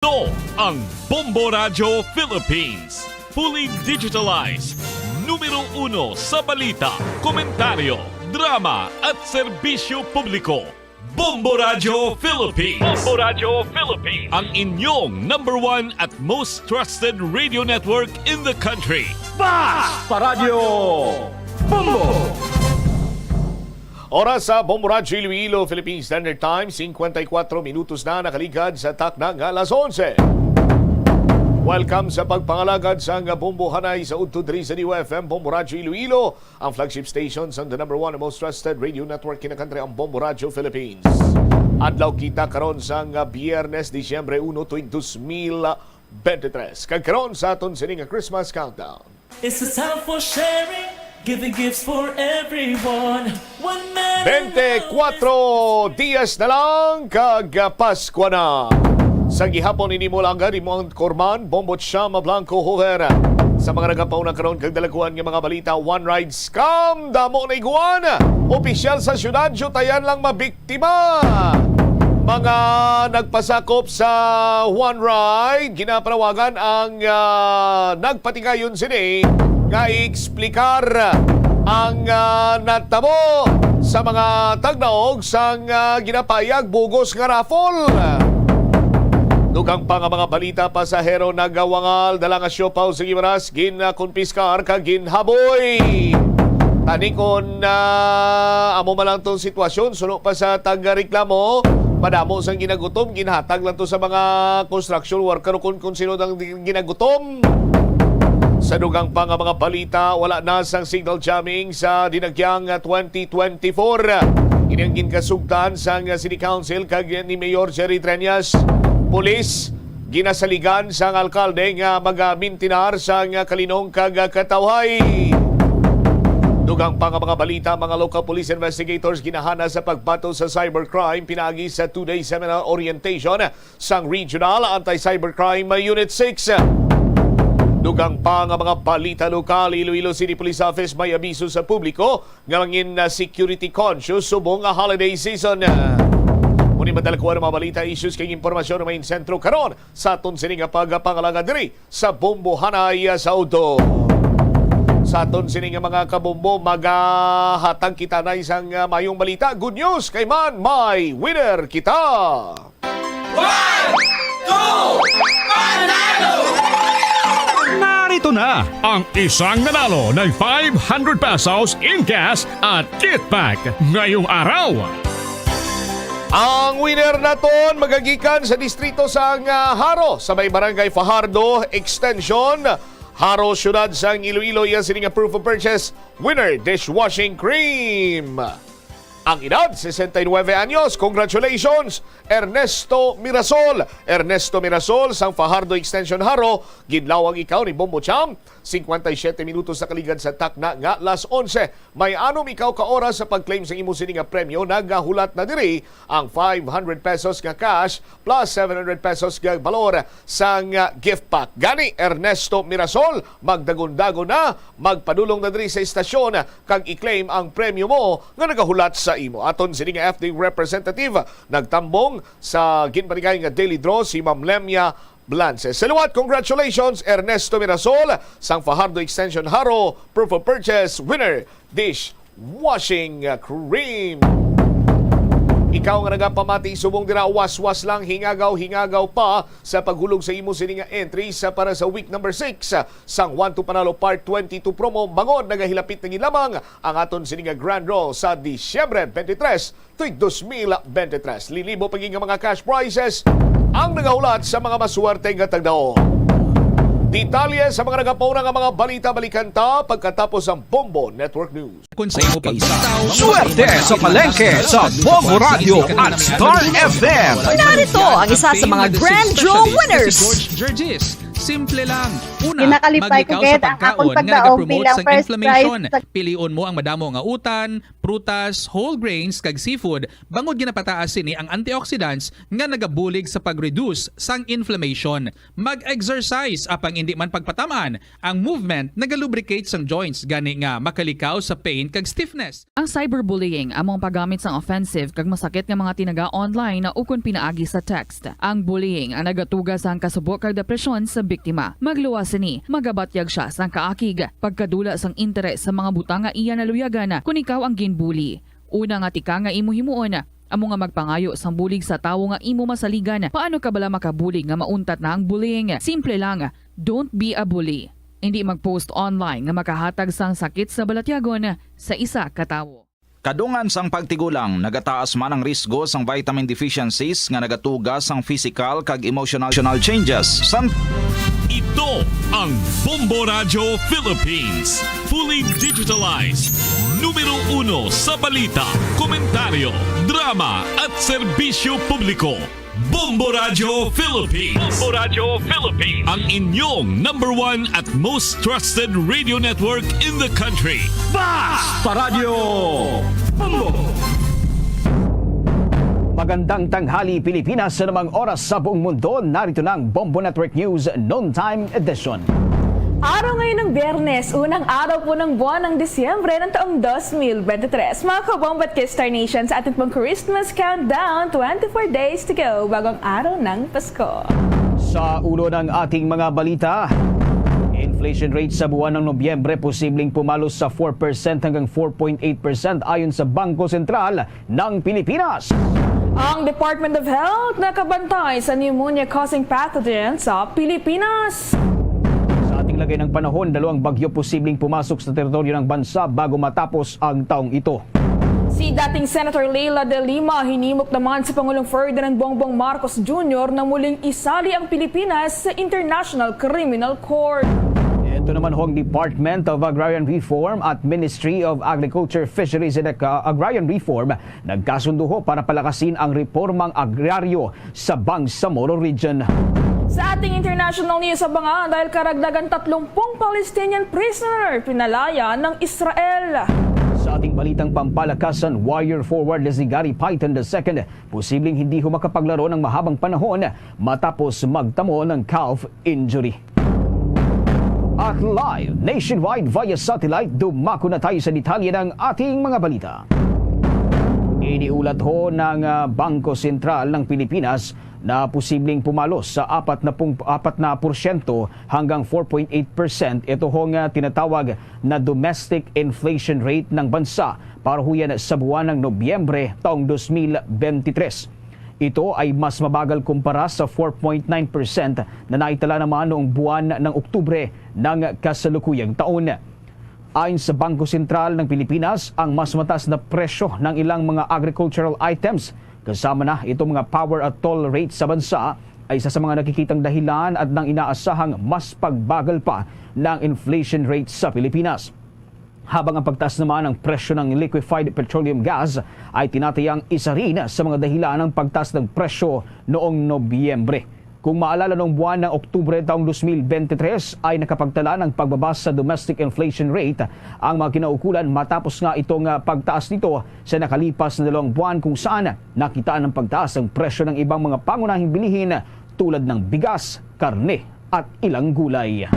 Ito ang Bombo Radio Philippines. Fully digitalized. Numero 1 sa balita, komentaryo, drama at serbisyo publiko. Bombo Radio Philippines. Bombo Radio Philippines. Ang inyong number 1 at most trusted radio network in the country. Basta Radio Bombo! Oras sa Bombo Radio Iloilo, Philippine Standard Time, 54 minutos na nakaligad sa takna ng alas 11. Welcome sa pagpangalagad sa Bombo Hanay sa Udto Diri sa DWFM, Bombo Radio Iloilo, ang flagship station sa the number 1 and most trusted radio network in the country, ang Bombo Radio Philippines. Adlaw kita karon sa Biyernes, Disyembre 1, tuig 2023. Kagkaroon sa aton sining Christmas countdown. It's a time for sharing, giving gifts for everyone. 24 dias na lang kag-Pasko na. Sa gihapon ini mo lang ni Mount Corman, Bombot Shama Blanco Hover. Sa mga nagapaw na karon kag dalaguan nga mga balita, one ride scam damo na iguana. Opisyal sa syudad tayan lang mabiktima. Mga nagpasakop sa one ride, ginapanawagan ang nagpatigayon sini nga i-eksplikar ang natabo sa mga tagnaog sang ginapayag bugos nga raffle. Dugang pa nga mga balita, pasahero nagawangal dala nga siopaw sa Gimaras, ginkonpiskar kag ginhaboy. Tanikon na amo man lang tong sitwasyon, suno pa sa taga-reklamo, madamo sang ginagutom, ginhatag lang to sa mga construction worker kung sino ang ginagutom. Sa dugang pa nga mga balita, wala na sang signal jamming sa dinagyang 2024. Inanggin kasugdan sang City Council kag ni Mayor Jerry Treñas. Pulis ginasaligan sang alkalde nga magamintinar sang kalinong kag katawhay. Dugang pa nga mga balita, mga local police investigators ginahana sa pagbato sa cybercrime pinaagi sa 2-day seminar orientation sang Regional Anti-Cybercrime Unit 6. Dugang pa nga mga balita lokal, Iloilo City Police Office may abiso sa publiko nga mangin security conscious subong nga holiday season. Muni madalakuan ang mga balita, issues kay impormasyon ng main sentro karon sa aton sining pagpangalaga diri sa Bombo Hanay sa Udto. Sa aton sining mga kabombo, magahatag kita na isang mayong balita. Good news kay man may winner kita. 1, 2, panalo! Narito na ang isang nanalo ng 500 pesos in cash at kit pack ngayong araw. Ang winner naton magagikan sa distrito sang Haro sa may barangay Fajardo Extension, Haro, syudad sang Iloilo. Yan sining proof of purchase winner, dishwashing cream. Ang edad, 69 anyos. Congratulations, Ernesto Mirasol. Ernesto Mirasol, sang Fajardo Extension Haro. Ginlawang ikaw ni Bombo Cham. 57 minutos sa kaligad sa takna nga alas 11. May anom ikaw ka oras sa pag-claim sa imo sining premyo. Nagahulat na diri ang 500 pesos nga cash plus 700 pesos nga balor sang gift pack. Gani, Ernesto Mirasol, magdagon-dagon na, magpadulong na diri sa istasyon kag i-claim ang premyo mo nga nagahulat sa imo. Aton sining FD representative nagtambong sa ginpanigay nga daily draw si Ma'am Lemia Blances. Saluat, congratulations Ernesto Mirasol sang Fajardo Extension Haro, proof of purchase winner, dish washing cream. Ikaw nga nagapamati subong dira, was-was lang, hingagaw pa sa paghulog sa imo sining entry sa para sa week number 6 sang 1 to Panalo Part 22 promo. Bangon nagahilapit na lamang ang aton sining grand draw sa Disyembre 23 tuig 2023. Lilibo paging mga cash prizes ang nagahulat sa mga masuwerte nga tagdaon. Detalye sa mga nagapauna nga mga balita-balikan ta pagkatapos ang Bombo Network News. Swerte sa palengke sa Bombo Radio at Star FM. Narito ang isa sa mga grand draw winners. George Georges, simple lang. Una, Ginakalipay ko maglikaw gid sa ang akong pagkaon nga pagdaog nagapromote bilang sa first inflammation. prize sa- Piliun mo ang madamo nga utan, prutas, whole grains kag seafood bangod ginapataas sini ang antioxidants nga nagabulig sa pag-reduce sang inflammation. Mag-exercise apang hindi man pagpatamaan. Ang movement nagalubricate sang joints gani nga makalikaw sa pain kag stiffness. Ang cyberbullying among paggamit sang offensive kag masakit nga mga tinaga online na ukon pinaagi sa text. Ang bullying ang nagatuga sa kasubok kag depresyon sa biktima. Magluwas ni, magabatyag siya sang kaakig, pagkadula sang interes sa mga butang nga iya naluyagan kung ikaw ang ginbully. Una nga tika nga imo himuon, amo nga magpangayo sang bulig sa tawo nga imo masaligan. Paano ka bala makabulig nga mauntat na ang bullying? Simple lang, don't be a bully. Hindi mag-post online nga makahatag sang sakit sa balatyagon sa isa ka tawo. Kadungan sang pagtigulang, nagataas man ang risgo sang vitamin deficiencies nga nagatuga sang physical kag emotional changes. Ito ang Bombo Radio Philippines. Fully digitalized. Numero 1 sa balita, komentaryo, drama at serbisyo publiko. Bombo Radio Philippines. Bombo Radio Philippines. Ang inyong #1 at most trusted radio network in the country. Sa radyo Bombo! Magandang tanghali Pilipinas sa namang oras sa buong mundo. Narito ng Bombo Network News Noontime Edition. Araw ngayon ng Biyernes, unang araw po ng buwan ng Disyembre ng taong 2023. Mga kabombat Star Nation, sa ating pong Christmas countdown, 24 days to go bagong araw ng Pasko. Sa ulo ng ating mga balita, inflation rate sa buwan ng Nobyembre posibleng pumalo sa 4% hanggang 4.8% ayon sa Bangko Sentral ng Pilipinas. Ang Department of Health nakabantay sa pneumonia-causing pathogen sa Pilipinas. Sa ating lagay ng panahon, dalawang bagyo posibleng pumasok sa teritoryo ng bansa bago matapos ang taong ito. Si dating Senator Leila de Lima hinimok naman si Pangulong Ferdinand Bongbong Marcos Jr. na muling isali ang Pilipinas sa International Criminal Court. Ito naman ho ang Department of Agrarian Reform at Ministry of Agriculture, Fisheries and Agrarian Reform nagkasundo ho para palakasin ang reformang agraryo sa Bangsamoro Region. Sa ating international news, abangan dahil karagdagan 30 Palestinian prisoner pinalaya ng Israel. Sa ating balitang pampalakasan, wire forward na si Gary Payton II posibleng hindi ho makapaglaro ng mahabang panahon matapos magtamo ng calf injury. At live, nationwide via satellite, dumako na tayo sa detalye ng ating mga balita. Iniulat ho ng Bangko Sentral ng Pilipinas na posibleng pumalo sa 4% hanggang 4.8%. Ito hong tinatawag na domestic inflation rate ng bansa para ho yan sa buwan ng Nobyembre taong 2023. Ito ay mas mabagal kumpara sa 4.9% na naitala naman noong buwan ng Oktubre ng kasalukuyang taon. Ayon sa Bangko Sentral ng Pilipinas, ang mas mataas na presyo ng ilang mga agricultural items, kasama na itong mga power at toll rates sa bansa, ay isa sa mga nakikitang dahilan at nang inaasahang mas pagbagal pa ng inflation rate sa Pilipinas. Habang ang pagtaas naman ng presyo ng liquefied petroleum gas ay tinatayang isa rin sa mga dahilan ng pagtaas ng presyo noong Nobyembre. Kung maalala noong buwan ng Oktubre taong 2023 ay nakapagtala ng pagbaba sa domestic inflation rate ang mga kinaukulan matapos nga itong pagtaas nito sa nakalipas na 2 buwan kung saan nakitaan ng pagtaas ng presyo ng ibang mga pangunahing bilihin tulad ng bigas, karne at ilang gulay.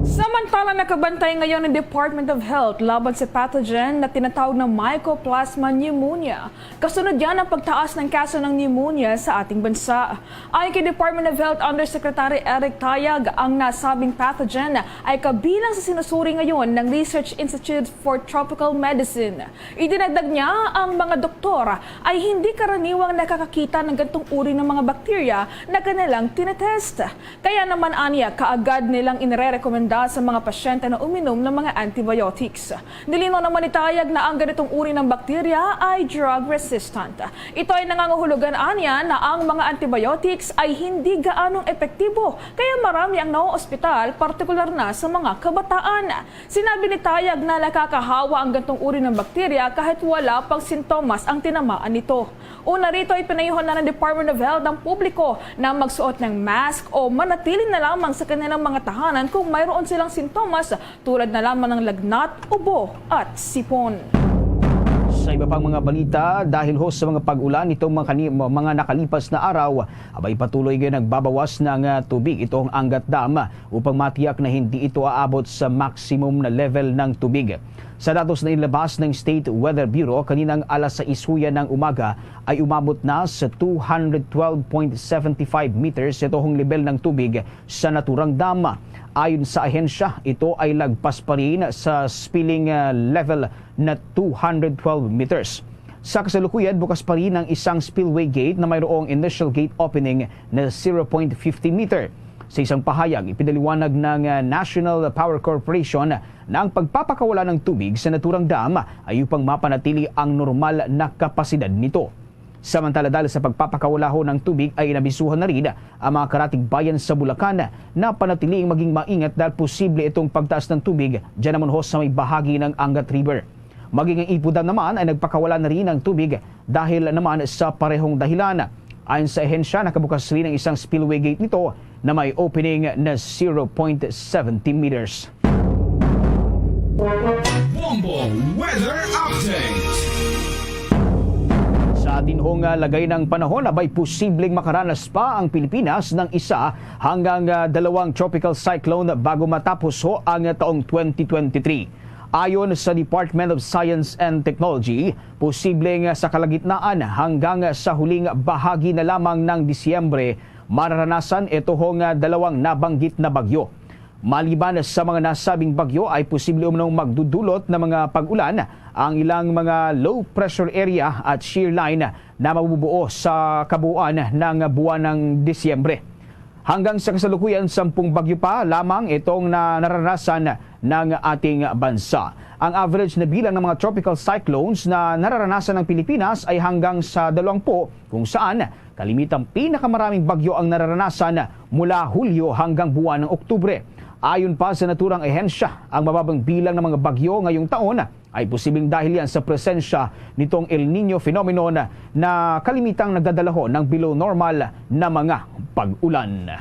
Samantala, nakabantay ngayon ng Department of Health laban sa pathogen na tinatawag na Mycoplasma pneumonia. Kasunod yan ang pagtaas ng kaso ng pneumonia sa ating bansa. Ayon kay Department of Health Undersecretary Eric Tayag, ang nasabing pathogen ay kabilang sa sinusuri ngayon ng Research Institute for Tropical Medicine. Idinagdag niya ang mga doktor ay hindi karaniwang nakakakita ng gantong uri ng mga bakterya na kanilang tinetest. Kaya naman aniya, kaagad nilang inirerekomenda rekomenda sa mga pasyente na uminom ng mga antibiotics. Nilinaw naman itayag na ang ganitong uri ng bakterya ay drug resistant. Ito ay nangangahulugan anya na ang mga antibiotics ay hindi gaanong epektibo, kaya marami ang nauospital, partikular na sa mga kabataan. Sinabi ni tayag na nakakahawa ang ganitong uri ng bakterya kahit wala pang sintomas ang tinamaan nito. Una rito ay pinayuhan na ng Department of Health ang publiko na magsuot ng mask o manatili na lamang sa kanilang mga tahanan kung mayroon silang sintomas tulad na lamang ng lagnat, ubo at sipon. Sa iba pang mga balita, dahil ho sa mga pag-ulan itong mga nakalipas na araw, abay patuloy ngayon nagbabawas ng tubig itong Angat Dam upang matiyak na hindi ito aabot sa maximum na level ng tubig. Sa datos na inilabas ng State Weather Bureau, kaninang alas 6 ng umaga ay umabot na sa 212.75 meters itong level ng tubig sa naturang dam. Ayon sa ahensya, ito ay lagpas pa rin sa spilling level na 212 meters. Sa kasalukuyan, bukas pa rin ang isang spillway gate na mayroong initial gate opening na 0.50 meter. Sa isang pahayag, ipinaliwanag ng National Power Corporation na ang pagpapakawala ng tubig sa naturang dam ay upang mapanatili ang normal na kapasidad nito. Samantala dahil sa pagpapakawala ho ng tubig ay nabisuhan na rin ang mga karatig bayan sa Bulacan na panatiliing maging maingat dahil posible itong pagtaas ng tubig dyan naman ho sa may bahagi ng Angat River. Maging ang Ipo Dam naman ay nagpakawala na rin ng tubig dahil naman sa parehong dahilan. Ayon sa ahensya, nakabukas rin ang isang spillway gate nito na may opening na 0.70 meters. Bombo Weather Update. Sa atin hong lagay ng panahon, abay posibleng makaranas pa ang Pilipinas ng isa hanggang dalawang tropical cyclone bago matapos ho ang taong 2023. Ayon sa Department of Science and Technology, posibleng sa kalagitnaan hanggang sa huling bahagi na lamang ng Disyembre, mararanasan ito hong dalawang nabanggit na bagyo. Maliban sa mga nasabing bagyo ay posible umunong magdudulot ng mga pag-ulan ang ilang mga low pressure area at shear line na mabubuo sa kabuuan ng buwan ng Disyembre. Hanggang sa kasalukuyan, 10 bagyo pa lamang itong nararanasan ng ating bansa. Ang average na bilang ng mga tropical cyclones na nararanasan ng Pilipinas ay hanggang sa 20, kung saan kalimitang pinakamaraming bagyo ang nararanasan mula Hulyo hanggang buwan ng Oktubre. Ayon pa sa naturang ahensya, ang mababang bilang ng mga bagyo ngayong taon ay posibleng dahil yan sa presensya nitong El Nino phenomenon na kalimitang nagdadala ng below normal na mga pag-ulan.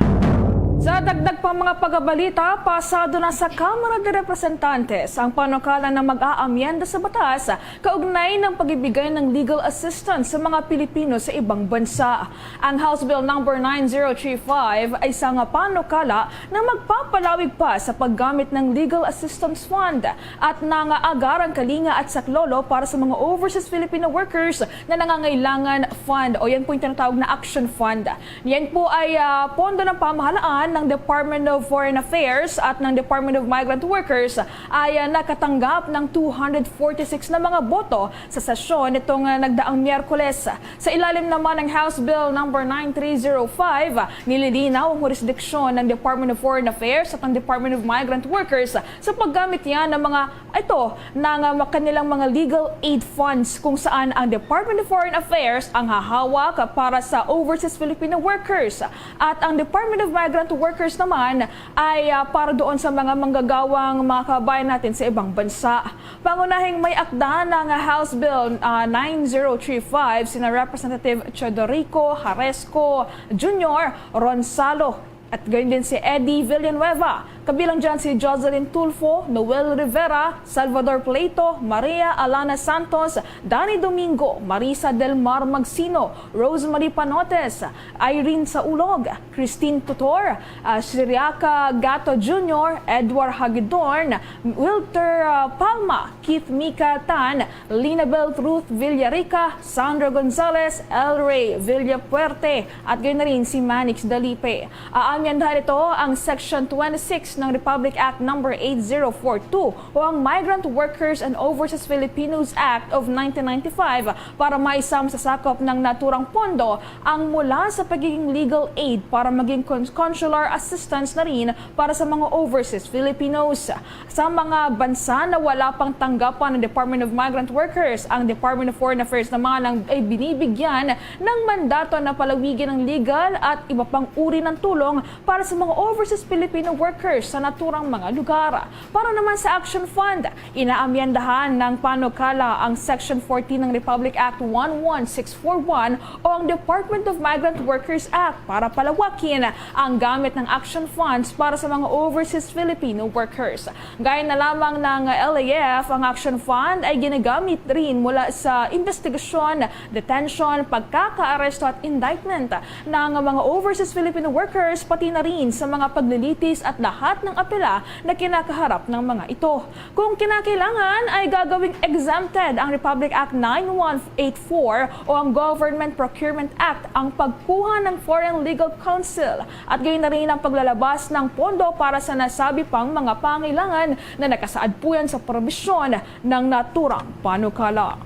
Sa dagdag pang mga pagbabalita, pasado na sa Kamara de Representantes ang panukala na mag-aamyenda sa batas kaugnay ng pagbibigay ng legal assistance sa mga Pilipino sa ibang bansa. Ang House Bill No. 9035 ay isang panukala na magpapalawig pa sa paggamit ng Legal Assistance Fund at ng agarang kalinga at saklolo para sa mga overseas Filipino workers na nangangailangan fund o yan po yung tinatawag na Action Fund. Yan po ay pondo ng pamahalaan ng Department of Foreign Affairs at ng Department of Migrant Workers ay nakatanggap ng 246 na mga boto sa sesyon nitong nagdaang Miyerkules. Sa ilalim naman ng House Bill No. 9305, nililinaw ang jurisdiksyon ng Department of Foreign Affairs at ng Department of Migrant Workers sa paggamit yan ng ng kanilang mga legal aid funds kung saan ang Department of Foreign Affairs ang hahawak para sa overseas Filipino workers at ang Department of Migrant Workers naman ay para doon sa mga manggagawang mga kabayan natin sa ibang bansa. Pangunahing may akda ng House Bill 9035 sina Representative Chodorico Jaresco Jr., Ronsalo at gayon din si Eddie Villanueva. Kabilang dyan si Jocelyn Tulfo, Noel Rivera, Salvador Pleito, Maria Alana Santos, Danny Domingo, Marisa Del Mar Magsino, Rosemary Panotes, Irene Saulog, Christine Tutor, Siriaca Gato Jr., Edward Hagidorn, Wilter Palma, Keith Mika Tan, Linabel Ruth Villarica, Sandra Gonzalez, Elray Villapuerte, at gayon na rin si Manix Dalipe. Aamyandahan ito ang Section 26 ng Republic Act No. 8042 o ang Migrant Workers and Overseas Filipinos Act of 1995 para maisam sa sakop ng naturang pondo ang mula sa pagiging legal aid para maging consular assistance na rin para sa mga overseas Filipinos. Sa mga bansa na wala pang tanggapan ng Department of Migrant Workers, ang Department of Foreign Affairs naman ay binibigyan ng mandato na palawigin ng legal at iba pang uri ng tulong para sa mga overseas Filipino workers sa naturang mga lugar. Para naman sa Action Fund, inaamyandahan ng panukala ang Section 14 ng Republic Act 11641 o ang Department of Migrant Workers Act para palawakin ang gamit ng Action Funds para sa mga overseas Filipino workers. Gaya na lamang ng LAF, ang Action Fund ay ginagamit rin mula sa investigasyon, detention, pagkakaaresto at indictment ng mga overseas Filipino workers, pati na rin sa mga paglilitis at lahat ng apela na kinakaharap ng mga ito. Kung kinakailangan ay gagawing exempted ang Republic Act 9184 o ang Government Procurement Act ang pagkuha ng Foreign Legal Counsel at gayon na rin ang paglalabas ng pondo para sa nasabi pang mga pangailangan na nakasaad po yan sa probisyon ng naturang panukala.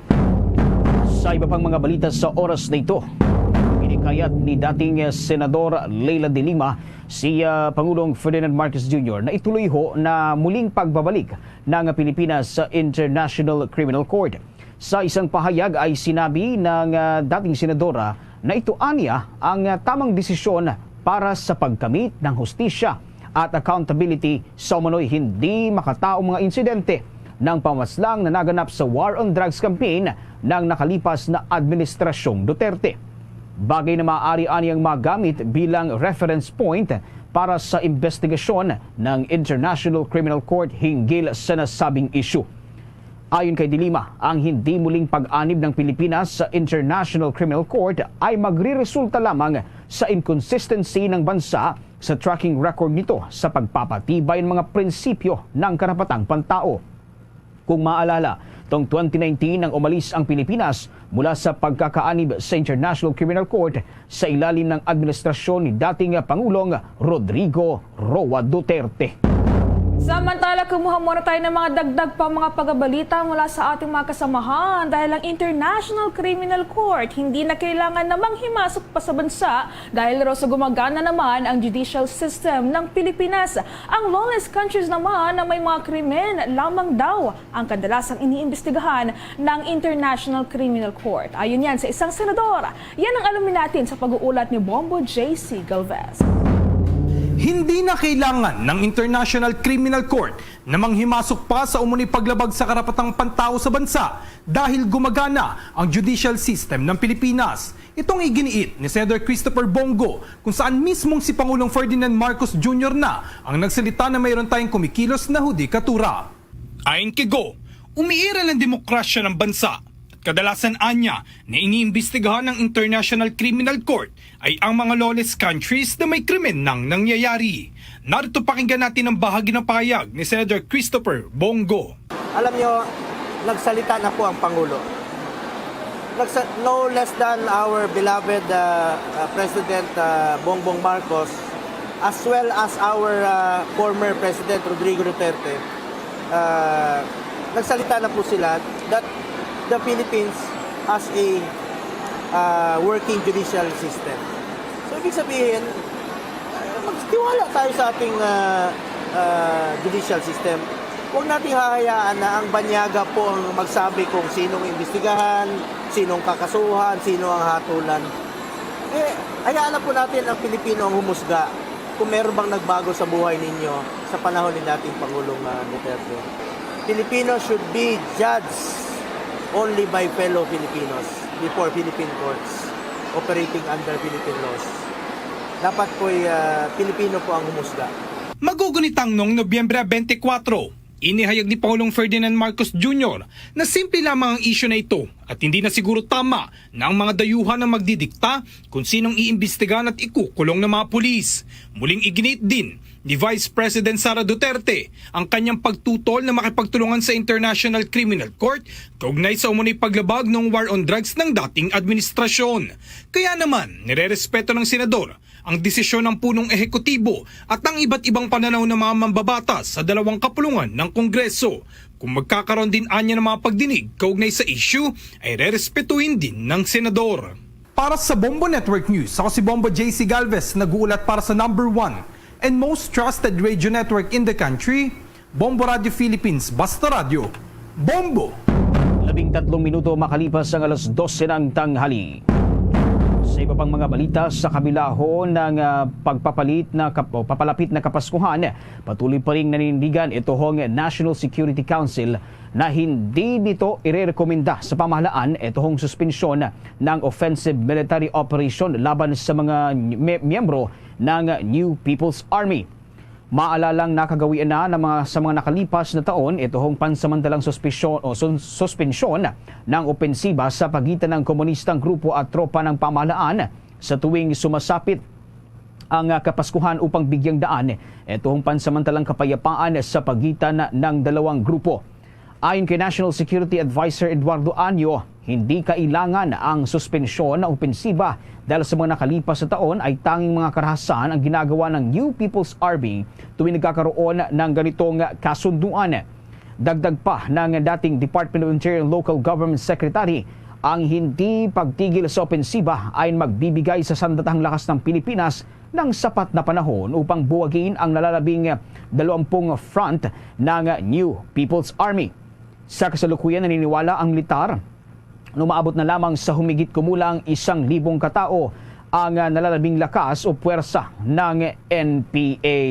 Sa iba pang mga balita sa oras na ito, inikayat ni dating Senador Leila de Lima si Pangulong Ferdinand Marcos Jr. na ituloy ho na muling pagbabalik ng Pilipinas sa International Criminal Court. Sa isang pahayag ay sinabi ng dating senadora na ito aniya ang tamang desisyon para sa pagkamit ng hustisya at accountability sa umano'y hindi makataong mga insidente ng pamaslang na naganap sa War on Drugs campaign ng nakalipas na Administrasyong Duterte. Bagay na maaari aniyang magamit bilang reference point para sa investigasyon ng International Criminal Court hinggil sa nasabing issue. Ayon kay De Lima, ang hindi muling pag-anib ng Pilipinas sa International Criminal Court ay magre-resulta lamang sa inconsistency ng bansa sa tracking record nito sa pagpapatibay ng mga prinsipyo ng karapatang pantao. Kung maalala, taong 2019 nang umalis ang Pilipinas mula sa pagkakaanib sa International Criminal Court sa ilalim ng administrasyon ni dating Pangulong Rodrigo Roa Duterte. Samantala, kumuha muna tayo ng mga dagdag pa mga pagabalita mula sa ating mga kasamahan dahil ang International Criminal Court hindi na kailangan namang himasok pa sa bansa dahil raw sa gumagana naman ang judicial system ng Pilipinas. Ang lawless countries naman na may mga krimen lamang daw ang kadalasang iniimbestigahan ng International Criminal Court. Ayon yan sa isang senador. Yan ang alamin natin sa pag-uulat ni Bombo J.C. Galvez. Hindi na kailangan ng International Criminal Court na manghimasok pa sa umunoy paglabag sa karapatang pantao sa bansa dahil gumagana ang judicial system ng Pilipinas. Itong iginiit ni Senator Christopher Bongo kung saan mismong si Pangulong Ferdinand Marcos Jr. na ang nagsalita na mayroon tayong kumikilos na hudikatura. Ayon kay Go, umiiral ang demokrasya ng bansa. Kadalasan anya na iniimbestigahan ng International Criminal Court ay ang mga lawless countries na may krimen nang nangyayari. Narito pakinggan natin ang bahagi ng pahayag ni Senator Christopher Bongo. Alam nyo, nagsalita na po ang Pangulo. No less than our beloved President Bongbong Marcos as well as our former President Rodrigo Duterte. Nagsalita na po sila that the Philippines has a working judicial system. So, ibig sabihin, magtiwala tayo sa ating judicial system. Huwag natin hahayaan na ang banyaga po ang magsabi kung sinong imbestigahan, sinong kakasuhan, sino ang hatulan. Hayaan na po natin ang Pilipino ang humusga kung meron bang nagbago sa buhay ninyo sa panahon ni dating Pangulong Duterte. Filipinos should be judged only by fellow Filipinos before Philippine courts operating under Philippine laws. Dapat po'y Pilipino po ang humusga. Magugunitang noong Nobyembre 24, inihayag ni Pangulong Ferdinand Marcos Jr. na simple lamang ang isyu na ito at hindi na siguro tama na ang mga dayuhan ang magdidikta kung sinong iimbestigahan at ikukulong ng mga pulis. Muling iginit din ni Vice President Sara Duterte ang kanyang pagtutol na makipagtulungan sa International Criminal Court kaugnay sa umunoy paglabag ng war on drugs ng dating administrasyon. Kaya naman, nirerespeto ng senador ang desisyon ng punong ehekutibo at ang iba't ibang pananaw ng mga mambabatas sa dalawang kapulungan ng Kongreso. Kung magkakaroon din anya ng mga pagdinig kaugnay sa issue, ay rerespetuhin din ng senador. Para sa Bombo Network News, ako si Bombo JC Galvez, nag-uulat para sa number 1 and most trusted radio network in the country, Bombo Radio Philippines, Basta Radio, Bombo! 13 minuto makalipas ang alas 12 ng tanghali. Sa iba pang mga balita, sa kabila ho ng papalapit na Kapaskuhan, patuloy pa rin nanindigan ito hong National Security Council na hindi nito irerekomenda sa pamahalaan ito hong suspensyon ng offensive military operation laban sa mga miyembro ng New People's Army. Maalalang nakagawian na sa mga nakalipas na taon ito hong pansamantalang suspensyon ng opensiba sa pagitan ng komunistang grupo at tropa ng pamahalaan sa tuwing sumasapit ang Kapaskuhan upang bigyang daan ito hong pansamantalang kapayapaan sa pagitan ng dalawang grupo. Ayon kay National Security Advisor Eduardo Anyo, hindi kailangan ang suspensyon na opensiba dahil sa mga nakalipas na taon ay tanging mga karahasan ang ginagawa ng New People's Army tuwing nagkakaroon ng ganitong kasunduan. Dagdag pa ng dating Department of Interior and Local Government Secretary, ang hindi pagtigil sa opensiba ay magbibigay sa sandatahang lakas ng Pilipinas ng sapat na panahon upang buwagin ang nalalabing 20 front ng New People's Army. Sa kasalukuyan, naniniwala ang militar na umaabot na lamang sa humigit kumulang 1,000 katao ang nalalabing lakas o puwersa ng NPA.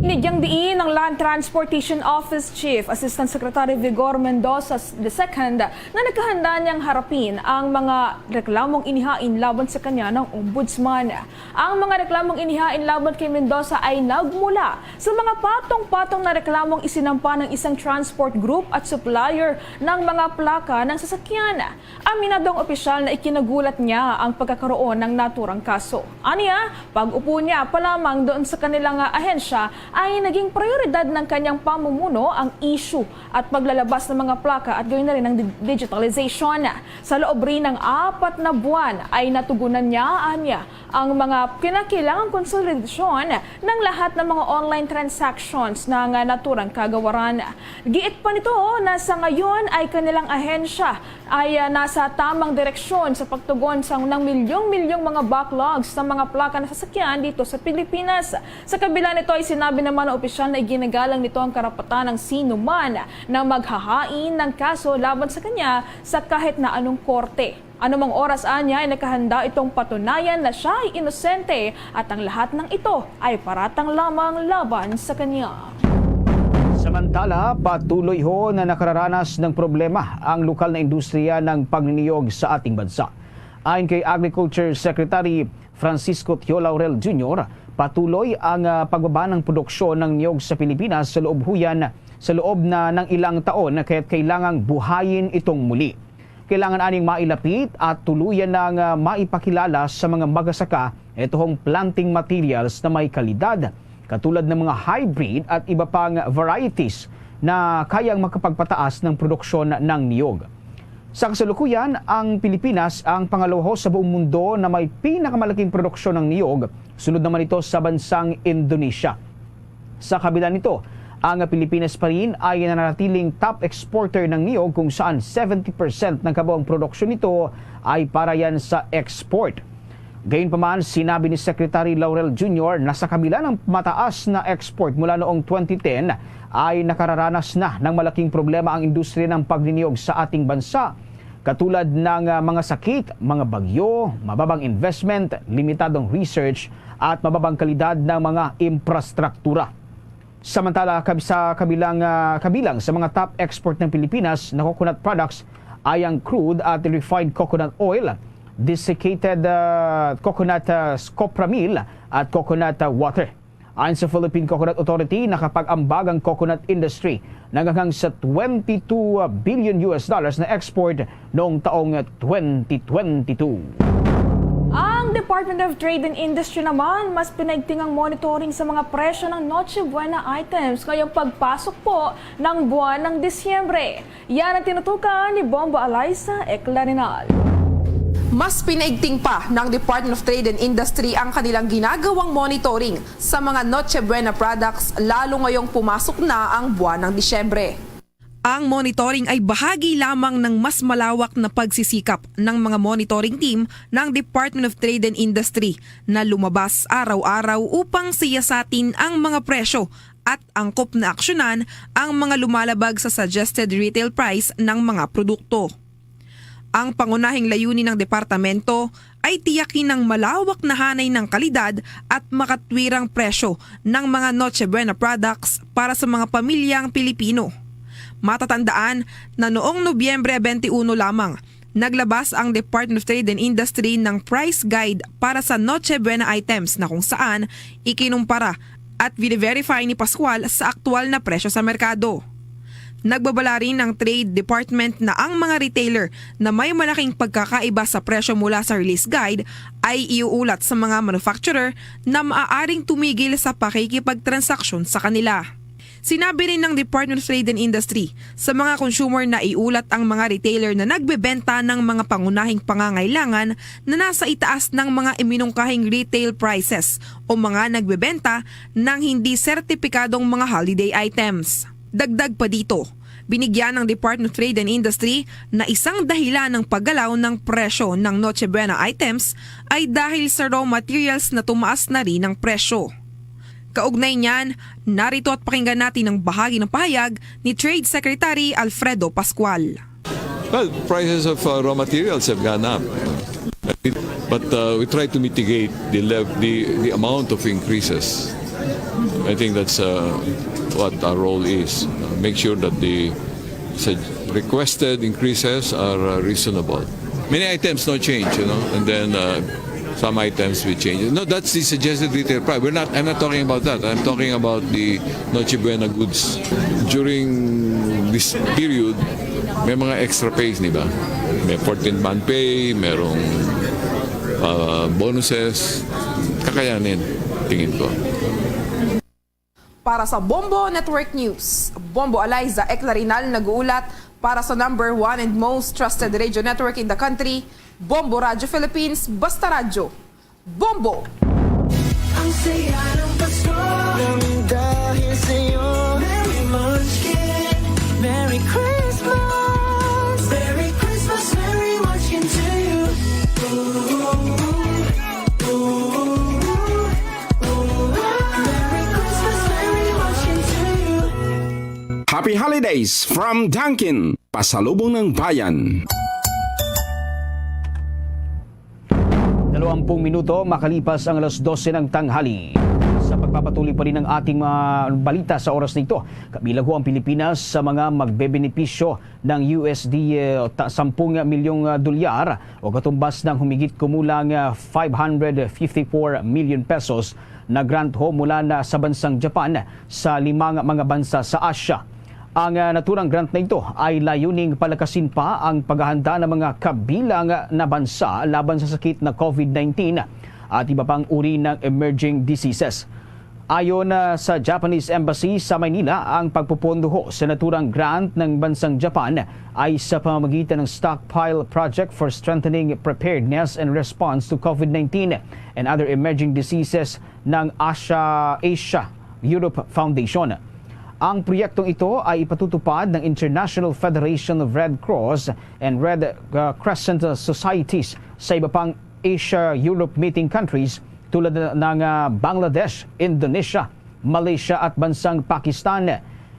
Inigyang diin ng Land Transportation Office Chief Assistant Secretary Vigor Mendoza II na naghahanda niyang harapin ang mga reklamong inihain laban sa kanya ng Ombudsman. Ang mga reklamong inihain laban kay Mendoza ay nagmula sa mga patong-patong na reklamong isinampa ng isang transport group at supplier ng mga plaka ng sasakyan. Aminadong opisyal na ikinagulat niya ang pagkakaroon ng naturang kaso. Aniya, pag-upo niya pa lamang doon sa kanilang ahensya ay naging prioridad ng kanyang pamumuno ang issue at paglalabas ng mga plaka at gawin na rin ng digitalization. Sa loob rin ng 4 na buwan ay natugunan niya ang mga kinakailangang konsolidasyon ng lahat ng mga online transactions ng naturang kagawaran. Giit pa nito na sa ngayon ay kanilang ahensya ay nasa tamang direksyon sa pagtugon ng milyong-milyong mga backlogs ng mga plaka na sasakyan dito sa Pilipinas. Sa kabila nito ay sinabi naman ng opisyal na iginagalang nito ang karapatan ng sino man na maghahain ng kaso laban sa kanya sa kahit na anong korte. Anumang oras anya ay nakahanda itong patunayan na siya ay inosente at ang lahat ng ito ay paratang lamang laban sa kanya. Samantala, patuloy ho na nakararanas ng problema ang lokal na industriya ng pagniniyog sa ating bansa. Ayon kay Agriculture Secretary Francisco Tio Laurel Jr., patuloy ang pagbaba ng produksyon ng niyog sa Pilipinas sa loob ng ilang taon na kaya't kailangang buhayin itong muli. Kailangan aning mailapit at tuluyan ng maipakilala sa mga magsasaka itong planting materials na may kalidad, katulad ng mga hybrid at iba pang varieties na kayang makapagpataas ng produksyon ng niyog. Sa kasalukuyan, ang Pilipinas ang pangalawa sa buong mundo na may pinakamalaking produksyon ng niyog, sunod naman ito sa bansang Indonesia. Sa kabila nito, ang Pilipinas pa rin ay nananatiling top exporter ng niyog kung saan 70% ng kabuang produksyon nito ay para yan sa export. Gayunpaman, sinabi ni Secretary Laurel Jr. na sa kabila ng mataas na export mula noong 2010 ay nakararanas na ng malaking problema ang industriya ng pagniniyog sa ating bansa, katulad ng mga sakit, mga bagyo, mababang investment, limitadong research at mababang kalidad ng mga infrastruktura. Samantala, kabilang sa mga top export ng Pilipinas na coconut products ay ang crude at refined coconut oil, desiccated coconut scopramil at coconut water. Ayon sa Philippine Coconut Authority, nakapag-ambag ang coconut industry ng hanggang sa $22 billion na export noong taong 2022. Ang Department of Trade and Industry naman, mas pinaigting ang monitoring sa mga presyo ng Noche Buena items ngayong pagpasok po ng buwan ng Disyembre. Yan ang tinutukan ni Bombo Alaysa Eclarinal. Mas pinaigting pa ng Department of Trade and Industry ang kanilang ginagawang monitoring sa mga Noche Buena products lalo ngayong pumasok na ang buwan ng Disyembre. Ang monitoring ay bahagi lamang ng mas malawak na pagsisikap ng mga monitoring team ng Department of Trade and Industry na lumabas araw-araw upang siyasatin ang mga presyo at angkop na aksyonan ang mga lumalabag sa suggested retail price ng mga produkto. Ang pangunahing layunin ng departamento ay tiyakin ng malawak na hanay ng kalidad at makatwirang presyo ng mga Noche Buena products para sa mga pamilyang Pilipino. Matatandaan na noong Nobyembre 21 lamang, naglabas ang Department of Trade and Industry ng price guide para sa Noche Buena items na kung saan ikinumpara at verify ni Pascual sa aktual na presyo sa merkado. Nagbabala rin ng Trade Department na ang mga retailer na may malaking pagkakaiba sa presyo mula sa release guide ay iuulat sa mga manufacturer na maaaring tumigil sa pakikipagtransaksyon sa kanila. Sinabi rin ng Department of Trade and Industry sa mga consumer na iulat ang mga retailer na nagbebenta ng mga pangunahing pangangailangan na nasa itaas ng mga iminungkahing retail prices o mga nagbebenta ng hindi sertipikadong mga holiday items. Dagdag pa dito, binigyan ng Department of Trade and Industry na isang dahilan ng paggalaw ng presyo ng Noche Buena items ay dahil sa raw materials na tumaas na rin ang presyo. Kaugnay niyan, narito at pakinggan natin ang bahagi ng pahayag ni Trade Secretary Alfredo Pascual. Well, prices of raw materials have gone up. But we try to mitigate the amount of increases. I think that's what our role is. Make sure that the requested increases are reasonable. Many items no change, and then some items we change. No, that's the suggested retail price. I'm not talking about that. I'm talking about the Noche Buena goods. During this period, may mga extra pays, di ba? May 14-month pay, merong bonuses. Kakayanin, tingin ko. Para sa Bombo Network News, Bombo Eliza Eclarinal nag-uulat para sa number 1 and most trusted radio network in the country, Bombo Radio Philippines, Basta Radio. Bombo! Ang saya ng Pasko nang dahil sa'yo Merry Munchkin, Merry Christmas, Merry Christmas, Merry Munchkin to you. Happy Holidays from Dunkin, pasalubong ng bayan. 20 minuto makalipas ang alas 12 ng tanghali. Sa pagpapatuloy pa rin ng ating mga balita sa oras nito, kabilang ho ang Pilipinas sa mga magbebenepisyo ng USD 10 milyong dolyar o katumbas ng humigit kumulang 554 million pesos na grant ho mula na sa bansang Japan sa 5 mga bansa sa Asia. Ang naturang grant na ito ay layuning palakasin pa ang paghahanda ng mga kabilang na bansa laban sa sakit na COVID-19 at iba pang uri ng emerging diseases. Ayon sa Japanese Embassy sa Maynila, ang pagpupondo ho sa naturang grant ng bansang Japan ay sa pamamagitan ng Stockpile Project for Strengthening Preparedness and Response to COVID-19 and Other Emerging Diseases ng Asia Europe Foundation. Ang proyektong ito ay ipatutupad ng International Federation of Red Cross and Red Crescent Societies sa iba pang Asia-Europe meeting countries tulad ng Bangladesh, Indonesia, Malaysia at bansang Pakistan.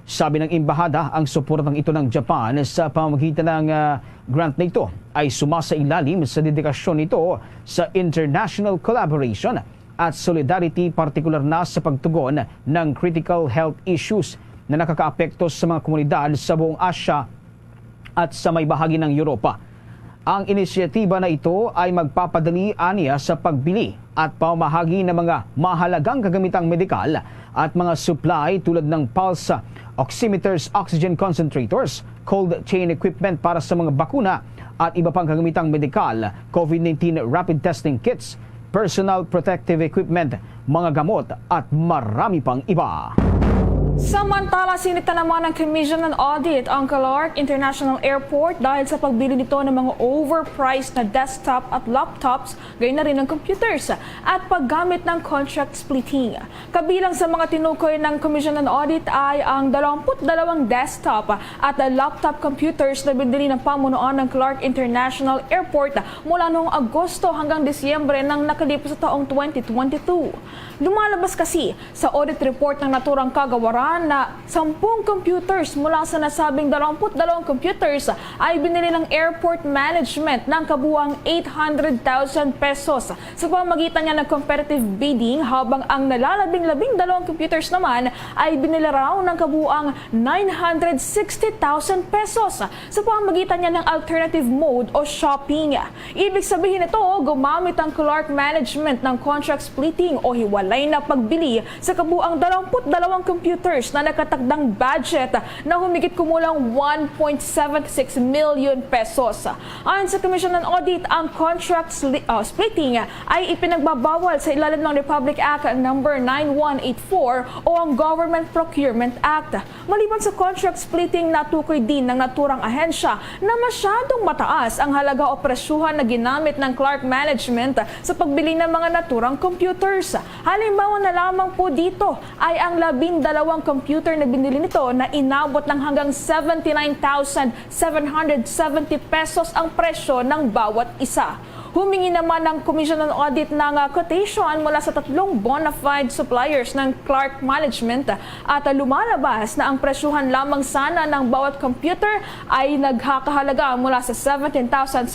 Sabi ng embahada, ang suportang ito ng Japan sa pamamagitan ng grant na ito ay sumasailalim sa dedikasyon nito sa international collaboration at solidarity, partikular na sa pagtugon ng critical health issues na nakakaapekto sa mga komunidad sa buong Asya at sa may bahagi ng Europa. Ang inisyatiba na ito ay magpapadali aniya sa pagbili at pamahagi ng mga mahalagang kagamitang medikal at mga supply tulad ng pulse oximeters, oxygen concentrators, cold chain equipment para sa mga bakuna at iba pang kagamitang medikal, COVID-19 rapid testing kits, personal protective equipment, mga gamot at marami pang iba. Samantala, sinita naman ng Commission on Audit ang Clark International Airport dahil sa pagbili nito ng mga overpriced na desktop at laptops, gayon na rin ng computers at paggamit ng contract splitting. Kabilang sa mga tinukoy ng Commission on Audit ay ang 22 desktop at laptop computers na binili ng pamunuan ng Clark International Airport mula noong Agosto hanggang Disyembre ng nakalipas sa taong 2022. Lumalabas kasi sa audit report ng naturang kagawaran na 10 computers mula sa nasabing 22 computers ay binili ng airport management ng kabuuang 800,000 pesos sa pamamagitan niya ng competitive bidding, habang ang nalalabing-labing 2 computers naman ay binili raw ng kabuuang 960,000 pesos sa pamamagitan niya ng alternative mode o shopping. Ibig sabihin ito, gumamit ang Clark management ng contract splitting o hiwalay na pagbili sa kabuuang 22 computers na nakatakdang budget na humigit kumulang 1.76 million pesos. Ayon sa Commission on Audit, ang contract splitting ay ipinagbabawal sa ilalim ng Republic Act No. 9184 o ang Government Procurement Act. Maliban sa contract splitting, natukoy din ng naturang ahensya na masyadong mataas ang halaga o presyuhan na ginamit ng Clark Management sa pagbili ng mga naturang computers. Halimbawa na lamang po dito ay ang 12 computer na binili nito na inabot ng hanggang 79,770 pesos ang presyo ng bawat isa. Humingi naman ng Commission on Audit ng quotation mula sa 3 bona fide suppliers ng Clark Management at lumalabas na ang presyuhan lamang sana ng bawat computer ay nagkakahalaga mula sa 17,770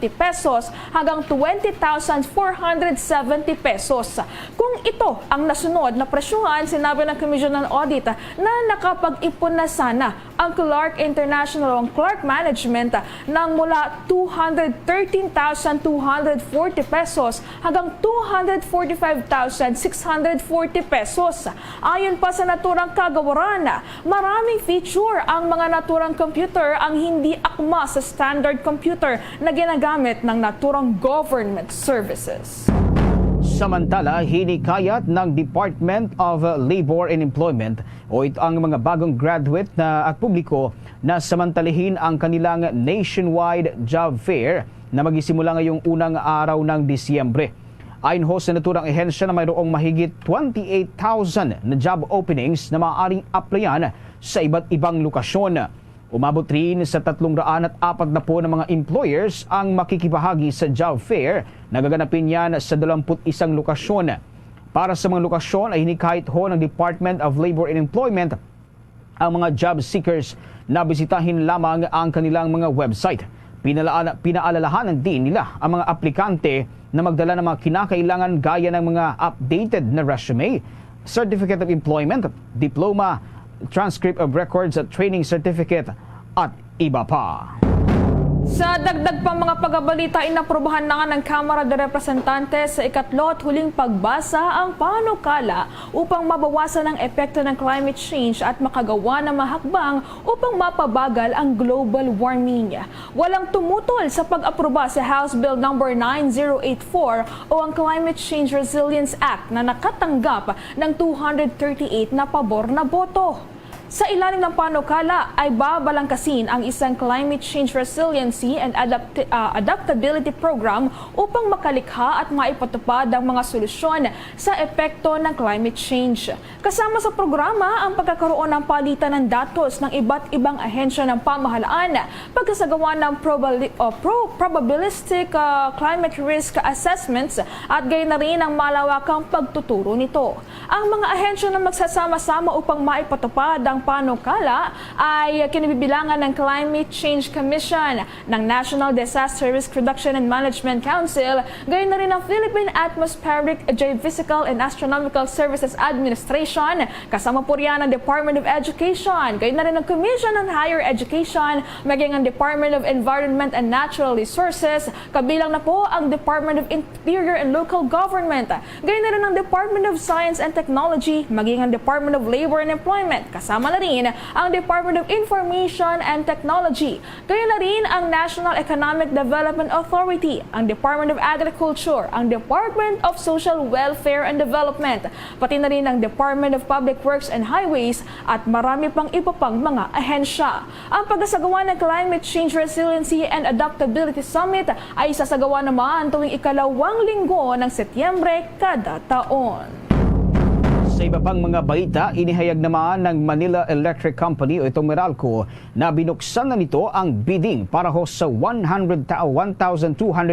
pesos hanggang 20,470 pesos. Kung ito ang nasunod na presyuhan, sinabi ng Commission on Audit na nakapag-ipon na sana ang Clark International o Clark Management ng mula 213,240 pesos hanggang 245,640 pesos. Ayon pa sa naturang kagawaran, maraming feature ang mga naturang computer ang hindi akma sa standard computer na ginagamit ng naturang government services. Samantala, hinikayat ng Department of Labor and Employment o ang mga bagong graduate at publiko na samantalahin ang kanilang nationwide job fair na magisimula ngayong unang araw ng Disyembre. Ayon ho sa naturang ehensya na mayroong mahigit 28,000 na job openings na maaaring applyan sa iba't ibang lokasyon. Umabot rin sa 340 na mga employers ang makikibahagi sa job fair na gaganapin yan sa 21 lokasyon. Para sa mga lokasyon ay hinikayat ho ng Department of Labor and Employment ang mga job seekers na bisitahin lamang ang kanilang mga website. Pinaalalahanan din nila ang mga aplikante na magdala ng mga kinakailangan gaya ng mga updated na resume, certificate of employment, diploma, transcript of records at training certificate at iba pa. Sa dagdag pang mga pagbabalita, inaprubahan na nga ng Kamara de Representantes sa ikatlo at huling pagbasa ang panukala upang mabawasan ang epekto ng climate change at makagawa ng mahakbang upang mapabagal ang global warming. Walang tumutol sa pag-aproba sa House Bill No. 9084 o ang Climate Change Resilience Act na nakatanggap ng 238 na pabor na boto. Sa ilalim ng panukala ay babalangkasin ang isang Climate Change Resiliency and Adaptability Program upang makalikha at maipatupad ang mga solusyon sa epekto ng climate change. Kasama sa programa ang pagkakaroon ng palitan ng datos ng iba't ibang ahensya ng pamahalaan, pagkasagawa ng probabilistic climate risk assessments at gayon na rin ang malawakang pagtuturo nito. Ang mga ahensya na magsasama-sama upang maipatupad ang panukala ay kinabibilangan ng Climate Change Commission, ng National Disaster Risk Reduction and Management Council, gayon na rin ng Philippine Atmospheric, Geophysical and Astronomical Services Administration, kasama po riyan ang Department of Education, gayon na rin ang Commission on Higher Education, maging ang Department of Environment and Natural Resources, kabilang na po ang Department of Interior and Local Government, gayon na rin ang Department of Science and Technology, maging ang Department of Labor and Employment, kasama kasama na rin ang Department of Information and Technology, gayon na rin ang National Economic Development Authority, ang Department of Agriculture, ang Department of Social Welfare and Development, pati na rin ang Department of Public Works and Highways at marami pang iba pang mga ahensya. Ang pagsasagawa ng Climate Change Resiliency and Adaptability Summit ay sasagawa naman tuwing ikalawang linggo ng Setyembre kada taon. Sa iba pang mga balita, inihayag naman ng Manila Electric Company o itong Meralco na binuksan na nito ang bidding para ho sa 1,200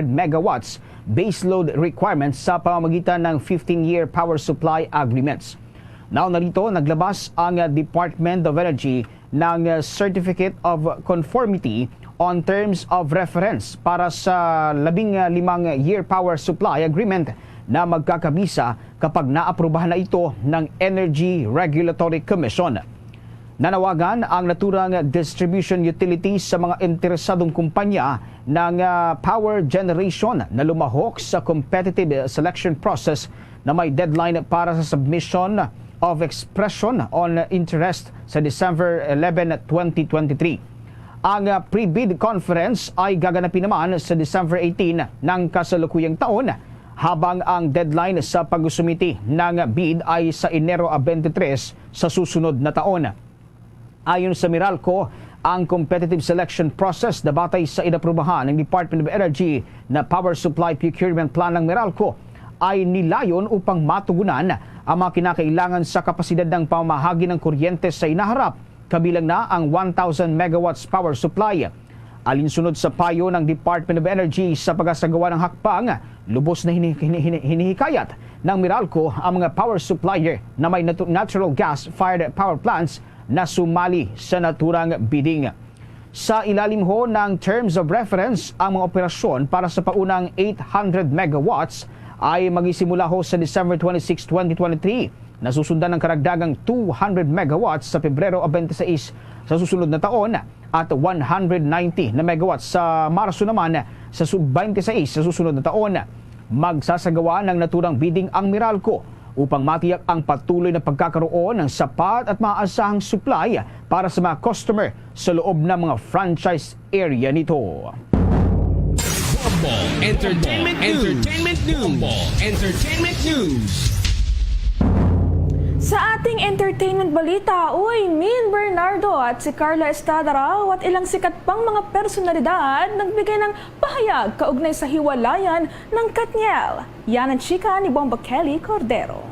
megawatts baseload requirements sa pamamagitan ng 15-year power supply agreements. Now narito, naglabas ang Department of Energy ng Certificate of Conformity on Terms of Reference para sa 15-year power supply agreement na magkakabisa kapag naaprubahan na ito ng Energy Regulatory Commission. Nanawagan ang naturang distribution utilities sa mga interesadong kumpanya ng power generation na lumahok sa competitive selection process na may deadline para sa submission of expression on interest sa December 11, 2023. Ang pre-bid conference ay gaganapin naman sa December 18 ng kasalukuyang taon, habang ang deadline sa pagsumiti ng bid ay sa Enero 23 sa susunod na taon. Ayon sa Meralco, ang competitive selection process na batay sa inaprubahan ng Department of Energy na Power Supply Procurement Plan ng Meralco ay nilayon upang matugunan ang mga kinakailangan sa kapasidad ng pamamahagi ng kuryente sa inaharap, kabilang na ang 1,000 megawatts power supply. Alinsunod sa payo ng Department of Energy sa pagsasagawa ng hakbang, lubos na hinihikayat ng Meralco ang mga power supplier na may natural gas-fired power plants na sumali sa naturang bidding. Sa ilalim ho ng Terms of Reference, ang mga operasyon para sa paunang 800 megawatts ay magisimula ho sa December 26, 2023. Nasusundan ng karagdagang 200 megawatts sa Pebrero 26 sa susunod na taon at 190 na megawatts sa Marso naman sa 26 sa susunod na taon. Magsasagawa ng naturang bidding ang Meralco upang matiyak ang patuloy na pagkakaroon ng sapat at maaasahang supply para sa mga customer sa loob ng mga franchise area nito. Entertainment News. Sa ating entertainment balita, Min Bernardo at si Carla Estrada raw at ilang sikat pang mga personalidad nagbigay ng pahayag kaugnay sa hiwalayan ng Katniel. Yan ang chika ni Bomba Kelly Cordero.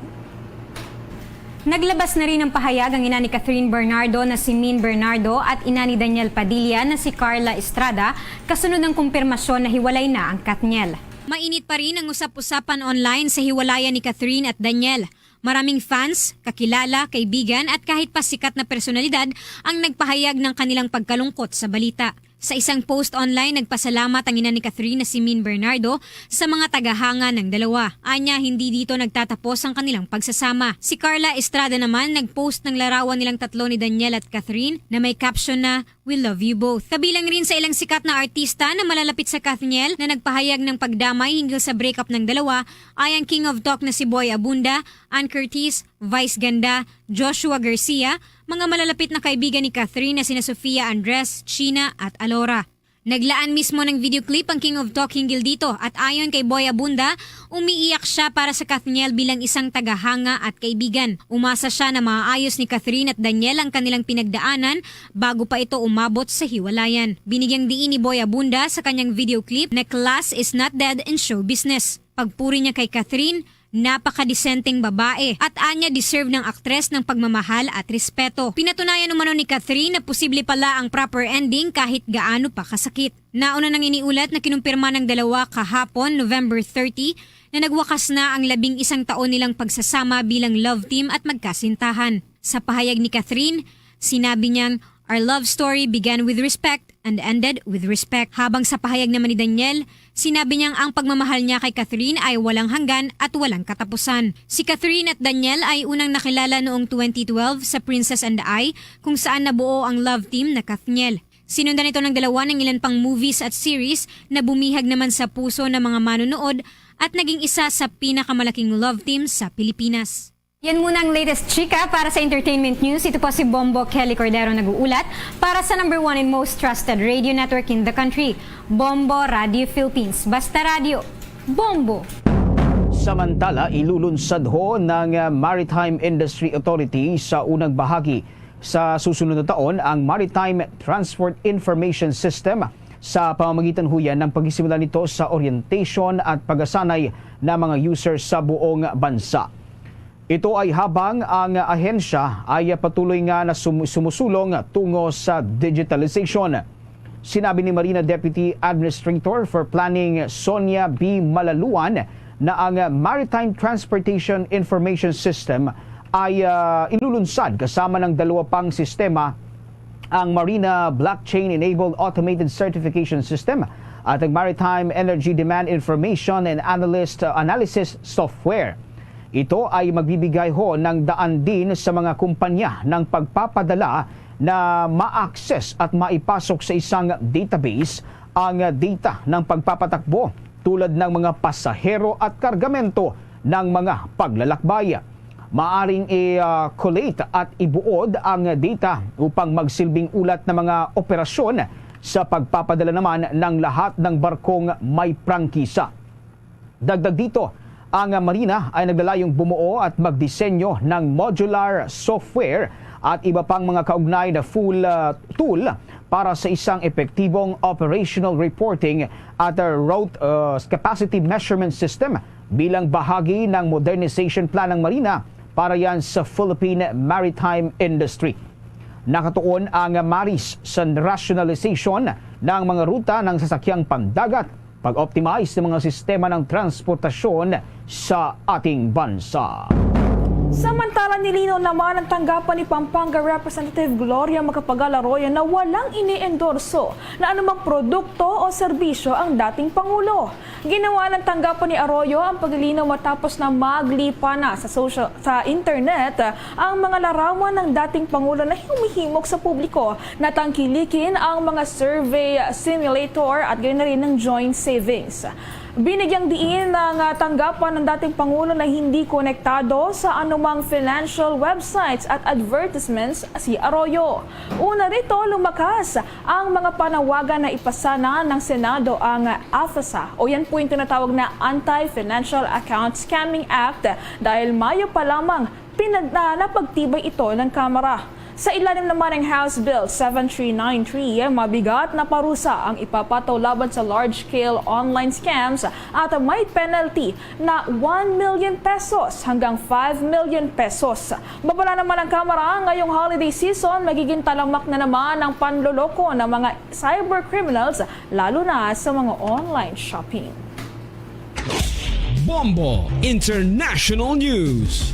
Naglabas na rin ng pahayag ang ina ni Catherine Bernardo na si Min Bernardo at ina ni Daniel Padilla na si Carla Estrada kasunod ng kumpirmasyon na hiwalay na ang Katniel. Mainit pa rin ang usap-usapan online sa hiwalayan ni Catherine at Daniel. Maraming fans, kakilala, kaibigan at kahit pa sikat na personalidad ang nagpahayag ng kanilang pagkalungkot sa balita. Sa isang post online, nagpasalamat ang ina ni Catherine na si Min Bernardo sa mga tagahanga ng dalawa. Anya, hindi dito nagtatapos ang kanilang pagsasama. Si Carla Estrada naman nagpost ng larawan nilang tatlo ni Daniel at Catherine na may caption na "We love you both." Kabilang rin sa ilang sikat na artista na malalapit sa Katniel na nagpahayag ng pagdamay hinggil sa breakup ng dalawa ay ang King of Talk na si Boy Abunda, Ann Curtis, Vice Ganda, Joshua Garcia, mga malalapit na kaibigan ni Catherine na sina Sofia Andres, China at Alora. Naglaan mismo ng video clip ang King of Talk hinggil dito at ayon kay Boy Abunda, umiiyak siya para sa Katniel bilang isang tagahanga at kaibigan. Umasa siya na maayos ni Catherine at Daniel ang kanilang pinagdaanan bago pa ito umabot sa hiwalayan. Binigyang diin ni Boy Abunda sa kanyang video clip na class is not dead in show business. Pagpuri niya kay Catherine, napakadesenteng babae at anya deserve ng aktres ng pagmamahal at respeto. Pinatunayan umano ni Catherine na posible pala ang proper ending kahit gaano pa kasakit. Nauna nang iniulat na kinumpirma ng dalawa kahapon, November 30, na nagwakas na ang 11 taon nilang pagsasama bilang love team at magkasintahan. Sa pahayag ni Catherine, sinabi niyang, "Our love story began with respect and ended with respect." Habang sa pahayag naman ni Daniel, sinabi niyang ang pagmamahal niya kay Catherine ay walang hanggan at walang katapusan. Si Catherine at Daniel ay unang nakilala noong 2012 sa Princess and I, kung saan nabuo ang love team na Katniel. Sinundan ito ng dalawa ng ilan pang movies at series na bumihag naman sa puso ng mga manonood at naging isa sa pinakamalaking love team sa Pilipinas. Yan muna ang latest chika para sa entertainment news. Ito po si Bombo Kelly Cordero nag-uulat para sa number 1 and most trusted radio network in the country, Bombo Radio Philippines. Basta Radio, Bombo! Samantala, ilulunsad ho ng Maritime Industry Authority sa unang bahagi sa susunod na taon ang Maritime Transport Information System sa pamamagitan huyan ng pagsisimula nito sa orientation at pag-asanay ng mga users sa buong bansa. Ito ay habang ang ahensya ay patuloy nga na sumusulong tungo sa digitalization. Sinabi ni Marina Deputy Administrator for Planning Sonia B. Malaluan na ang Maritime Transportation Information System ay ilulunsad kasama ng 2 pang sistema, ang Marina Blockchain-Enabled Automated Certification System at ang Maritime Energy Demand Information and Analysis Software. Ito ay magbibigay ho ng daan din sa mga kumpanya ng pagpapadala na ma-access at maipasok sa isang database ang data ng pagpapatakbo tulad ng mga pasahero at kargamento ng mga paglalakbay. Maaring i-collate at ibuod ang data upang magsilbing ulat ng mga operasyon sa pagpapadala naman ng lahat ng barkong may prangkisa. Dagdag dito, ang Marina ay naglalayong bumuo at magdisenyo ng modular software at iba pang mga kaugnay na full tool para sa isang epektibong operational reporting at route capacity measurement system bilang bahagi ng modernization plan ng Marina para yan sa Philippine maritime industry. Nakatuon ang MARIS sa rationalization ng mga ruta ng sasakyang pandagat, pag-optimize ng mga sistema ng transportasyon sa ating bansa. Samantala, nilinaw naman ang tanggapan ni Pampanga Representative Gloria Macapagal-Arroyo na walang ini-endorso na anumang produkto o serbisyo ang dating Pangulo. Ginawa ng tanggapan ni Arroyo ang paglilinaw matapos na maglipa na sa internet ang mga larawan ng dating Pangulo na humihimok sa publiko na tangkilikin ang mga survey simulator at ganoon rin ng joint savings. Binigyang diin ng tanggapan ng dating Pangulo na hindi konektado sa anumang financial websites at advertisements si Arroyo. Una rito, lumakas ang mga panawagan na ipasana ng Senado ang AFASA o yan po yung tinatawag na Anti-Financial Account Scamming Act dahil Mayo pa lamang napagtibay ito ng Kamara. Sa ilalim naman ng House Bill 7393, mabigat na parusa ang ipapataw laban sa large-scale online scams at may penalty na 1 million pesos hanggang 5 million pesos. Babala naman ang Kamara ngayong holiday season, magiging talamak na naman ang panloloko ng mga cyber criminals lalo na sa mga online shopping. Bombo International News.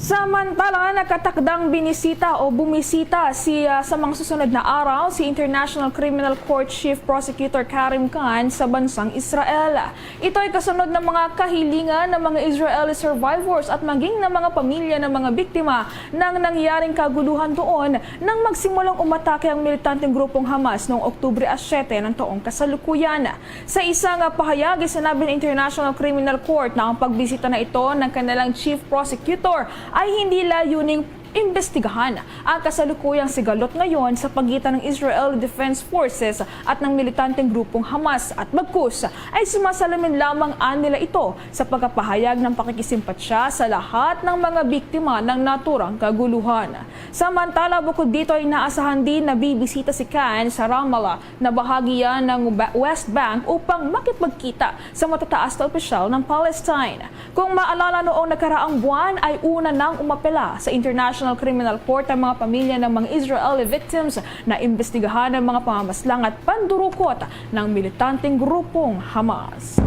Samantala, nakatakdang binisita o bumisita sa mga susunod na araw si International Criminal Court Chief Prosecutor Karim Khan sa bansang Israel. Ito ay kasunod ng mga kahilingan ng mga Israeli survivors at maging ng mga pamilya ng mga biktima ng nangyaring kaguluhan doon nang magsimulang umatake ang militanteng grupong Hamas noong Oktubre 7 ng taong kasalukuyan. Sa isang pahayag, sinabi ng International Criminal Court na ang pagbisita na ito ng kanilang Chief Prosecutor ay hindi layuning imbestigahan ang kasalukuyang sigalot ngayon sa pagitan ng Israel Defense Forces at ng militanteng grupong Hamas at bagkus ay sumasalamin lamang nila ito sa pagpapahayag ng pakikisimpatsya sa lahat ng mga biktima ng naturang kaguluhan. Samantala, bukod dito ay inaasahan din na bibisita si Khan sa Ramallah na bahagi yan ng West Bank upang makipagkita sa matataas na opisyal ng Palestine. Kung maalala, noong nakaraang buwan ay una nang umapela sa International Criminal Court ang mga pamilya ng mga Israeli victims na imbestigahan ng mga pamamaslang at pandurukot ng militanteng grupong Hamas.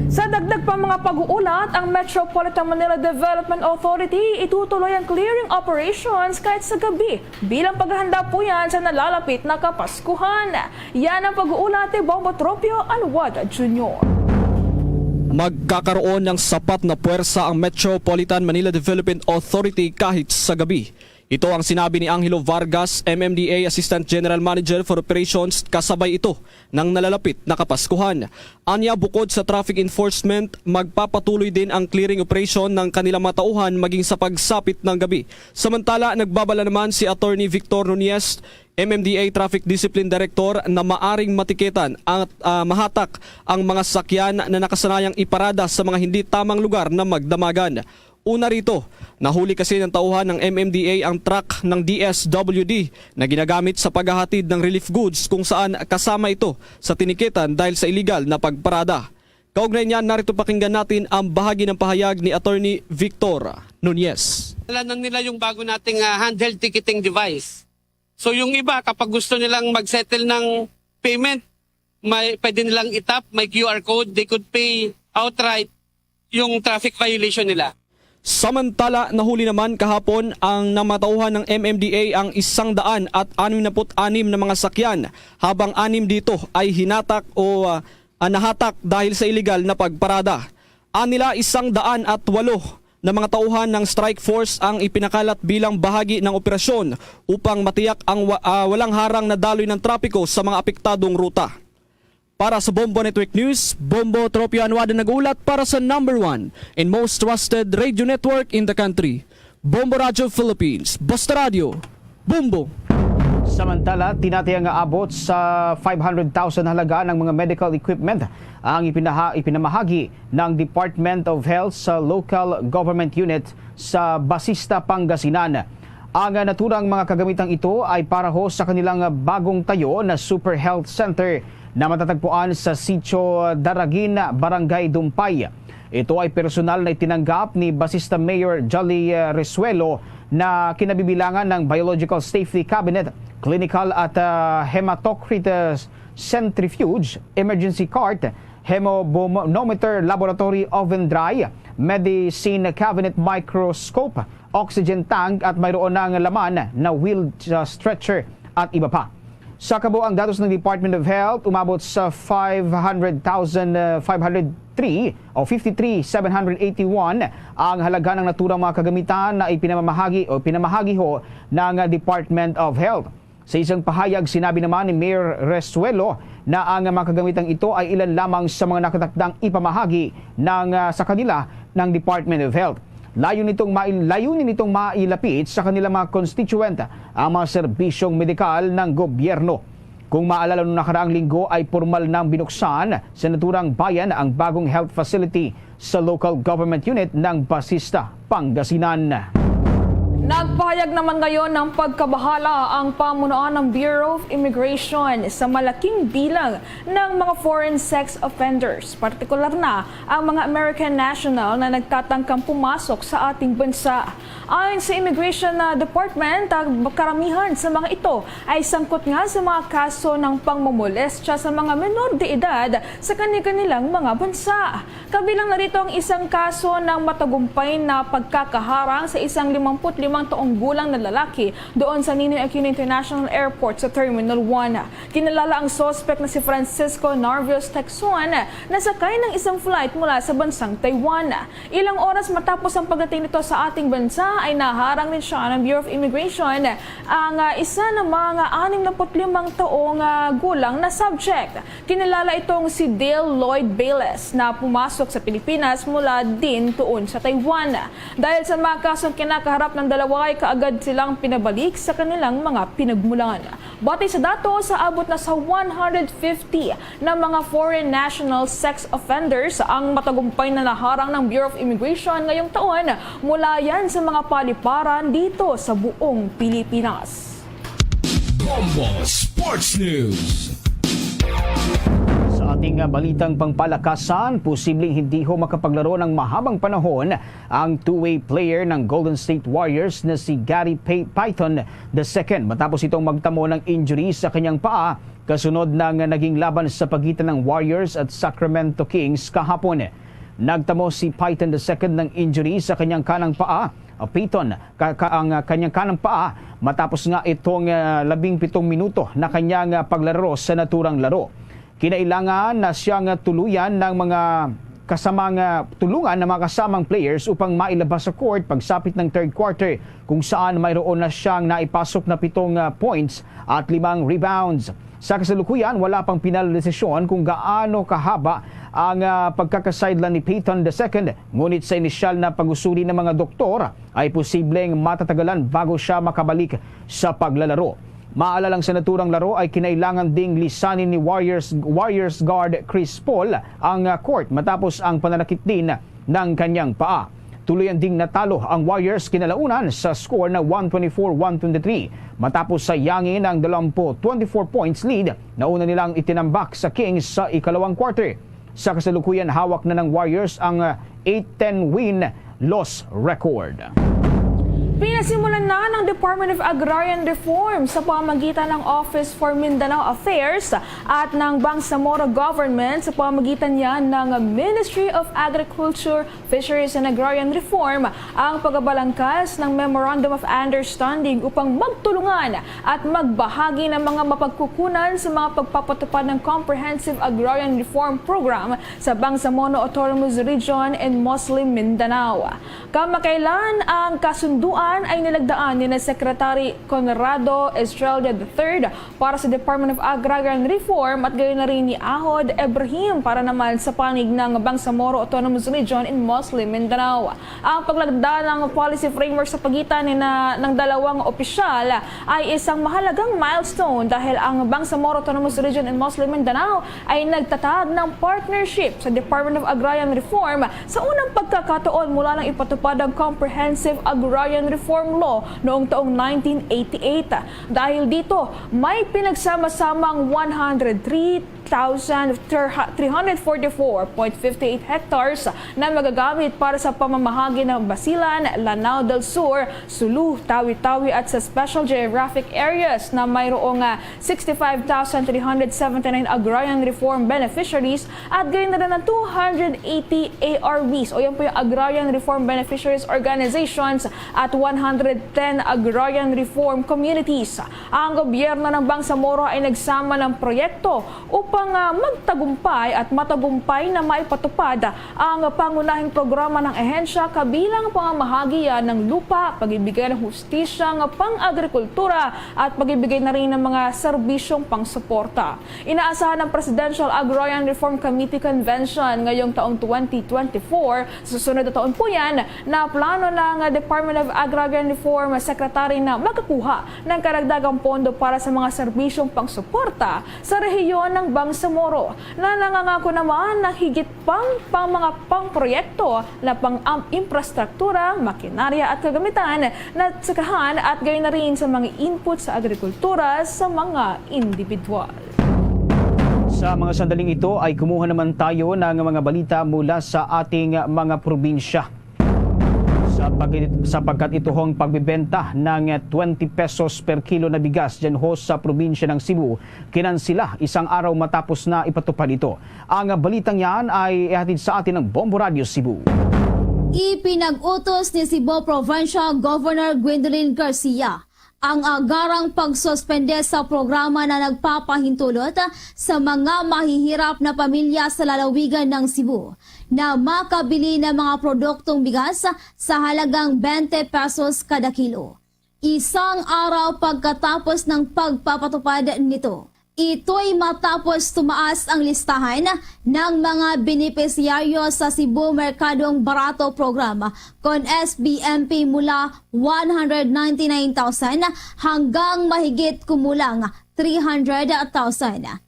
Sa dagdag pa mga pag-uulat, ang Metropolitan Manila Development Authority itutuloy ang clearing operations kahit sa gabi bilang paghahanda po yan sa nalalapit na Kapaskuhan. Yan ang pag-uulat ni Bombo Tropio Anwad Jr. Magkakaroon ng sapat na puwersa ang Metropolitan Manila Development Authority kahit sa gabi. Ito ang sinabi ni Angelo Vargas, MMDA Assistant General Manager for Operations, kasabay ito ng nalalapit na Kapaskuhan. Anya, bukod sa traffic enforcement, magpapatuloy din ang clearing operation ng kanilang mga tauhan maging sa pagsapit ng gabi. Samantala, nagbabala naman si Attorney Victor Nunez, MMDA Traffic Discipline Director, na maaring matiketan at mahatak ang mga sasakyan na nakasanayang iparada sa mga hindi tamang lugar na magdamagan. Una rito, nahuli kasi ng tauhan ng MMDA ang truck ng DSWD na ginagamit sa paghahatid ng relief goods kung saan kasama ito sa tinikitan dahil sa illegal na pagparada. Kaugnay niyan, narito pakinggan natin ang bahagi ng pahayag ni Attorney Victor Nunez. Nalanan nila yung bago nating handheld ticketing device. So yung iba, kapag gusto nilang mag-settle ng payment, pwede nilang itap, may QR code, they could pay outright yung traffic violation nila. Samantala, nahuli naman kahapon ang namatauhan ng MMDA ang 166 na mga sakyan, habang 6 dito ay hinatak o nahatak dahil sa illegal na pagparada. Anila 108 na mga tauhan ng strike force ang ipinakalat bilang bahagi ng operasyon upang matiyak ang walang harang na daloy ng trapiko sa mga apektadong ruta. Para sa Bombo Network News, Bombo Tropio Anwada nag-ulat para sa #1 and most trusted radio network in the country. Bombo Radio Philippines, Basta Radio, Bombo. Samantala, tinatayang aabot sa 500,000 halaga ng mga medical equipment ang ipinamahagi ng Department of Health sa local government unit sa Basista, Pangasinan. Ang naturang mga kagamitang ito ay para ho sa kanilang bagong tayo na Super Health Center na matatagpuan sa Sitio Daragin, Barangay Dumpay. Ito ay personal na itinanggap ni Basista Mayor Jolly Resuelo na kinabibilangan ng Biological Safety Cabinet, Clinical at Hematocrit Centrifuge, Emergency Cart, Hemobonometer Laboratory Oven Dry, Medicine Cabinet Microscope, Oxygen Tank at mayroon ng laman na wheeled stretcher at iba pa. Sa kabuang datos ng Department of Health, umabot sa 500,503 o 53,781 ang halaga ng naturang mga kagamitan na pinamahagi ho ng Department of Health. Sa isang pahayag, sinabi naman ni Mayor Resuelo na ang mga kagamitang ito ay ilan lamang sa mga nakatakdang ipamahagi sa kanila ng Department of Health. Layunin nitong mailapit sa kanilang mga constituent ang mga serbisyong medikal ng gobyerno. Kung maalala noong nakaraang linggo ay formal nang binuksan sa naturang bayan ang bagong health facility sa local government unit ng Basista, Pangasinan. Nagpahayag naman ngayon ng pagkabahala ang pamunuan ng Bureau of Immigration sa malaking bilang ng mga foreign sex offenders, partikular na ang mga American national na nagtatangkang pumasok sa ating bansa. Ayon sa Immigration Department, karamihan sa mga ito ay sangkot nga sa mga kaso ng pangmomolestya sa mga menor de edad sa kanilang mga bansa. Kabilang na rito ang isang kaso ng matagumpay na pagkakaharang sa isang 55 taong gulang na lalaki doon sa Ninoy Aquino International Airport sa Terminal 1. Kinalala ang suspect na si Francisco Narvios Texon na sakay ng isang flight mula sa bansang Taiwan. Ilang oras matapos ang pagdating nito sa ating bansa ay naharang rin siya ng Bureau of Immigration ang isa ng mga 65 taong gulang na subject. Kinalala itong si Dale Lloyd Bayless na pumasok sa Pilipinas mula din doon sa Taiwan. Dahil sa mga kasong kinakaharap ng dalawa ay kaagad silang pinabalik sa kanilang mga pinagmulan. Batay sa datos, abot na sa 150 na mga foreign national sex offenders ang matagumpay na naharang ng Bureau of Immigration ngayong taon mula yan sa mga paliparan dito sa buong Pilipinas. Bombo Sports News. Sa ating balitang pangpalakasan, posibleng hindi ho makapaglaro ng mahabang panahon ang two-way player ng Golden State Warriors na si Gary Payton II matapos itong magtamo ng injury sa kanyang paa kasunod ng naging laban sa pagitan ng Warriors at Sacramento Kings kahapon. Nagtamo si Payton II ng injury sa kanyang kanang paa. Payton ang kanyang kanang paa matapos nga itong 17 minuto na kanyang paglaro sa naturang laro. Kinailangan na siyang tuluyan ng mga kasamang tulungan ng mga kasamang players upang mailabas sa court pagsapit ng third quarter kung saan mayroon na siyang naipasok na 7 points at 5 rebounds. Sa kasalukuyan, wala pang pinal-desisyon kung gaano kahaba ang pagkakasideline ni Payton II. Ngunit sa inisyal na pag-usuli ng mga doktor ay posibleng matatagalan bago siya makabalik sa paglalaro. Maalalang sa naturang laro ay kinailangan ding lisanin ni Warriors guard Chris Paul ang court matapos ang pananakit din ng kanyang paa. Tuluyan ding natalo ang Warriors kinalaunan sa score na 124-123 matapos sayangin ang 24 points lead na una nilang itinambak sa Kings sa ikalawang quarter. Sa kasalukuyan, hawak na ng Warriors ang 8-10 win-loss record. Pinasimulan na ng Department of Agrarian Reform sa pamamagitan ng Office for Mindanao Affairs at ng Bangsamoro Government sa pamamagitan niyan ng Ministry of Agriculture, Fisheries and Agrarian Reform ang pagbabalangkas ng Memorandum of Understanding upang magtulungan at magbahagi ng mga mapagkukunan sa mga pagpapatupad ng Comprehensive Agrarian Reform Program sa Bangsamoro Autonomous Region and Muslim Mindanao. Kamakailan ang kasunduan ay nilagdaan ni Secretary Conrado Estrella III para sa Department of Agrarian Reform at gayon na rin ni Ahod Ibrahim para naman sa panig ng Bangsamoro Autonomous Region in Muslim Mindanao. Ang paglagda ng policy framework sa pagitan ng dalawang opisyal ay isang mahalagang milestone dahil ang Bangsamoro Autonomous Region in Muslim Mindanao ay nagtatag ng partnership sa Department of Agrarian Reform sa unang pagkakataon mula nang ipatupad ang Comprehensive Agrarian Reform Law noong taong 1988. Dahil dito, may pinagsama-samang 103,344.58 hectares na magagamit para sa pamamahagi ng Basilan, Lanao del Sur, Sulu, Tawi-Tawi at sa Special Geographic Areas na mayroong 65,379 agrarian reform beneficiaries at gayon na rin ng 280 ARBs o yan po yung Agrarian Reform Beneficiaries Organizations at 110 agrarian reform communities. Ang gobyerno ng Bangsamoro ay nagsama ng proyekto upang magtagumpay at matagumpay na maipatupad ang pangunahing programa ng ehensya kabilang pamamahagian ng lupa, pagbibigay ng hustisyang pang-agrikultura at pagbibigay na rin ng mga serbisyong pangsuporta. Inaasahan ng Presidential Agrarian Reform Committee Convention ngayong taong 2024, sa susunod na taon po yan, na plano ng Department of Agrarian Reform Secretary na makakuha ng karagdagang pondo para sa mga serbisyong pangsuporta sa rehiyon ng Bangsamoro na nangangako naman ng higit pang mga pangproyekto na pang-infrastruktura, makinarya at kagamitan na sakahan at gayon na rin sa mga input sa agrikultura sa mga individual. Sa mga sandaling ito ay kumuha naman tayo ng mga balita mula sa ating mga probinsya. Sapagkat ito hong pagbibenta ng 20 pesos per kilo na bigas dyan ho sa probinsya ng Cebu, kinansila isang araw matapos na ipatupad ito. Ang balitang yan ay ihatid sa atin ng Bombo Radio Cebu. Ipinag-utos ni Cebu Provincial Governor Gwendolyn Garcia ang agarang pagsuspende sa programa na nagpapahintulot sa mga mahihirap na pamilya sa lalawigan ng Cebu na makabili ng mga produktong bigas sa halagang 20 pesos kada kilo. Isang araw pagkatapos ng pagpapatupad nito. Ito'y matapos tumaas ang listahan ng mga benepisyaryo sa Cebu Merkadong Barato Programa con SBMP mula 199,000 hanggang mahigit kumulang 300,000.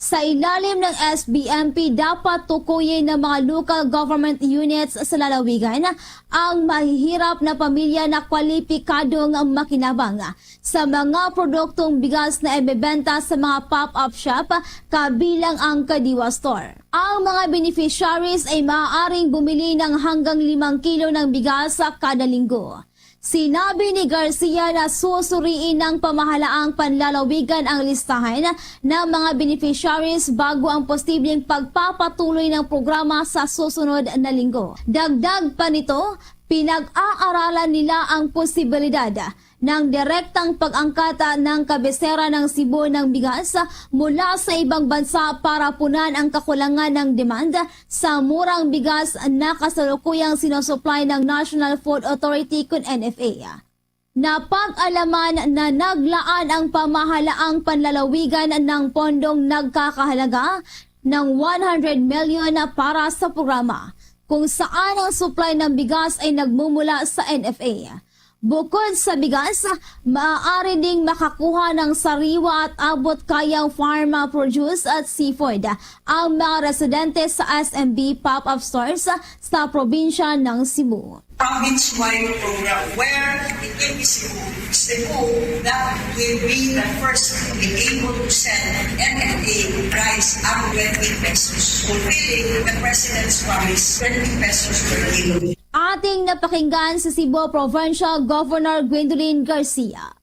Sa ilalim ng SBMP, dapat tukuyin ng mga local government units sa lalawigan ang mahihirap na pamilya na kwalipikadong makinabang sa mga produktong bigas na ibebenta sa mga pop-up shop kabilang ang Kadiwa Store. Ang mga beneficiaries ay maaaring bumili ng hanggang 5 kilo ng bigas kada linggo. Sinabi ni Garcia na susuriin ng pamahalaang panlalawigan ang listahan ng mga beneficiaries bago ang posibleng pagpapatuloy ng programa sa susunod na linggo. Dagdag pa nito, Pinag-aaralan nila ang posibilidad ng direktang pag-angkata ng kabisera ng Cebu ng bigas mula sa ibang bansa para punan ang kakulangan ng demanda sa murang bigas na kasalukuyang sinusupply ng National Food Authority kung NFA. Napag-alaman na naglaan ang pamahalaang panlalawigan ng pondong nagkakahalaga ng 100 million para sa programa, kung saan ang supply ng bigas ay nagmumula sa NFA. Bukod sa bigas, maaari ding makakuha ng sariwa at abot-kayang pharma produce at seafood ang mga residente sa SMB pop-up stores sa probinsya ng Cebu. Province-wide program where it will be Cebu that will be the first to be able to sell NFA price up 20 pesos, fulfilling the President's promise, 20 pesos per kilo. Ating napakinggan si Cebu Provincial Governor Gwendolyn Garcia.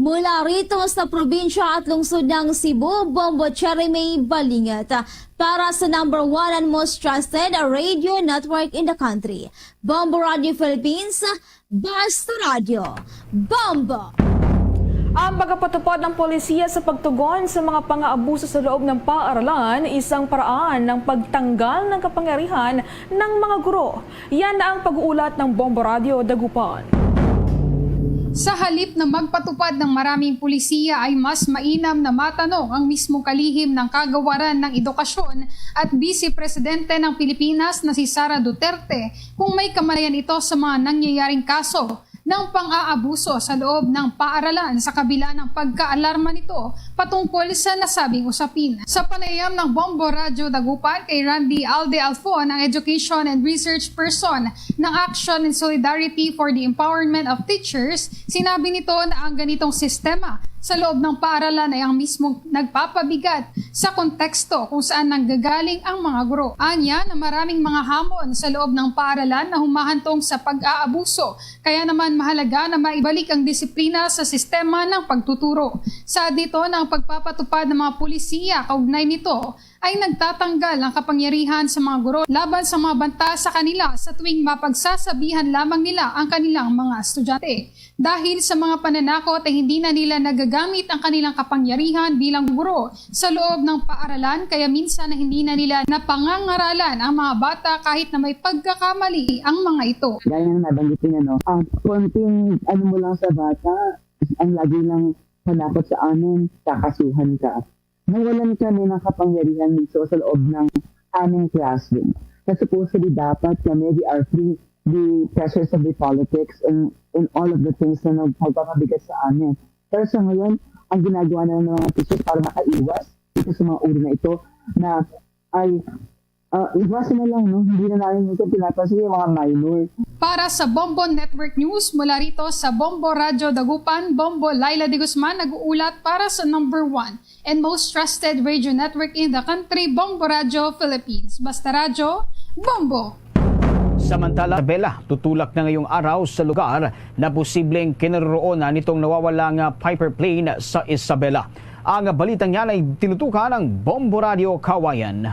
Mula rito sa probinsya at lungsod ng Cebu, Bombo Cherry Balingat para sa number 1 and most trusted radio network in the country. Bombo Radio Philippines, Basta Radio, Bombo! Ang pagpapatupad ng polisiya sa pagtugon sa mga pang-aabuso sa loob ng paaralan, isang paraan ng pagtanggal ng kapangyarihan ng mga guro. Yan na ang pag-uulat ng Bombo Radio Dagupan. Sa halip na magpatupad ng maraming pulisiya ay mas mainam na matanong ang mismong kalihim ng kagawaran ng edukasyon at Vice Presidente ng Pilipinas na si Sara Duterte kung may kamalayan ito sa mga nangyayaring kaso ng pang-aabuso sa loob ng paaralan sa kabila ng pagkaalarma nito patungkol sa nasabing usapin. Sa panayam ng Bombo Radio Dagupan kay Randy Alde Alfon, ang Education and Research Person ng Action and Solidarity for the Empowerment of Teachers, sinabi nito na ang ganitong sistema sa loob ng paaralan ay ang mismong nagpapabigat sa konteksto kung saan nanggagaling ang mga guro. Anya na maraming mga hamon sa loob ng paaralan na humahantong sa pag-aabuso, kaya naman mahalaga na maibalik ang disiplina sa sistema ng pagtuturo. Saad nito na ang pagpapatupad ng mga pulisiya kaugnay nito ay nagtatanggal ng kapangyarihan sa mga guro laban sa mga banta sa kanila sa tuwing mapagsasabihan lamang nila ang kanilang mga estudyante. Dahil sa mga pananakot ay hindi na nila nagagamit ang kanilang kapangyarihan bilang guro sa loob ng paaralan, kaya minsan na hindi na nila napangangaralan ang mga bata kahit na may pagkakamali ang mga ito. Gaya ng nabanggit niya, ang konting mo lang sa bata, ang lagi lang panakot sa amin, kakasuhan ka. Nawalan kami ng kapangyarihan dito sa loob ng aming classroom. Na supposedly dapat kami, we are free, the pressures of the politics and all of the things na nagpapakabigat sa amin. Pero sa ngayon, ang ginagawa na ng mga teachers para makaiwas dito sa mga uri na ito na ay iwasan na lang, no? Hindi na namin ito pinapansin yung mga minor. Para sa Bombo Network News, mula rito sa Bombo Radio Dagupan, Bombo Laila de Guzman nag-uulat para sa number 1 and most trusted radio network in the country, Bombo Radio Philippines. Basta Radio, Bombo! Samantala, Isabela, tutulak na ngayong araw sa lugar na posibleng kinaroroonan nitong nawawalang Piper plane sa Isabela. Ang balitang yan ay tinutukan ng Bombo Radio Kawayan.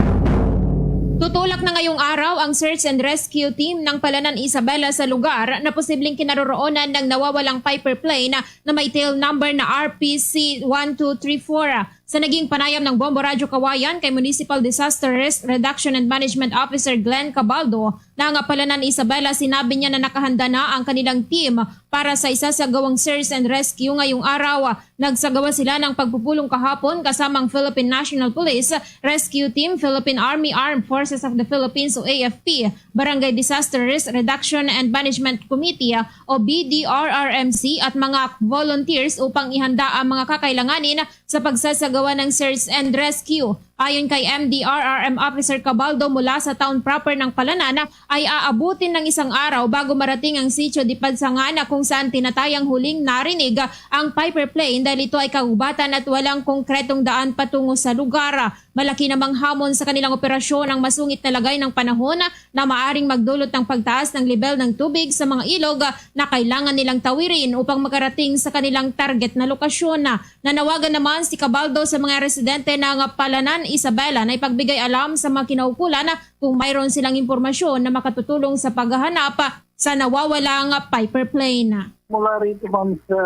Tutulak na ngayong araw ang search and rescue team ng Palanan Isabela sa lugar na posibleng kinaroroonan ng nawawalang Piper plane na may tail number na RPC 1234. Sa naging panayam ng Bombo Radio Kawayan kay Municipal Disaster Risk Reduction and Management Officer Glenn Cabaldo na ang Palanan Isabela, sinabi niya na nakahanda na ang kanilang team para sa isasagawang search and rescue ngayong araw. Nagsagawa sila ng pagpupulong kahapon kasamang Philippine National Police, Rescue Team, Philippine Army, Armed Forces of the Philippines o AFP, Barangay Disaster Risk Reduction and Management Committee o BDRRMC at mga volunteers upang ihanda ang mga kakailanganin sa pagsasagawa ng search and rescue. Ayon kay MDRRM Officer Cabaldo, mula sa town proper ng Palanan ay aabutin ng isang araw bago marating ang sitio di Padsangana kung saan tinatayang huling narinig ang Piper plane dahil ito ay kagubatan at walang konkretong daan patungo sa lugar. Malaki namang hamon sa kanilang operasyon ang masungit na lagay ng panahon na maaring magdulot ng pagtaas ng level ng tubig sa mga ilog na kailangan nilang tawirin upang makarating sa kanilang target na lokasyon. Nanawagan naman si Cabaldo sa mga residente ng Palanan Isabela na ipagbigay alam sa mga kinaukulan kung mayroon silang impormasyon na makatutulong sa paghahanap sa nawawalang Piper plane. Mula rito ma'am sa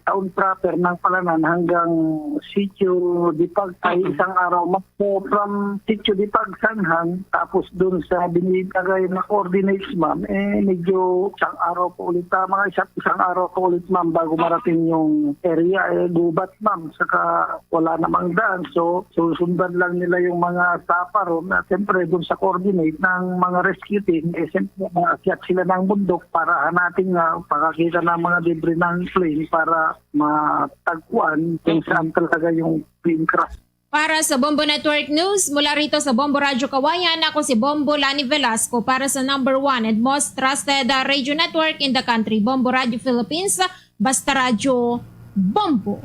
town proper ng Palanan hanggang Sitio Dipag ay isang araw. So, from Sitio Dipag, Sanhan, tapos dun sa binibigay na coordinates ma'am, medyo isang araw po ulit. Mga isang araw po ulit ma'am bago marating yung area. Gubat ma'am, saka wala namang daan. So, susundan lang nila yung mga sapa ron. At siyempre dun sa coordinate ng mga rescue team, siyempre maakyat sila ng bundok para hanating pakakita ng mga debris ng plane para matagpuan kung saan talaga yung plane crash. Para sa Bombo Network News, mula rito sa Bombo Radyo Kawayan, ako si Bombo Lani Velasco para sa number 1 and most trusted radio network in the country, Bombo Radio Philippines, Basta Radio Bombo.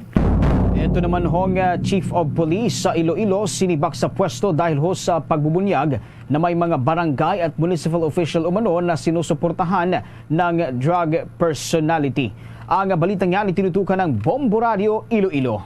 Ito naman hong Chief of Police sa Iloilo sinibak sa pwesto dahil sa pagbubunyag na may mga barangay at municipal official umano na sinusuportahan ng drug personality. Ang balitang yan itinutukan ng Bombo Radio Iloilo.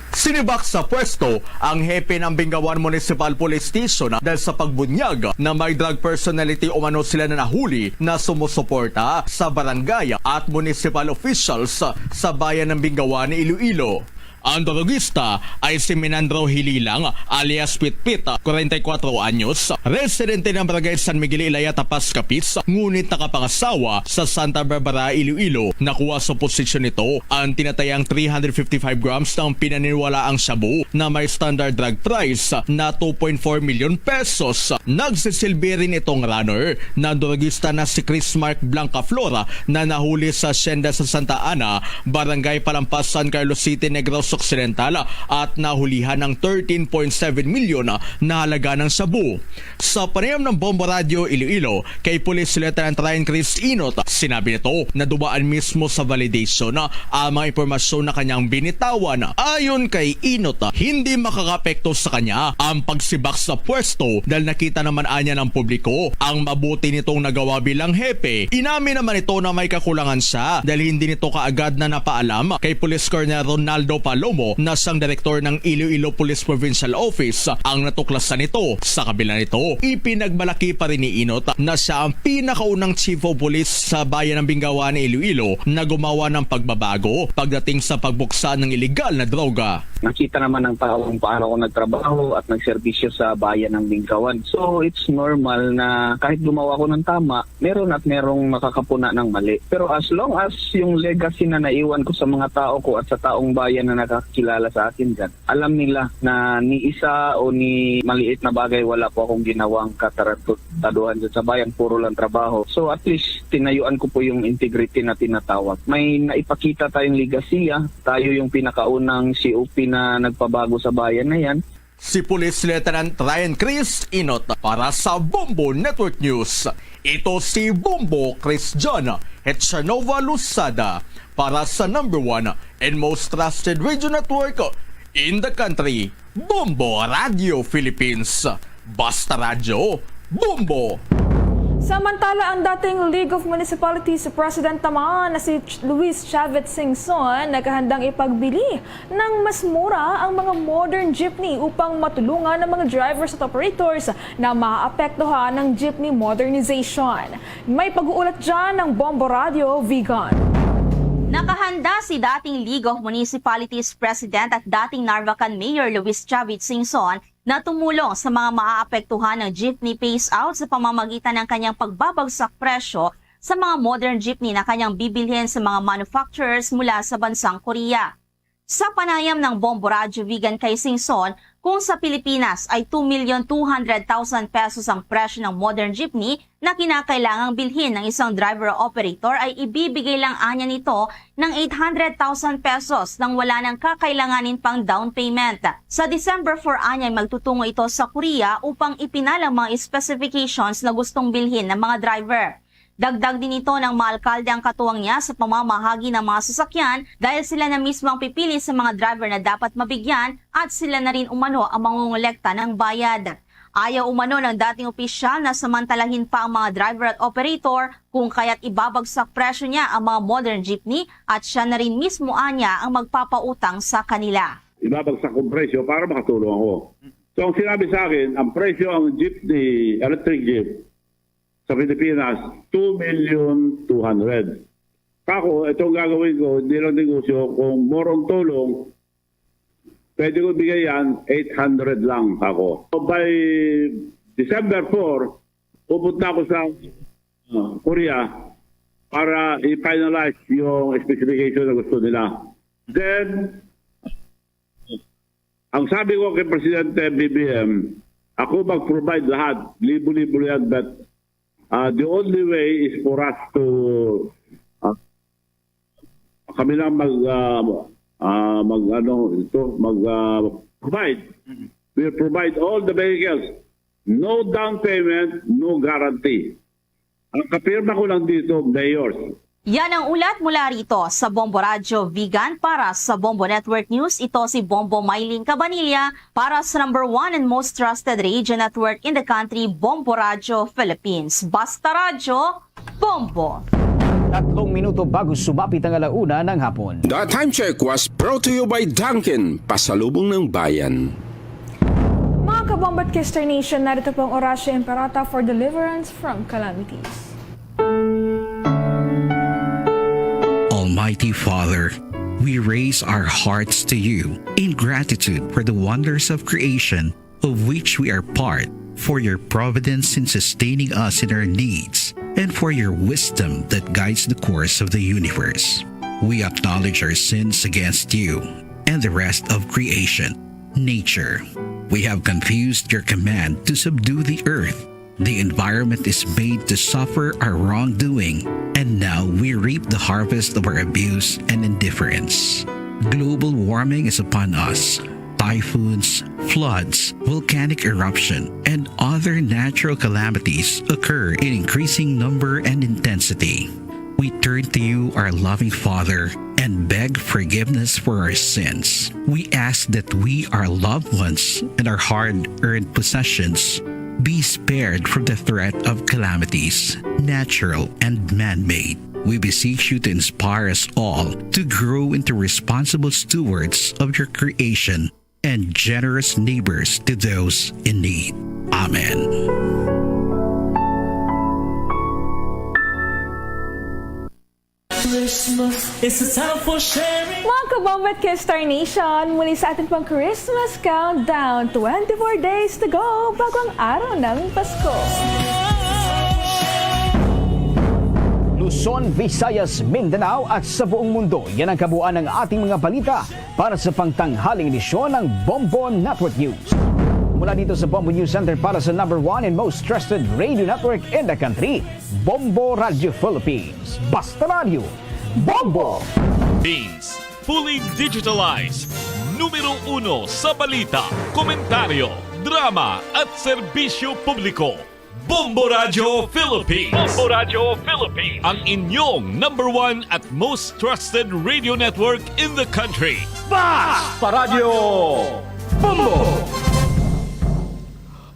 Sinibak sa pwesto ang hepe ng Bingawan Municipal Police Station dahil sa pagbunyag na may drug personality umano sila na nahuli na sumusuporta sa barangay at municipal officials sa bayan ng Bingawan, Iloilo. Ang drogista ay si Minandro Hililang alias Pitpit, 44 anyos, residente ng barangay San Miguel Ilaya, Tapas, Capiz, ngunit nakapangasawa sa Santa Barbara, Iloilo. Nakuha sa posisyon nito ang tinatayang 355 grams ng pinaniniwalaang shabu na may standard drug price na 2.4 million pesos. Nagsisilbi rin itong runner na drogista na si Chris Mark Blanca Flora na nahuli sa Hacienda sa Santa Ana, Barangay Palampas, San Carlos City, Negros Occidental at nahulihan ng 13.7 milyon na halaga ng shabu. Sa panayam ng Bombo Radio Iloilo kay Police Lieutenant Ryan Chris Inot, sinabi nito na dumaan mismo sa validation ang mga impormasyon na kanyang binitawan. Ayon kay Inot, hindi makakapekto sa kanya ang pagsibak sa pwesto dahil nakita naman anya ng publiko ang mabuti nitong nagawa bilang hepe. Inamin naman ito na may kakulangan siya dahil hindi nito kaagad na napaalam kay Police Colonel Ronaldo Palomo na siyang direktor ng Iloilo Police Provincial Office ang natuklasan nito. Sa kabila nito, ipinagmalaki pa rin ni Inot na siya ang pinakaunang chief of police sa bayan ng Bingawan, Iloilo na gumawa ng pagbabago pagdating sa pagbuksa ng ilegal na droga. Nakita naman ng tao kung paano ako nagtrabaho at nagserbisyo sa bayan ng Bingawan. So it's normal na kahit gumawa ko ng tama, meron at merong makakapuna ng mali. Pero as long as yung legacy na naiwan ko sa mga tao ko at sa taong bayan na nakakilala sa akin dyan, alam nila na ni isa o ni maliit na bagay wala po akong ginawang katarantaduhan dyan sa bayan, puro lang trabaho. So at least tinayuan ko po yung integrity na tinatawag. May naipakita tayong legacy, tayo yung pinakaunang COP na nagpabago sa bayan na yan. Si Police Lieutenant Ryan Chris Inot para sa Bombo Network News. Ito si Bombo Chris John Hetchanova Lusada para sa number 1 and most trusted radio network in the country, Bombo Radio Philippines. Basta Radio Bombo. Samantala, ang dating League of Municipalities President naman na si Luis Chavez Singson naghahandang ipagbili ng mas mura ang mga modern jeepney upang matulungan ang mga drivers at operators na maapektuhan ng jeepney modernization. May pag-uulat dyan ng Bombo Radio Vegan. Nakahanda si dating League of Municipalities President at dating Narvacan Mayor Luis Chavez Singson na tumulong sa mga maaapektuhan ng jeepney phase-out sa pamamagitan ng kanyang pagbabagsak presyo sa mga modern jeepney na kanyang bibilhin sa mga manufacturers mula sa bansang Korea. Sa panayam ng Bombo Radio Vegan kay Singson, kung sa Pilipinas ay 2,200,000 pesos ang presyo ng modern jeepney na kinakailangang bilhin ng isang driver-operator, ay ibibigay lang anya nito ng 800,000 pesos nang wala nang kakailanganin pang down payment. Sa December 4 anya ay magtutungo ito sa Korea upang ipinalang mga specifications na gustong bilhin ng mga driver. Dagdag din ito ng mga alkalde ang katuwang niya sa pamamahagi ng mga sasakyan dahil sila na mismo ang pipili sa mga driver na dapat mabigyan at sila na rin umano ang mangungulekta ng bayad. Ayaw umano ng dating opisyal na samantalahin pa ang mga driver at operator kung kaya't ibabagsak presyo niya ang mga modern jeepney at siya na rin mismo anya ang magpapautang sa kanila. Ibabagsak kong presyo para makatulong ako. So ang sinabi sa akin, ang presyo ang jeepney, electric jeep, sa Pilipinas, 2,200,000. Kako, itong gagawin ko, hindi lang negosyo, kung more on tulong, pwede ko bigay yan, 800 lang ako. So by December 4, pupunta ako sa Korea para i-finalize yung specification na gusto nila. Then, ang sabi ko kay Presidente BBM, ako mag-provide lahat, libo-libo yan, but the only way is for us to kami lang provide. We provide all the vehicles. No down payment, no guarantee. Ang kapirma ko lang dito, mayors. Yan ang ulat mula rito sa Bombo Radio Vegan para sa Bombo Network News. Ito si Bombo Mylene Cabanilla para sa #1 and most trusted radio network in the country, Bombo Radio Philippines. Basta Radio, Bombo. 3 minuto bago sumapit ang 1:00 ng hapon. The time check was brought to you by Dunkin, pasalubong ng bayan. Mga kabombo at Kister Nation, narito po ang Orasyo Imperata for deliverance from calamities. Almighty Father, we raise our hearts to you in gratitude for the wonders of creation of which we are part, for your providence in sustaining us in our needs, and for your wisdom that guides the course of the universe. We acknowledge our sins against you and the rest of creation, nature. We have confused your command to subdue the earth. The environment is made to suffer our wrongdoing, and now we reap the harvest of our abuse and indifference. Global warming is upon us. Typhoons, floods, volcanic eruption, and other natural calamities occur in increasing number and intensity. We turn to you, our loving Father, and beg forgiveness for our sins. We ask that we, our loved ones, and our hard-earned possessions be spared from the threat of calamities, natural and man-made. We beseech you to inspire us all to grow into responsible stewards of your creation and generous neighbors to those in need. Amen. Christmas is a time for sharing. Mga kabombo at Kister Nation, muli sa ating pang Christmas countdown, 24 days to go bago ang araw ng Pasko. Luzon, Visayas, Mindanao at sa buong mundo. Yan ang kabuuan ng ating mga balita para sa pangtanghaling edisyon ng Bombo Network News. Mula dito sa Bombo News Center para sa #1 and most trusted radio network in the country, Bombo Radio Philippines. Basta Radio, Bombo! Beans, fully digitalized. Numero 1 sa balita, komentaryo, drama at serbisyo publiko. Bombo Radio Philippines. Bombo Radio Philippines. Ang inyong #1 at most trusted radio network in the country. Basta Radio Bombo!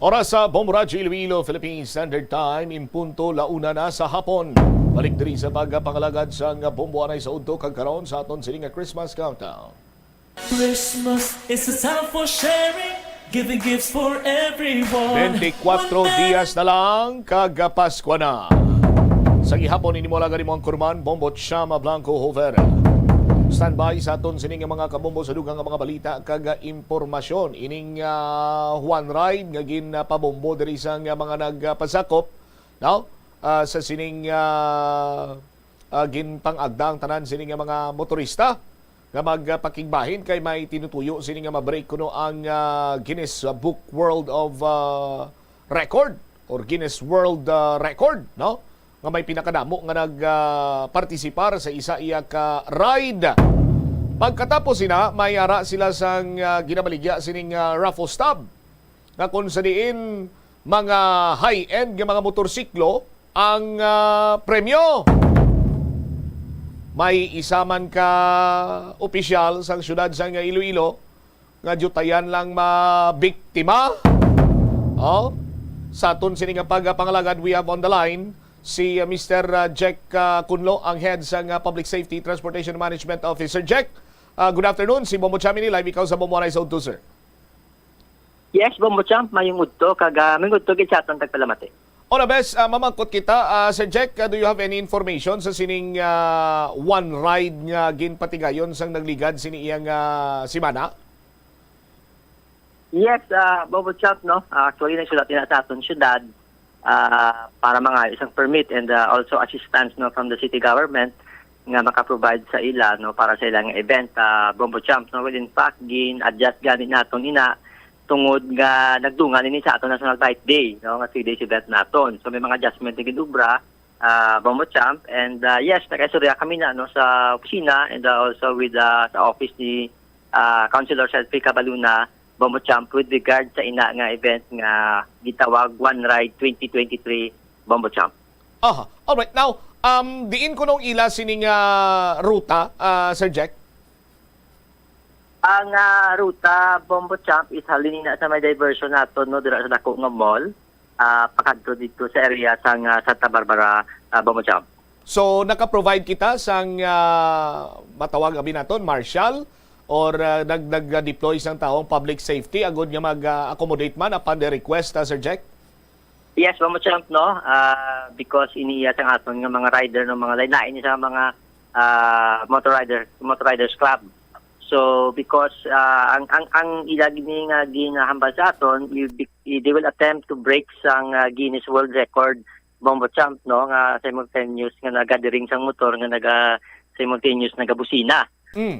Oras sa Bombo Radio Iloilo, Philippine Standard Time, impunto 1:00 na sa hapon. Balik diri sa pagpangalagad sa Bombo Anay sa udto kag karon sa aton sining Christmas countdown. Christmas is a time for sharing, giving gifts for everyone. 24 dias na lang kag Pasko na. Sa gihapon ini mo lang gani mo ang kurman Bombo Chama Blanco Hover. Standby sa aton sining mga kabombo sa dugang mga balita kag impormasyon ining Juan Ride nga ginpabombo diri sa mga nagpasakop now sa sining ginpangagdang tanan sining mga motorista nga magpakigbahin kay may tinutuyo sining nga ma-break kuno ang Guinness Book World of Record or Guinness World Record no nga may pinakadamo nga nagpartisipar sa isa iya ka ride. Pagkatapos sina, may ara sila sang ginabaligya sining raffle stub nga kung sa diin mga high-end nga mga motorsiklo ang premyo. May isaman ka opisyal sang syudad sang Iloilo nga jutayan lang mabiktima. Oh, sa aton sining pagpangalagad we have on the line si Mr. Jack Kunlo, ang head sa Public Safety Transportation Management Officer. Jack, good afternoon. Si Bombo Chamini, live ikaw sa Bombo Anay Zone 2, sir. Yes, Bombo Champ, mayong udto, kag mayong udto gid sa atong tagpalamati. Ona bes, mamangkot kita. Sir Jack, do you have any information sa sining one ride nga ginpatigayon sang nagligad sini iyang simana? Yes, Bobo Chap, no? Actually, nagsulat din sa aton syudad para mga isang permit and also assistance no from the city government nga maka-provide sa ila no para sa ilang event Bombo Champs no. Well, in fact, gin-adjust ganin naton ina tungod nga nagdungan ini sa aton National Bike Day no nga 3 days event naton. So may mga adjustment din gidubra Bombo Champ and yes, nagaisurya kami na no sa opisina and also with sa office ni Councilor Selfie Cabaluna Bombo Champ with regard sa ina nga event nga gitawag One Ride 2023 Bombo Champ. Aha. All right. Now, diin ko nung ila sining ruta, Sir Jack. Ang ruta Bombo Champ is halin na sa may diversion nato no dira sa dako nga mall pakadto dito sa area sang Santa Barbara Bombo Champ. So naka-provide kita sang matawag abi naton marshal or nag-deploy sang taong public safety agud nga mag-accommodate man upon the request, Sir Jack? Yes, Bombo Champ no because iniya sang aton nga mga rider no mga lain sa mga motoriders club. So because ang ilagi ni nga ginahambal sa aton, they will attempt to break sang Guinness World Record Bombo Champ no nga simultaneous nga nagathering sang motor nga simultaneous nagabusina.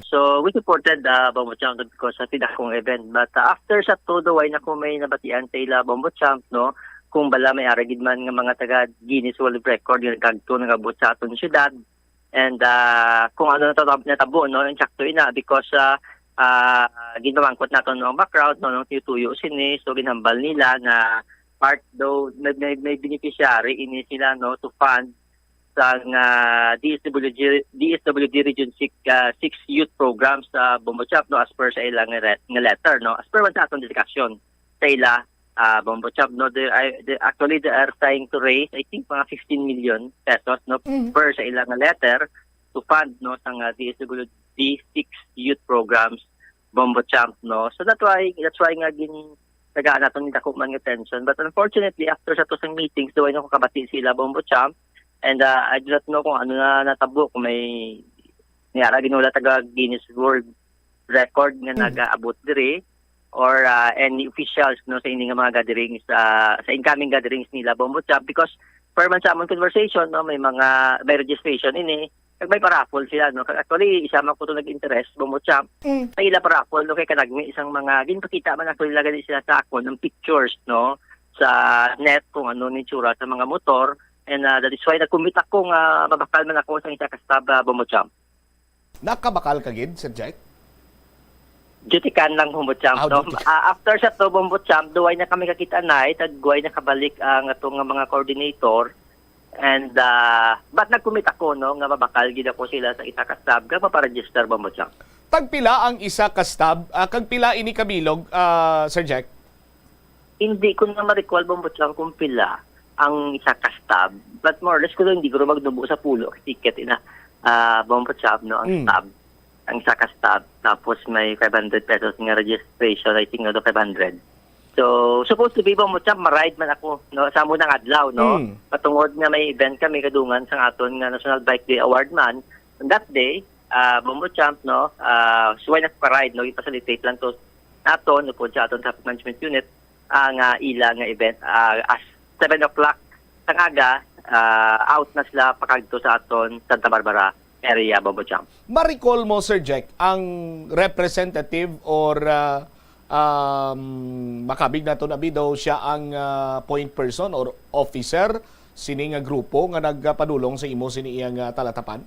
So we supported Bombo Champ because sa tinakong event. But after sa todo way na ko may nabatian sa ila Bombo Champ no kung bala may aragid man nga mga taga Guinness World Record yung nagkagto nagabot sa aton syudad. And kung ano natabo no yung sakto ina because ginamangkot naton no ang background no nung tuyo sini so ginhambal nila na part daw may beneficiary ini sila no to fund sa DSWD Region 6 youth programs sa Bombo Champ no as per sa ilang nga letter no as per sa aton discussion sa ila Bombo Champ no they are trying to raise I think mga 15 million pesos no per sa ilang letter to fund no sang DSWD 6 youth programs Bombo Champ no. So that's why nga tagaan naton ni dako man nga tension, but unfortunately after sa tusang meetings do ay no kabati sila Bombo Champ and I do not know kung ano na natabo kung may niyara ginula taga Guinness World Record nga nagaabot diri or any officials no sa ini nga mga gatherings sa incoming gatherings nila Bombo Champ because per man sa among conversation no may registration ini may paraffol sila no actually isama ko to nag-interest Bombo Champ may ila paraffol no kay kanagmi isang mga ginpakita man actually lagay sila sa akon ng pictures no sa net kung ano ni tsura sa mga motor and that is why nagkumita ko nga mabakal man ako sa isa ka stab Bombo Champ. Nakabakal ka gid, Sir Jack? Duty can lang Bombo Champ no. After sa to Bombo Champ duway na kami kakita na tagway na kabalik ang atong mga coordinator and but nagkumit ako no nga mabakal gid ako sila sa isa ka stab nga maparegister Bombo Champ. Tagpila ang isa ka stab kag pila ini kabilog Sir Jack? Hindi ko na ma-recall Bombo Champ kung pila ang isa ka stab but more or less ko hindi ko magdubo sa pulo ticket ina Bombo Champ no ang stab ang isa ka stab tapos may 500 pesos nga registration I think no 500. So supposed to be Bombo Champ ma-ride man ako no sa munang adlaw no patungod nga may event kami kadungan sa aton nga National Bike Day Award man on that day Bombo Champ no suway nagpa-ride no i-facilitate lang to naton no po sa aton traffic management unit ang ila nga event as 7 o'clock sang aga out na sila pakagto sa aton Santa Barbara area Bombo Champ. Ma-recall mo Sir Jack ang representative or makabig na to na daw siya ang point person or officer sini nga grupo nga nagpadulong sa imo sini iyang talatapan?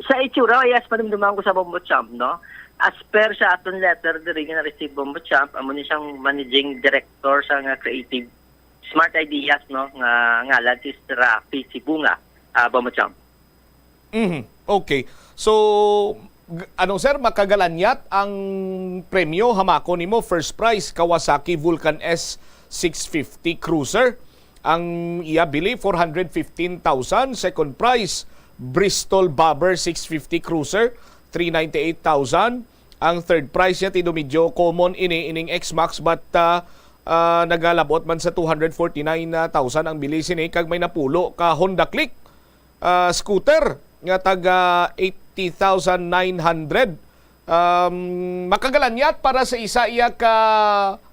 Sa itsura yes panumduman ko sa Bombo Champ no. As per sa aton letter diri nga na-receive Bombo Champ amo ni siyang managing director sa nga creative smart ideas no nga ngalan si Rafi Sibunga Bombo Champ. Okay. So, sir, makagalanyat ang premyo hamako nimo first prize Kawasaki Vulcan S650 Cruiser. Ang iya bili 415,000, second prize Bristol Bobber 650 Cruiser 398,000. Ang third prize niya tido medyo common ining X-Max but nagalabot man sa 249,000 ang bilisin kag may napulo ka Honda Click scooter nga taga 80,900. Makagalanyat para sa isa iya ka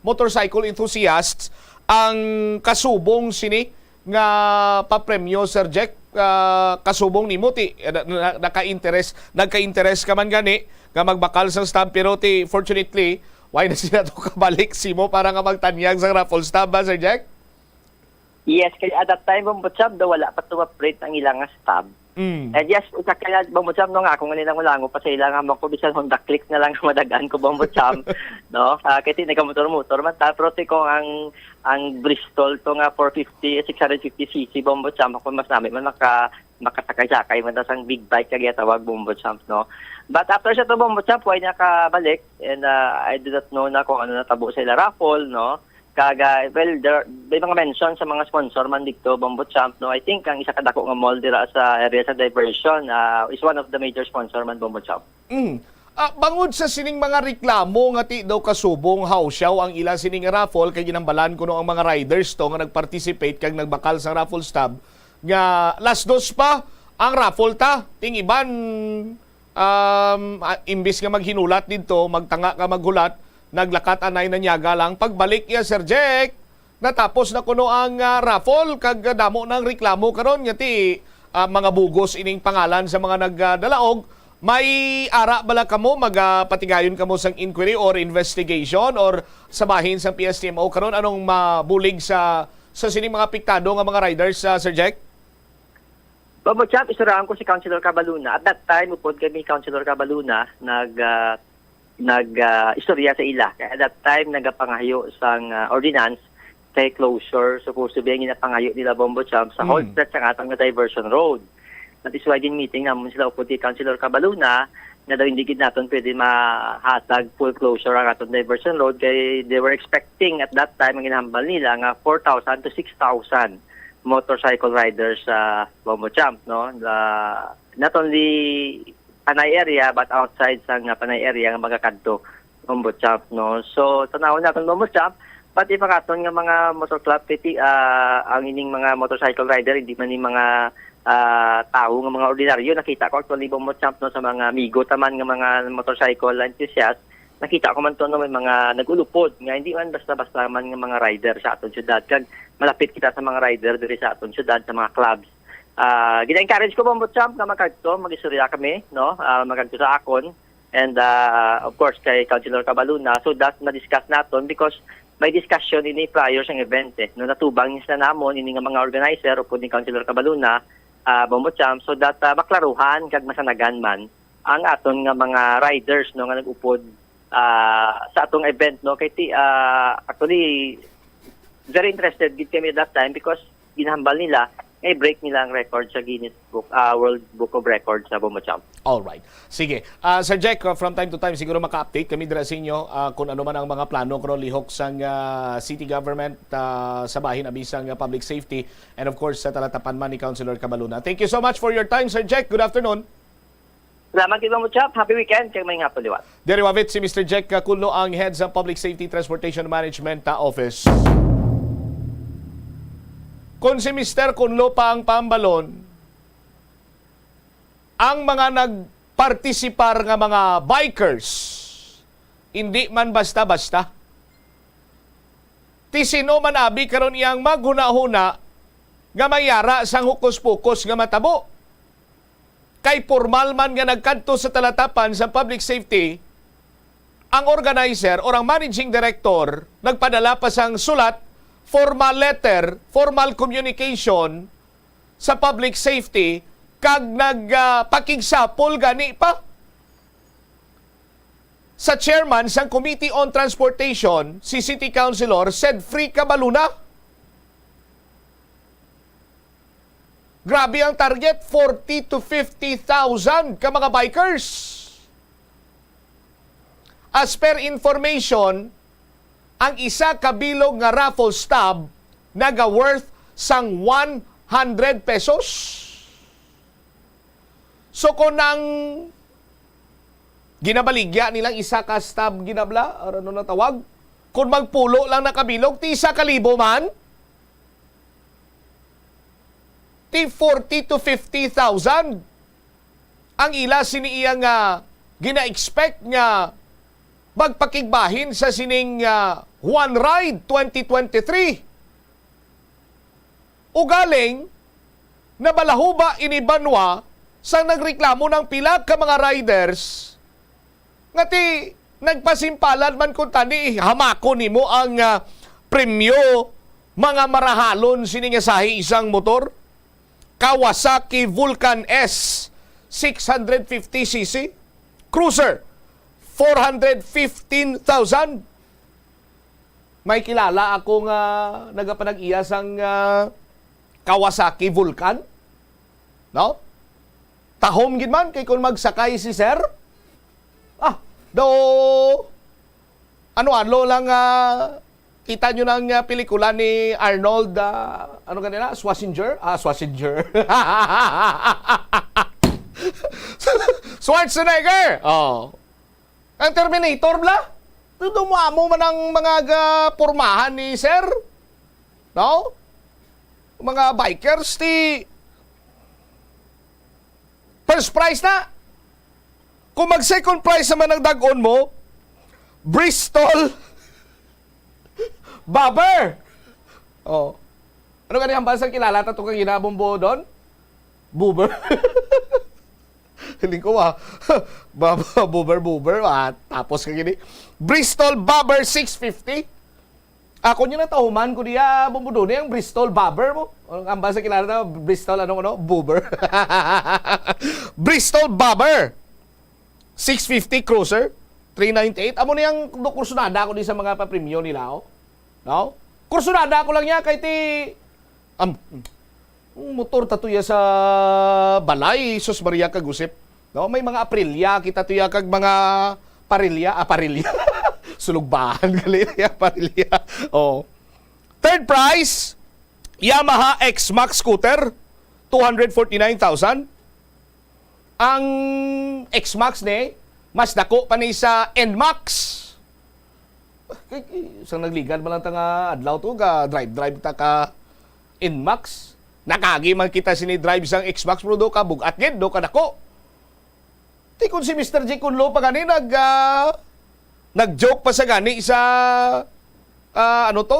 motorcycle enthusiasts ang kasubong sini nga papremyo, Sir Jack. Kasubong ni Muti nagka-interest ka man gani nga magbakal sa stamp, pero fortunately why na sila to kabalik simo para nga magtanyag sa raffle stamp ba, Sir Jack? Yes, kaya at that time, Bombocham, daw wala pa tuwa-print ang ilang stab. And yes, kaya Bombocham, no nga, kung nilang walango pa sa ilang ko, bisan Honda Click na lang madagaan ko, Bombocham. No? Kaya nagka-motor-motor man. Pero ko ang Bristol to nga 650cc, Bombocham, ako mas namin man makasakay-sakay man tas ang big bike kaya tawag, Bombocham, no? But after siya to, Bombocham, pwede niya kabalik. And I do not know na kung ano natabo sa ila raffle, no? Kaga, well, may mga mention sa mga sponsor man dito, Bombocham, no? I think ang isa kadako nga mall dira sa area sa diversion is one of the major sponsor man, Bombocham. Bangod sa sining mga reklamo nga ti daw kasubong hausyaw ang ila sining raffle, kay ginambalan ko no ang mga riders to nga nagparticipate kag nagbakal sa raffle stab nga last dos pa ang raffle ta. Ting iban imbis nga maghinulat dito, magtanga ka maghulat, naglakat anay na nyaga lang. Pagbalik ya, Sir Jack, natapos na kuno ang raffle, kag damo ng reklamo karon nga ti mga bugos ining pangalan sa mga nagdalaog. May ara bala kamo, magpatigayon kamo sang inquiry or investigation or sabahin sa PSTMO karon anong mabulig sa sining mga piktado nga mga riders, Sir Jack? Bombocham, isurahan ko si Councilor Cabaluna. At that time, upod kami Councilor Cabaluna, istorya sa ila. At that time, nagapangayo sang ordinance kay closure. Supposed to be ang inapangayo nila, Bombocham, sa whole stretch ng atang na diversion road. That is why din meeting naman sila upod kay Councilor Cabaluna na daw hindi gid natin pwede mahatag full closure ang atong diversion road kay they were expecting at that time ang inahambal nila nga 4,000 to 6,000 motorcycle riders sa Bombocham, no? Not only Panay area but outside sa Panay area nga magakadto Bombocham, no? So tanawon naton Bombocham, pati pakaton nga mga motor club piti ang ining mga motorcycle rider, hindi man ni mga tao nga mga ordinaryo. Nakita ko actually Bombocham, no, sa mga amigo taman nga mga motorcycle enthusiasts. Nakita ko man to, no, may mga nagulupod nga hindi man basta-basta man nga mga rider sa aton syudad, kag malapit kita sa mga rider diri sa aton syudad sa mga clubs. Gina-encourage ko Bombocham na magkagto, mag-istorya kami, no? Magkagto sa akon and of course kay Councilor Cabaluna, so that na-discuss naton because may discussion ini prior sa event no, natubang isla namon ini nga mga organizer upod ni Councilor Cabaluna, Bombocham, so that maklaruhan kag masanagan man ang aton nga mga riders, no, nga nag-upod sa atong event, no, kay actually very interested gid kami that time because ginahambal nila break nila ang record sa Guinness Book, World Book of Records sa Bombocham. Alright. Sige. Sir Jack, from time to time siguro maka-update kami dira sa inyo kung ano man ang mga plano kung lihok sang city government sa bahin abisang public safety and of course sa talatapan man ni Councilor Cabaluna. Thank you so much for your time, Sir Jack. Good afternoon. Salamat kay Bombocham. Happy weekend kay may hapon liwat. Dere wavit si Mr. Jack Kulno, ang head sa Public Safety Transportation Management Office. Kung si Mr. Kunlo pa ang pambalon, ang mga nagpartisipar nga mga bikers, hindi man basta-basta. Tisino man abi karon iyang maghuna-huna nga mayara sang hukos-pukos nga matabo. Kay formal man nga nagkadto sa talatapan sa public safety, ang organizer o ang managing director nagpadala pa sang sulat, formal letter, formal communication sa public safety kag nagpakigsapol gani pa sa chairman sang Committee on Transportation, si City Councilor Cedfrey Cabaluna. Grabe ang target, 40 to 50,000 ka mga bikers. As per information, ang isa kabilog nga raffle stub naga worth sang 100 pesos. So kung nang ginabaligya nilang isa ka stub ginabla, or ano na tawag, Kung magpulo lang na kabilog, ti 1,000 man, ti 40 to 50,000 ang ila siniiyang gina-expect nga magpakigbahin sa sining One Ride 2023. Ugaling, nabalahuba inibanwa sa nagreklamo ng pila ka mga riders nga ti nagpasimpalan man kung tani hamako nimo ang premyo mga marahalon sining sahi isang motor. Kawasaki Vulcan S 650cc Cruiser 415,000. May kilala akong nagapanag-iya sang Kawasaki Vulcan. No? Tahom gid man kay kung magsakay si sir. Ano lang kita nyo ng pelikula ni Arnold, ano kanila? Schwarzenegger? Schwarzenegger. Schwarzenegger! Oh. Ang Terminator bla? Dumamo man ang mga pormahan ni sir. No? Mga bikers, first prize na. Kung mag-second prize naman ang dagon mo, Bristol Bobber. Oh. Ano ganyan ang bansang kilala? Tato kang ginabombo doon? Boober. Hiling ko Boober. Tapos kang gini. Bristol Bobber 650. Ako nyo na tahuman ko diya bombo doon. Yung Bristol Bobber mo. Ang bansang kilala na Bristol Boober. Bristol Bobber 650 Cruiser 398. Amo na yung kursunada ko di sa mga papremyo nila. No? Kursunada ko lang niya kay motor tatuya sa balay, sus Maria kagusip. No, may mga Aprilia kita tuya kag mga Parilya. Sulugbahan gali Parilya. Oh. Third prize, Yamaha X-Max scooter 249,000. Ang X-Max ni mas dako pa ni sa NMAX. Isang nagligan ba lang ta nga adlaw to ga drive ta ka NMAX. Nakagi man kita sini-drive sang X-Max pero do ka bugat gid do ka dako. Ti kun si Mr. J Kunlo pa gani nag-joke pa sa gani sa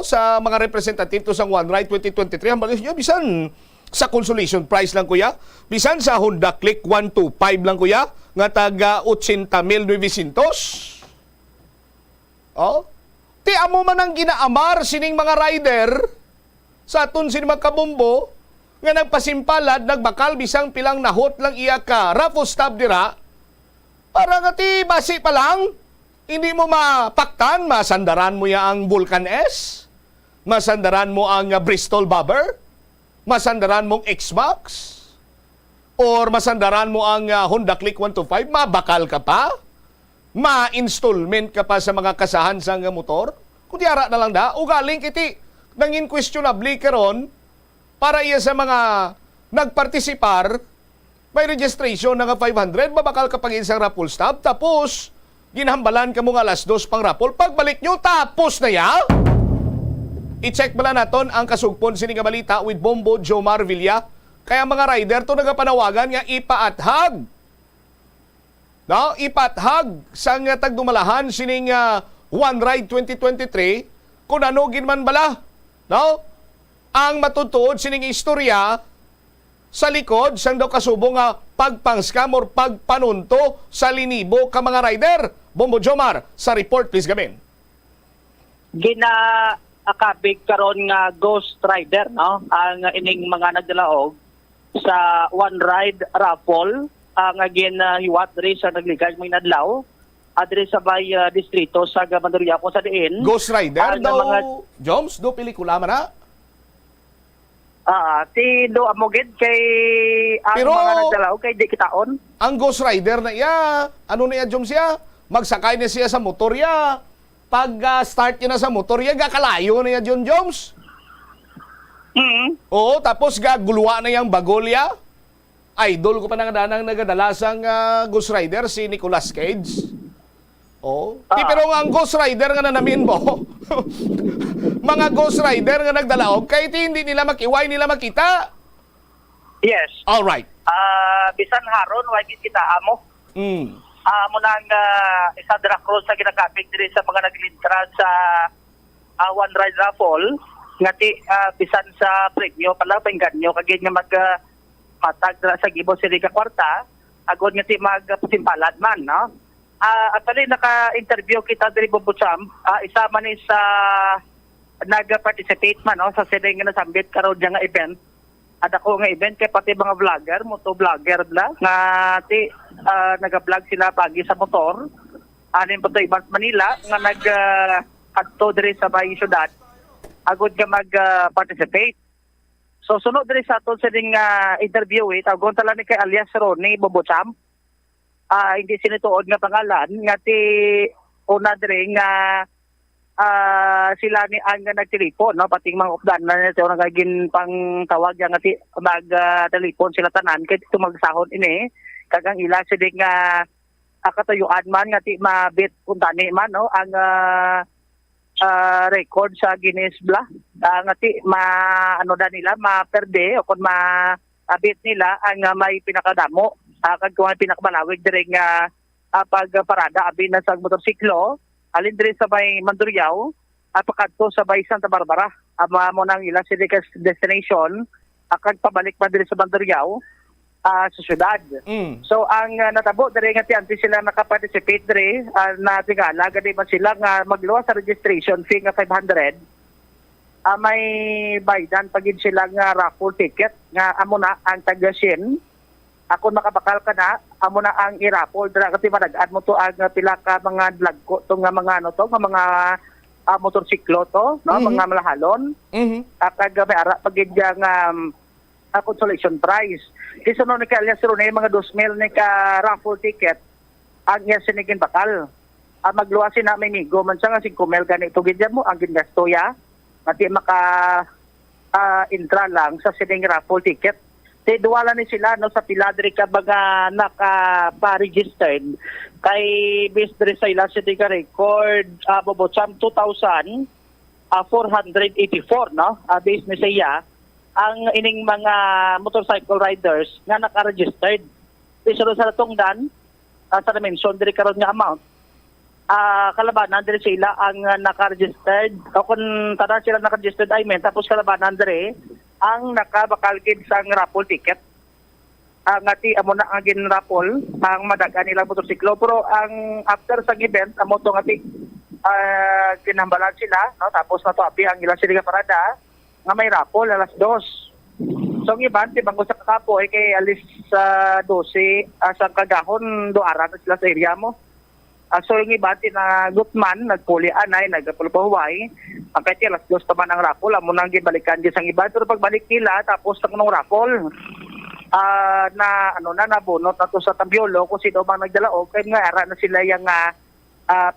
sa mga representative to sang One Ride 2023 ang balis niyo bisan sa consolation prize lang kuya, bisan sa Honda Click 125 lang kuya nga taga 80,900. Oh. Ti amo man ang ginaamar sining mga rider sa aton sining magkabombo nga nagpasimpalad, nagbakal bisang pilang nahot lang iya ka raffle stop dira para nga ti basi pa lang hindi mo mapaktan, masandaran mo ya ang Vulcan S, masandaran mo ang Bristol Bobber, masandaran mong X-Max, or masandaran mo ang Honda Click 125, mabakal ka pa, ma-installment ka pa sa mga kasahan sa motor, kung diara na lang da, ugaling kiti, nang inquestionably karon para iya sa mga nagpartisipar, may registration na nga 500, mabakal ka pag isang raffle stop, tapos, ginhambalan ka mo nga alas 2 pang raffle, pagbalik nyo, tapos na ya. I-check bala naton ang kasugpon sining nga balita with Bombo Jomar Villa. Kaya mga rider to nagapanawagan nga ipaathag. No, ipaathag sang tagdumalahan sining One Ride 2023 kung ano ginman bala. No? Ang matutuod sining istorya sa likod sang daw kasubong nga pagpang-scam or pagpanunto sa linibo ka mga rider. Bombo Jomar sa report please gamin. Akabig karon nga ghost rider no ang ining mga nagdalaog sa One Ride raffle ang hiwat diri sa nagligay may nadlaw adre sa bay distrito sa Mandurriaco sa diin ghost rider daw mga Joms do pelikula man na ti do amoged kay ang pero, mga nagdalaog kay di kitaon ang ghost rider na iya ano na iya Joms ya magsakay na siya sa motor ya pag start niya na sa motor, gakalayo na yan, John Jones. Oo, tapos gaguluwa na yung bagolya. Idol ko pa nang nagadala sang Ghost Rider, si Nicolas Cage. Oh. Pero ang Ghost Rider nga nanamin mo, mga Ghost Rider nga nagdalaog, kahit hindi nila makiway nila makita. Yes. All right. Bisan haron, why kita amo? Amo nang isa dra cross sa ginakapit diri sa mga naglintra sa one ride raffle, ngati bisan sa premyo pala pangganyo kagid nga matag dra sa gibo sila ka kwarta, agod ngati magpusimpalad man, no? Actually, naka-interview kita diri Bobotsam, isa man is nag-participate man no, sa siling nga nasambit karon nga event. At ako nga event kay pati mga vlogger, motovlogger bla, nga ti naga-vlog sila pagi sa motor. Anin pa to Ibang Manila nga adto diri sa may syudad. Agod nga mag-participate. So sunod diri sa aton siling interview tagon tala ni kay alias Ronnie Bobotsam. Hindi sinituod nga pangalan nga ti una diri nga sila ni ang nagtelefon no pating mga updan na nito nga gin pang tawag nga ti mag telepon sila tanan kay tumagsahon ini kagang ila sila nga katuyuan man nga ti mabit kuntani man no ang record sa Guinness bla nga ti ano da nila maperde o kun mabit nila ang may pinakadamo kag kung pinakamalawig diri nga pagparada abi na sa motorsiklo alin diri sa may Mandurriao pakadto sa may Santa Barbara mo nang ila sila destination kag pabalik pa diri sa Mandurriao sa syudad. So ang natabo diri nga ti sila nakaparticipate diri na tingala gani man sila nga magluwas sa registration fee nga 500 may baydan pagid sila nga raffle ticket nga amo na ang taga-shin. Ako makabakal ka na, amo na ang i-raffle dira kasi madagaan mo to ang pila ka mga lagko to nga mga ano to, nga mga motorsiklo to, no, mga malahalon. Kag may ara pagid nga consolation prize. Kasi no ni Alias Ronnie mga 2,000 ni ka raffle ticket ang iya sinigin bakal. Magluwasin na may migo man siya nga 5,000 ganito gid mo ang gingastoya. Mati maka intra lang sa sining raffle ticket. Duwala ni sila no sa piladri ka baga naka-registered kay based diri sa ila sa record Bobotsam 2,484 no based ni siya ang ining mga motorcycle riders nga naka-registered isuro sa tungdan sa mention diri karon nga amount kalabanan diri sila ang naka-registered o kung tanan sila naka-registered I mean tapos kalabanan diri ang nakabakalgid sa raffle ticket. Ngati amo na ang ginraffle ang madagan nilang motorsiklo pero ang after sa event amo to ngati kinambalan sila no tapos natuapi ang ilang sila parada nga may raffle alas 2. So ang iban ti bangko sa kakapoy kay alis sa 12 sa kagahon do ara na sila sa area mo. So yung iba na gutman, nagpuli anay, nagpulpahuway, ang kahit alas 2 pa man ang raffle, amo nang gibalikan din sang iba. Pero pagbalik nila, tapos ng raffle, na nabunot ato sa Tambiolo, kung sino bang nagdalaog, kaya nga ara na sila yung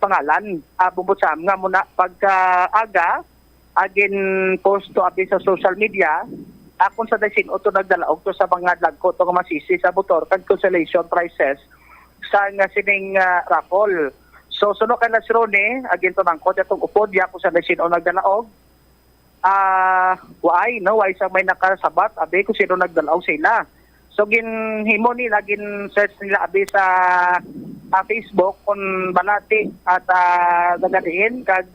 pangalan, Bobotsam nga muna pagka-aga, agin post to abi sa social media, kung sa desin o to nagdalaog to sa mga lagko to nga masisi sa motor, kag consolation prizes, sa nga sining raffle. So suno kay Las Ronnie agin to mangkot atong upod ya ko sa desin o nagdalaog. Why sa may nakasabat abi ko sino nagdalaog sila. So ginhimo nila gin search nila abi sa Facebook kun balati at gagadiin kag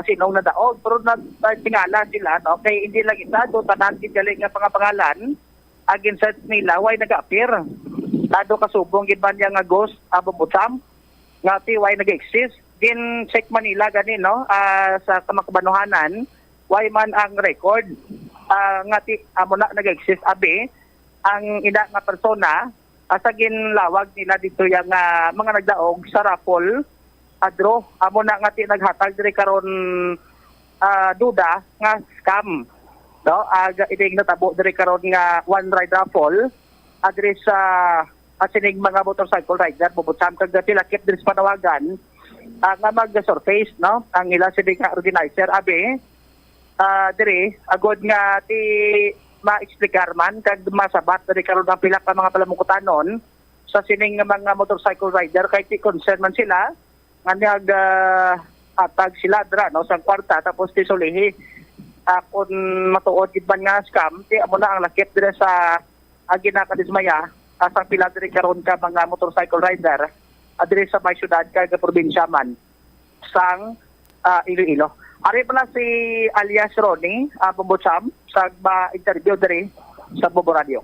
sino nadaog pero nagtingala sila no kay hindi lang isa do tanan gali nga pangalan agin search nila why nag-appear. Lado kasubong gid man nga ghost Bobotsam nga why nag-exist din check Manila gani no sa kamakabanuhanan why man ang record nga amo na nag-exist abi ang ina nga persona sa ginlawag nila dito yang mga nagdaog sa raffle draw amo na nga naghatag diri karon duda nga scam no iding natabo diri karon nga one ride raffle address sa sining mga motorcycle rider Bobotsam kag tilakip diri sa panawagan nga mag-surface no ang ila sining organizer abi diri agod nga ti ma-explicar man kag masabat diri karon ang pila ka mga palamukutanon sa sining mga motorcycle rider kay ti concern man sila nga atag sila dra no sa kwarta tapos tisulihi. Kung matuod gid man nga scam, di amo na ang lakip dire sa ginakadismaya sa pila dire karon ka mga motorcycle rider dire sa may syudad kay probinsya man sang Iloilo. Ari pala si alias Ronnie Bumbocham sa interview dire sa Bombo Radio.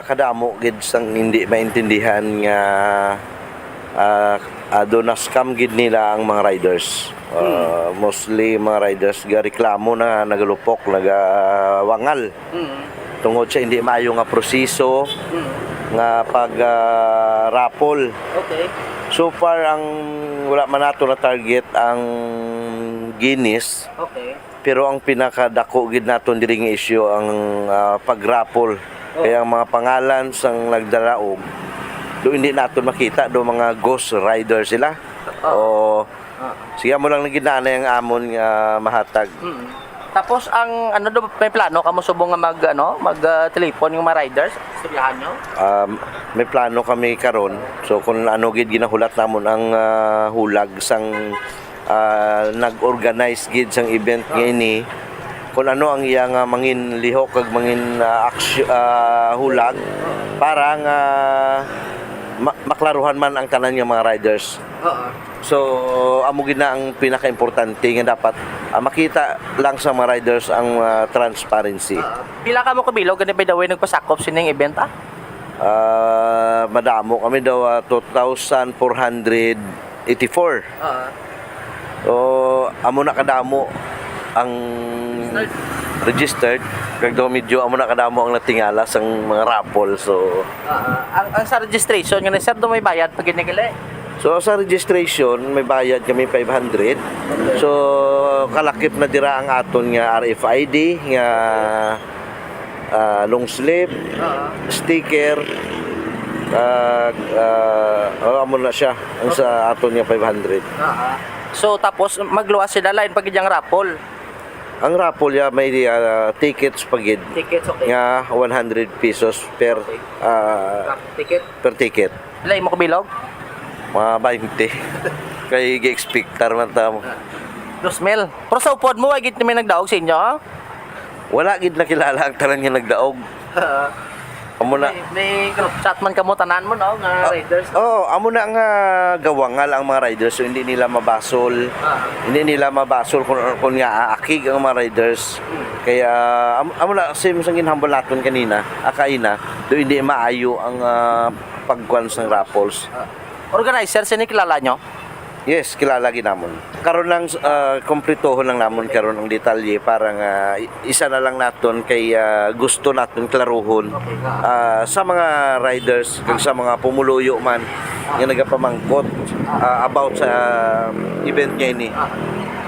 Kadamo gid sang hindi maintindihan nga doon na scam gid nila ang mga riders. Mostly mga riders ga reklamo na nagalupok, nagawangal. Tungod sa hindi maayo nga proseso nga pag raffle. Okay. So far ang wala man nato na target ang Guinness. Okay. Pero ang pinakadako gid naton diri nga issue ang pag-raffle. Kaya ang mga pangalan sang nagdalaog do hindi natin makita do mga ghost rider sila. Siya mo lang nagina na yung amon nga mahatag. Tapos ang do may plano kamo subong nga mag telephone yung mga riders istoryahan nyo? May plano kami karon. So kung ano gid ginahulat namon ang hulag sang nag-organize gid sang event ngini, kung ano ang iyang mangin lihok kag mangin hulag para nga maklaruhan man ang tanan nga mga riders. So amo gid na ang pinaka-importante nga dapat makita lang sa mga riders ang transparency. Pila ka mo kabilog gani by the way nagpasakop sining event Madamo kami daw 2,484. So amo na kadamo ang registered kag daw medyo amo na kadamo ang natingala sang mga raffle. So ang sa registration nga sir do may bayad pag ginigili. So sa registration may bayad kami 500. So kalakip na dira ang aton nga RFID nga long sleeve, sticker, amo na siya ang sa aton nga 500. So tapos magluwas sila lain pag iyang raffle. Ang raffle ya may tickets pagid. Tickets okay. Nga 100 pesos per ticket. Per ticket. Ilay mo kabilog? Mga 20. Kay gi-expectar man ta mo. 2,000. Pero sa upod mo ay gid may nagdaog sa inyo? Wala gid nakilala ang tanan nga nagdaog. Amo na may group chat man kamo tanan mo no nga riders. Amo na nga gawangal ang mga riders so hindi nila mabasol. Hindi nila mabasol kung nga aakig ang mga riders. Kaya amo na same sang ginhambal naton kanina, akaina, do hindi maayo ang pagkuan sang raffles. Organizer sini kilala nyo? Yes, kilala ginamon. Karon lang kompletohon lang namon karon ang detalye para nga isa na lang naton kay gusto naton klaruhon sa mga riders kag sa mga pumuluyo man nga nagapamangkot about sa event nga ini.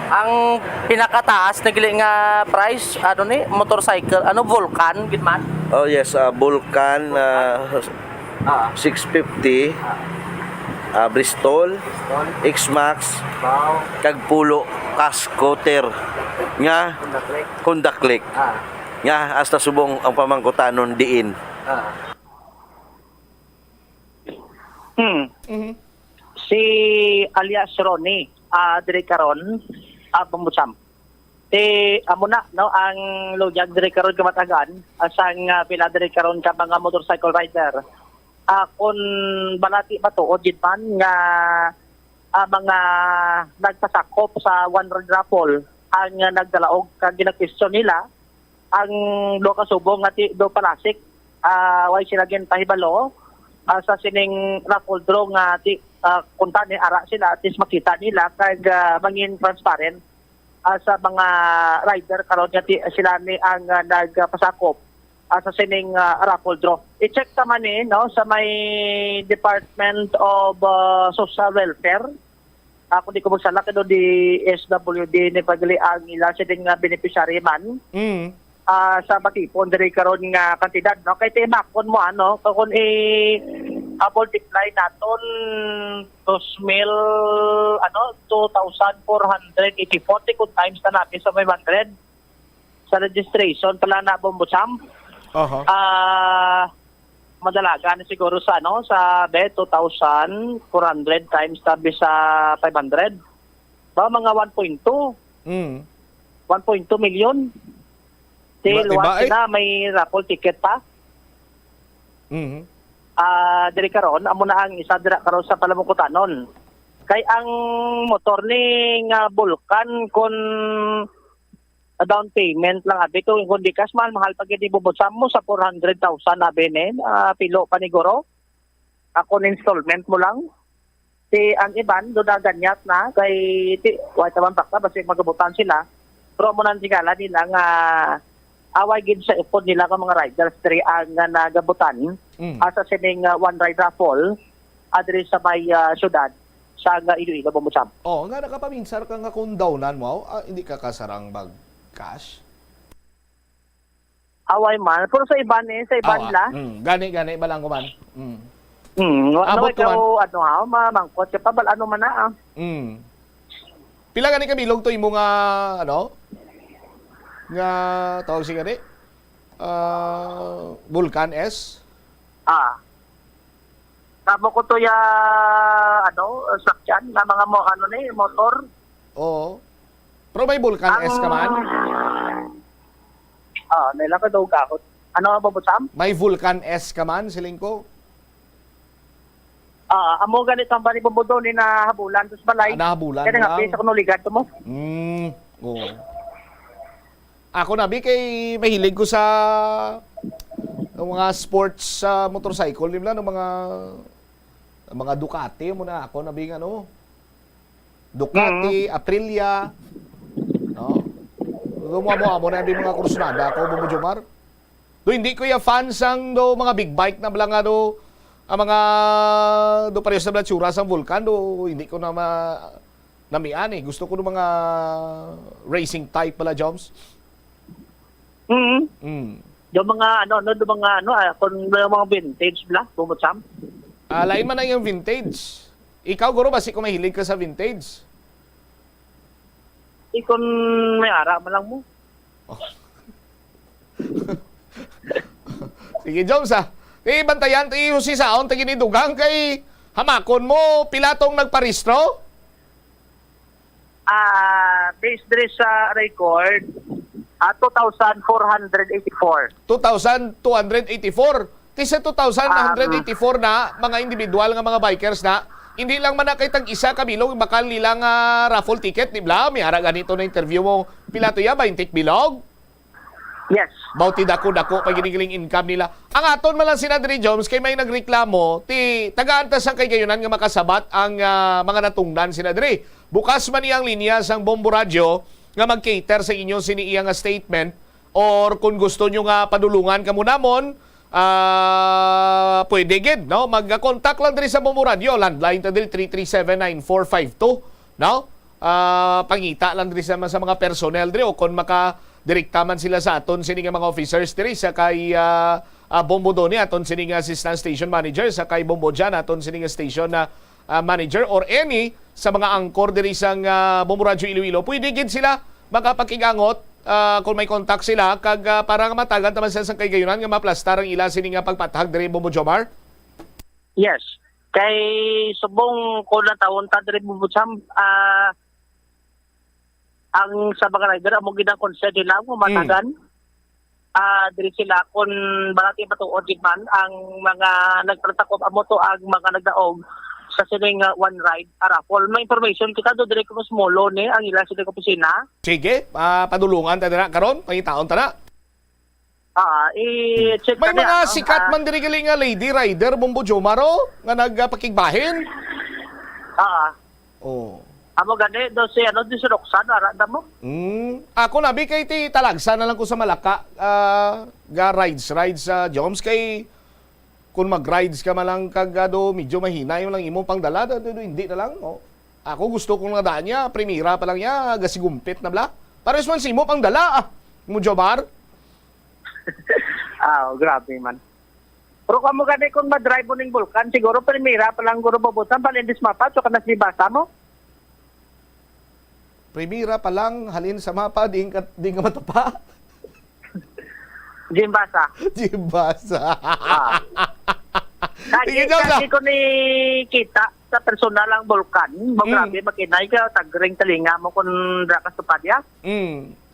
Ang pinakataas na gili nga price ni motorcycle Vulcan gid man? Oh yes, Vulcan 650. Bristol, X-Max, kag pulo, Cascoter, nga Honda Click, nga hasta subong ang pamangkutanon diin. Si alias Ronnie, dire karon, Bumbocham. Amo na no ang lojag dire karon kamatagan asang pila dire karon ka mga motorcycle rider. Kung balati ba to o man nga mga nagpasakop sa one road raffle ang nagdalaog kag ginakwisyon nila ang do kasubong nga do palasik way sila gin pahibalo sa sining raffle draw nga kunta ni ara sila at makita nila kag mangin transparent sa mga rider karon nga sila ni ang nagpasakop sa sining raffle draw. I-check naman no sa may Department of Social Welfare. Kung di ko magsala kado di SWD ni pagli ang ila sining beneficiary man. Sa Batipon diri karon nga kantidad no kay timakon mo kung multiply naton 2,484 kung times na natin sa 500 sa registration pala na Bumbocham. madalaga na siguro sa sa 2,400 times tabi sa 500. Ba mga 1.2. 1.2 million. Till once na may raffle ticket pa. Diri karon amo na ang isa dira karon sa Palamukutanon. Kay ang motor ning Vulcan kon down payment lang abi to kundi cash mahal pag hindi bubusam mo sa 400,000 abi ni pilo paniguro. Ako installment mo lang. Si ang iban do daganyat na kay white man pakta basi magabutan sila. Pero mo nang sigala nila nga away gid sa ipod nila ka mga riders diri ang nagabutan asa sining one ride raffle adri sa may syudad sa Iloilo Bumbutsam. Oh, nga nakapaminsan ka nga kung downan mo, hindi ka kasarang mag-cash? Away man, pero sa iban sa iban la. Gani ba lang ko man? Ano ikaw, mamangkot ka pa, ano man na Pila gani kabilog to imo nga, nga, tawag si gani? Vulcan S? Tamo ko to ya, sakyan, na mga motor. Oo. Pero may Vulcan S ka man? Nila ka daw kakot. Ano ba Butsam? May Vulcan S ka man, siling ko? Amo ganit ang bani bubudo ni nahabulan sa balay. Nahabulan kaya nga pisa ko nuligat mo. Oo. Ako nabi kay mahilig ko sa mga sports motorcycle, di ba ng mga Ducati mo na ako nabi Ducati, Aprilia. No? Mo na yung mga kursunada ako, Bumujumar. Hindi ko fan sang mga big bike na blang ang mga parehas na blatsura sang Vulcan hindi ko na namian Gusto ko ng mga racing type pala, Joms. Yung mga kung mga vintage bla, Bumutsam. Lain man na yung vintage. Ikaw, Guro, basi kung mahilig ka sa vintage? Kung may ara man lang mo. Sige, Joms, bantayan, husi saon, ginidugang kay hamakon mo, pilatong nagparistro? Based diri sa record, 2,484. 2,284. Ti sa 2,184 na mga individual nga mga bikers na hindi lang man na kay tag-isa kabilog bakal nilang raffle ticket ni bla may ara ganito na interview mo pilato ya 20 bilog. Yes. Bauti dako pag ginigiling income nila. Ang aton man lang si Nadri Jones kay may nagreklamo ti taga-antas ang kay gayunan nga makasabat ang mga natungdan si Nadri. Bukas man iyang linya sang Bombo Radio nga mag-cater sa inyo sini iyang statement or kung gusto nyo nga padulungan kamo namon pwede gid no mag-contact lang diri sa Bombo Radio landline ta diri 3379452 no pangita lang diri sa mga personnel diri o kon maka-direkta man sila sa aton sini nga mga officers diri sa kay Bombo Doni aton sini nga assistant station manager sa kay Bombo Jan aton sini nga station na manager or any sa mga angkor diri sang Bombo Radio Iloilo pwede gid sila makapakigangot kung may contact sila kag para matagan taman sa kay gayunan nga maplastar ang ila sini nga pagpatahag diri Bombo Jomar. Yes. Kay subong ko na taon ta diri Bumbutsam ang sa mga rider amo gid ang concern nila mo matagan. Diri sila kun balati patuod man ang mga nagtratakop amo to ang mga nagdaog sa sining one ride raffle. May information kita do dire ko smolo ni ang ila sa opisina. Sige, padulungan ta dira karon, pangitaon ta na. I-check may mga sikat man diri gali nga lady rider Bombo Jomaro nga nagpakigbahin. Amo gani do si di si Roxanne ara mo. Ako nabi kay ti talagsa na lang ko sa Malaka ga rides sa Joms kay kung mag-rides ka man lang kagado, medyo mahina yung lang imong pangdala, hindi na lang. Ako gusto kong nadaan niya, primira pa lang niya, gasigumpit na bla. Pares man si mo pangdala, mo Jomar. Grabe man. Pero kamo gani kung ma-drive mo ng Vulcan, siguro primira pa lang guro babutan, palindis mapa, so ka na si basa mo? Primira pa lang, halin sa mapa, di ka matapa. Jimbasa. Jimbasa. Sige, Joms. Kasi ko ni kita sa personal ang bulkan. Grabe, makinay ka, tagring talinga mo kung drakas sa padya.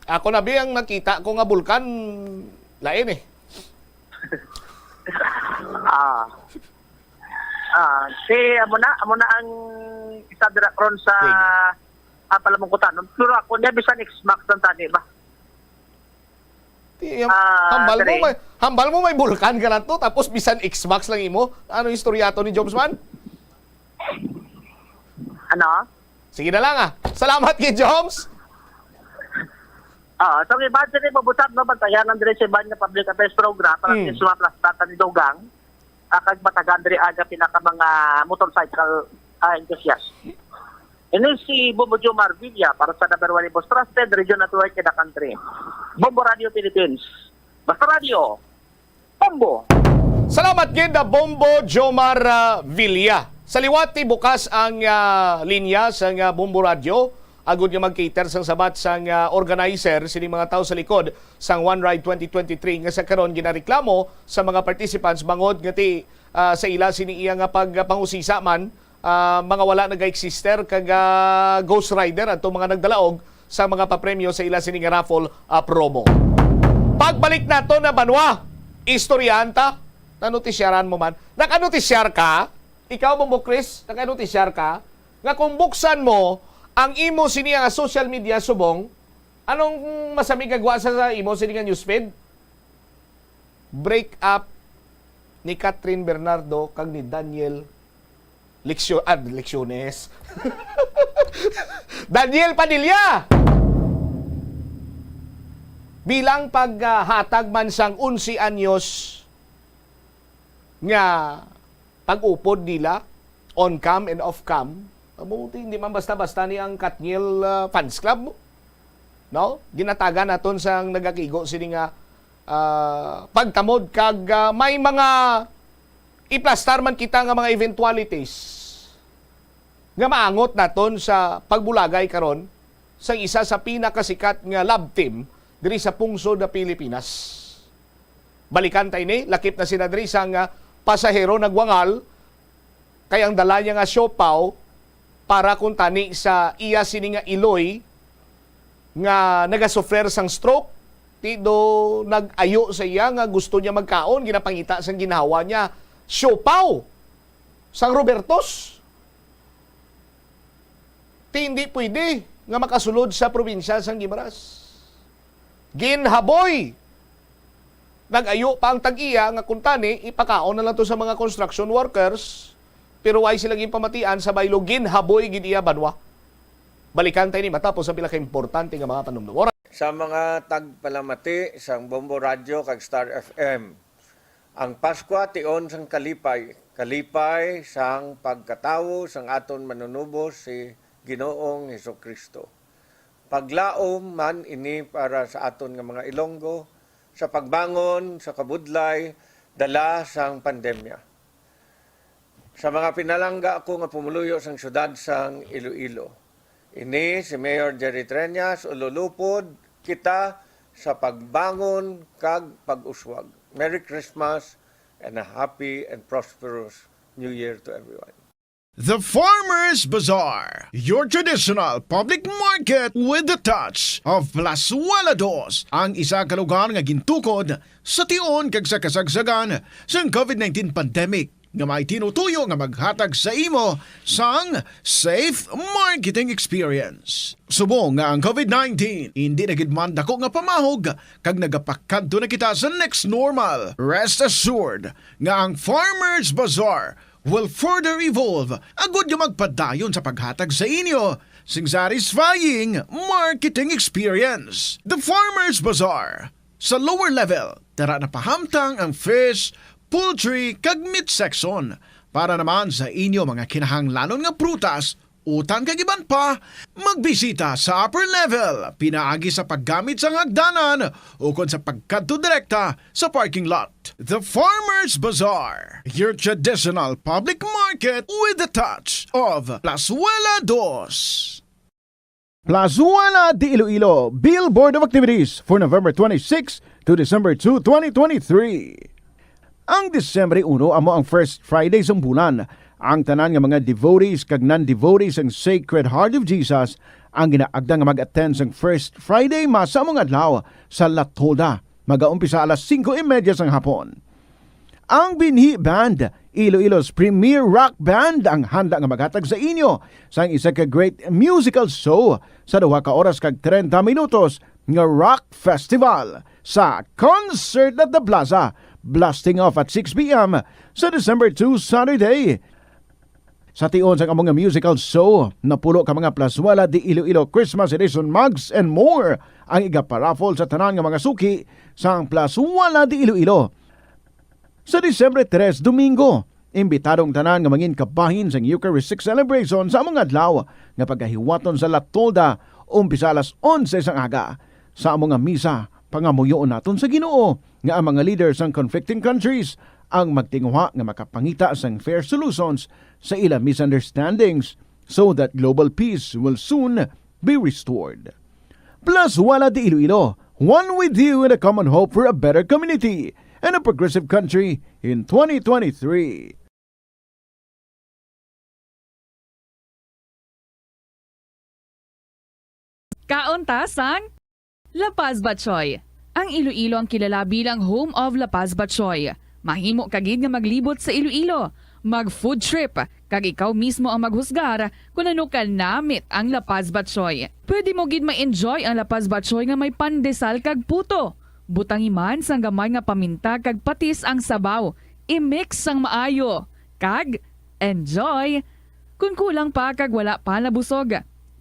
Ako na biyang nakita ko nga bulkan, lain eh. Amo na ang isa ron sa palamungkutan. Pero ako niya bisan X-Max ng tani ba? Hambal mo may bulkan ka na to, tapos bisan X-Max lang imo. Ano yung istoryato ni Jobsman? Ano? Sige na lang Salamat kay Joms. So iba din mabutab no bantayan ng dire sa Banya Public Affairs Program para sa mga plastatan ni Dogang. Kag matagan dire aga pinaka mga motorcycle enthusiast. Ini si Bombo Jomar Villa para sa number 1 most trusted radio network in the country. Bombo Radio Philippines. Basta Radio. Bombo. Salamat gid Bombo Jomar Villa. Sa liwati bukas ang linya sa Bombo Radio. Agud nga mag-cater sang sabat sang organizer sini mga tao sa likod sang One Ride 2023 nga sa karon ginareklamo sa mga participants bangod nga ti sa ila sini iya nga pagpangusisa man mga wala nag-exister kag Ghost Rider adto mga nagdalaog sa mga papremyo sa ila sini nga raffle promo. Pagbalik nato na banwa, istoryanta, nanotisyaran mo man. Nakanotisyar ka? Ikaw Bombo Chris, nakanotisyar ka? Nga kung buksan mo ang imo sini nga social media subong, anong masami kagwa sa imo sini nga newsfeed? Break up ni Catherine Bernardo kag ni Daniel Lecciones. Daniel Padilla. Bilang paghatag man sang 11 anyos nga pag-upod nila on cam and off cam. Mabuti, hindi man basta-basta ni ang Katniel Fans Club. No? Ginataga naton sang nagakigo sini nga pagtamod kag may mga iplastar man kita nga mga eventualities nga maangot naton sa pagbulagay karon sa isa sa pinakasikat nga love team diri sa pungsod na Pilipinas. Balikan tayo ni, lakip na sina diri sang pasahero nagwangal kay ang dala niya nga siopaw para kung tani sa iya sini nga iloy nga nagasuffer sang stroke tido nag-ayo sa iya nga gusto niya magkaon ginapangita sang ginawa niya siopaw sang Robertos hindi pwede nga makasulod sa probinsya sang Guimaras ginhaboy nag-ayo pa ang tag-iya nga kung tani ipakaon na lang to sa mga construction workers. Pero ay sila pamatian sa baylo ginhaboy gid iya banwa. Balikan tayo ni matapos sa pila ka importante nga mga panumdum. Sa mga tagpalamati sang Bombo Radio kag Star FM. Ang Pasko tion sang kalipay sang pagkatawo sang aton manunubos si Ginoong Hesukristo. Paglaom man ini para sa aton nga mga Ilonggo sa pagbangon sa kabudlay dala sang pandemya. Sa mga pinalangga ako nga pumuluyo sang syudad sang Iloilo. Ini si Mayor Jerry Treñas ululupod kita sa pagbangon kag pag-uswag. Merry Christmas and a happy and prosperous New Year to everyone. The Farmers Bazaar, your traditional public market with the touch of Plazuela Dos, ang isa ka lugar nga gintukod sa tion kag sa kasagsagan sa COVID-19 pandemic nga may tinutuyo nga maghatag sa imo sang safe marketing experience. Subong nga ang COVID-19 hindi na gid man dako nga pamahog kag nagapakadto na kita sa next normal. Rest assured nga ang Farmers Bazaar will further evolve agud nga magpadayon sa paghatag sa inyo sing satisfying marketing experience. The Farmers Bazaar sa lower level tara na pahamtang ang fish, poultry kag meat section para naman sa inyo mga kinahanglanon nga prutas, utang kag iban pa, magbisita sa upper level pinaagi sa paggamit sa hagdanan o kon sa pagkadto direkta sa parking lot. The Farmers Bazaar, your traditional public market with the touch of Plazuela Dos. Plazuela de Iloilo Billboard of Activities for November 26 to December 2, 2023. Ang Disyembre 1 amo ang first Friday sa bulan. Ang tanan nga mga devotees kag non-devotees ang Sacred Heart of Jesus ang ginaagda nga mag-attend sa first Friday Mass sa among adlaw sa La Tolda. Mag-aumpisa alas 5:30 sang hapon. Ang Binhi Band, Iloilo's premier rock band ang handa nga maghatag sa inyo sa isa ka great musical show sa 2 ka oras kag 30 minutos nga rock festival sa Concert at the Plaza, blasting off at 6 p.m. sa December 2 Saturday. Sa tion sa among musical show, napulo ka mga plaswala di Iloilo Christmas Edition mugs and more ang igaparaffle sa tanan nga mga suki sa plaswala di Iloilo. Sa Disyembre 3, Domingo, imbitadong tanan nga mangin kabahin sa Eucharistic celebration sa among adlaw nga pagkahiwaton sa La Tolda umpisa alas 11 sang aga. Sa among misa, pangamuyoon naton sa Ginoo nga ang mga leaders ng conflicting countries ang magtinguha nga makapangita sang fair solutions sa ilang misunderstandings so that global peace will soon be restored. Plus, wala di Iloilo, one with you in a common hope for a better community and a progressive country in 2023. Kauntasan, La Paz Batchoy. Ang Iloilo ang kilala bilang home of La Paz Batchoy. Mahimo kagid nga maglibot sa Iloilo, mag-food trip, kag ikaw mismo ang maghusgar kung ano ka namit ang La Paz Batchoy. Pwede mo gid ma-enjoy ang La Paz Batchoy nga may pandesal kag puto. Butangi man sang gamay nga paminta kag patis ang sabaw. I-mix sang maayo. Kag, enjoy! Kung kulang pa kag wala pa nabusog,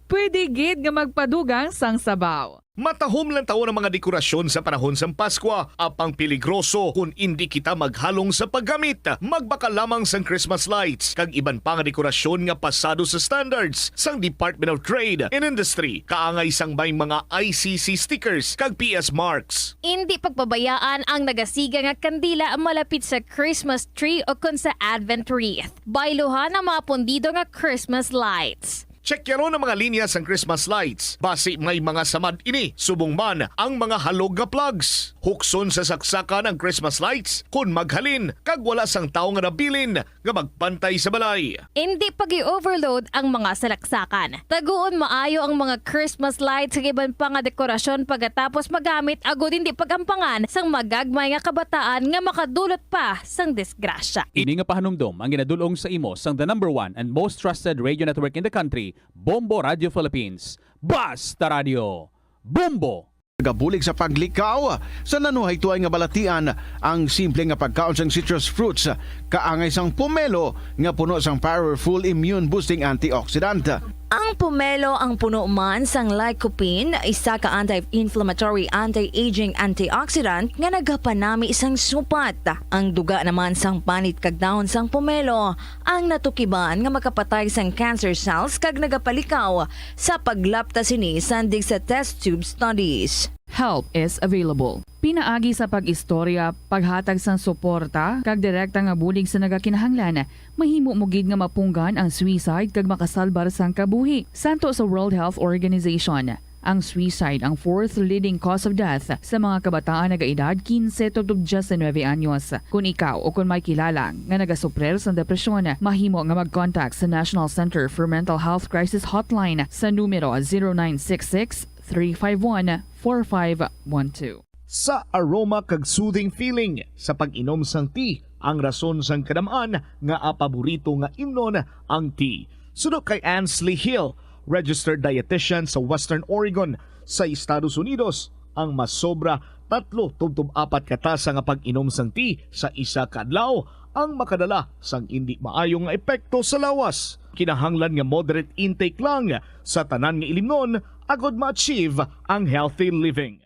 pwede gid nga magpadugang sang sabaw. Matahom lang taon ang mga dekorasyon sa panahon sa Pasko, apang peligroso kung hindi kita maghalong sa paggamit. Magbaka lamang sang Christmas lights kag iban pa nga dekorasyon nga pasado sa standards sang Department of Trade and Industry, kaangay sang may mga ICC stickers kag PS marks. Hindi pagpabayaan ang nagasiga nga kandila malapit sa Christmas tree o kun sa Advent wreath. Bailuhan ang mga pundido nga Christmas lights. Check yaro ng mga linya sang Christmas lights. Basi may mga samad ini, subong man ang mga halog nga plugs. Hukson sa saksakan ang Christmas lights kung maghalin kag wala sang tao nga nabilin nga magpantay sa balay. Hindi pag-i-overload ang mga salaksakan. Taguon maayo ang mga Christmas lights sa iban pa nga dekorasyon pagkatapos magamit agud hindi pagampangan sang magagmay nga kabataan nga makadulot pa sang disgrasya. Ini nga pahanumdom ang ginadulong sa imo sang the #1 and most trusted radio network in the country, Bombo Radio Philippines. Basta Radio, Bombo! Gabulig sa paglikaw sa nanuhay tuay nga balatian ang simple nga pagkaon sang citrus fruits kaangay sang pomelo nga puno sang powerful immune boosting antioxidant. Ang pomelo ang puno man sang lycopene, isa ka anti-inflammatory, anti-aging antioxidant nga nagapanami isang supat. Ang duga naman sang panit kag dahon sang pomelo ang natukiban nga makapatay sang cancer cells kag nagapalikaw sa paglapta sini sandig sa test tube studies. Help is available. Pinaagi sa pag-istorya, paghatag sang suporta, kag direkta nga bulig sa nagakinahanglan, mahimo mo gid nga mapunggan ang suicide kag makasalbar sang kabuhi. Santo sa World Health Organization, ang suicide ang 4th leading cause of death sa mga kabataan nagaedad 15 to 19 anyos. Kung ikaw o kung may kilala nga nagasuprer sa depresyon, mahimo nga mag-contact sa National Center for Mental Health Crisis Hotline sa numero 0966-351-4512. Sa aroma kag soothing feeling sa pag-inom sang tea, ang rason sang kadamaan nga paborito nga imnon ang tea. Sunod kay Ansley Hill, registered dietitian sa Western Oregon sa Estados Unidos, ang mas sobra 3-4 katasa nga pag-inom sang tea sa isa ka adlaw ang makadala sang hindi maayong nga epekto sa lawas. Kinahanglan nga moderate intake lang sa tanan nga ilimnon agod ma-achieve ang healthy living.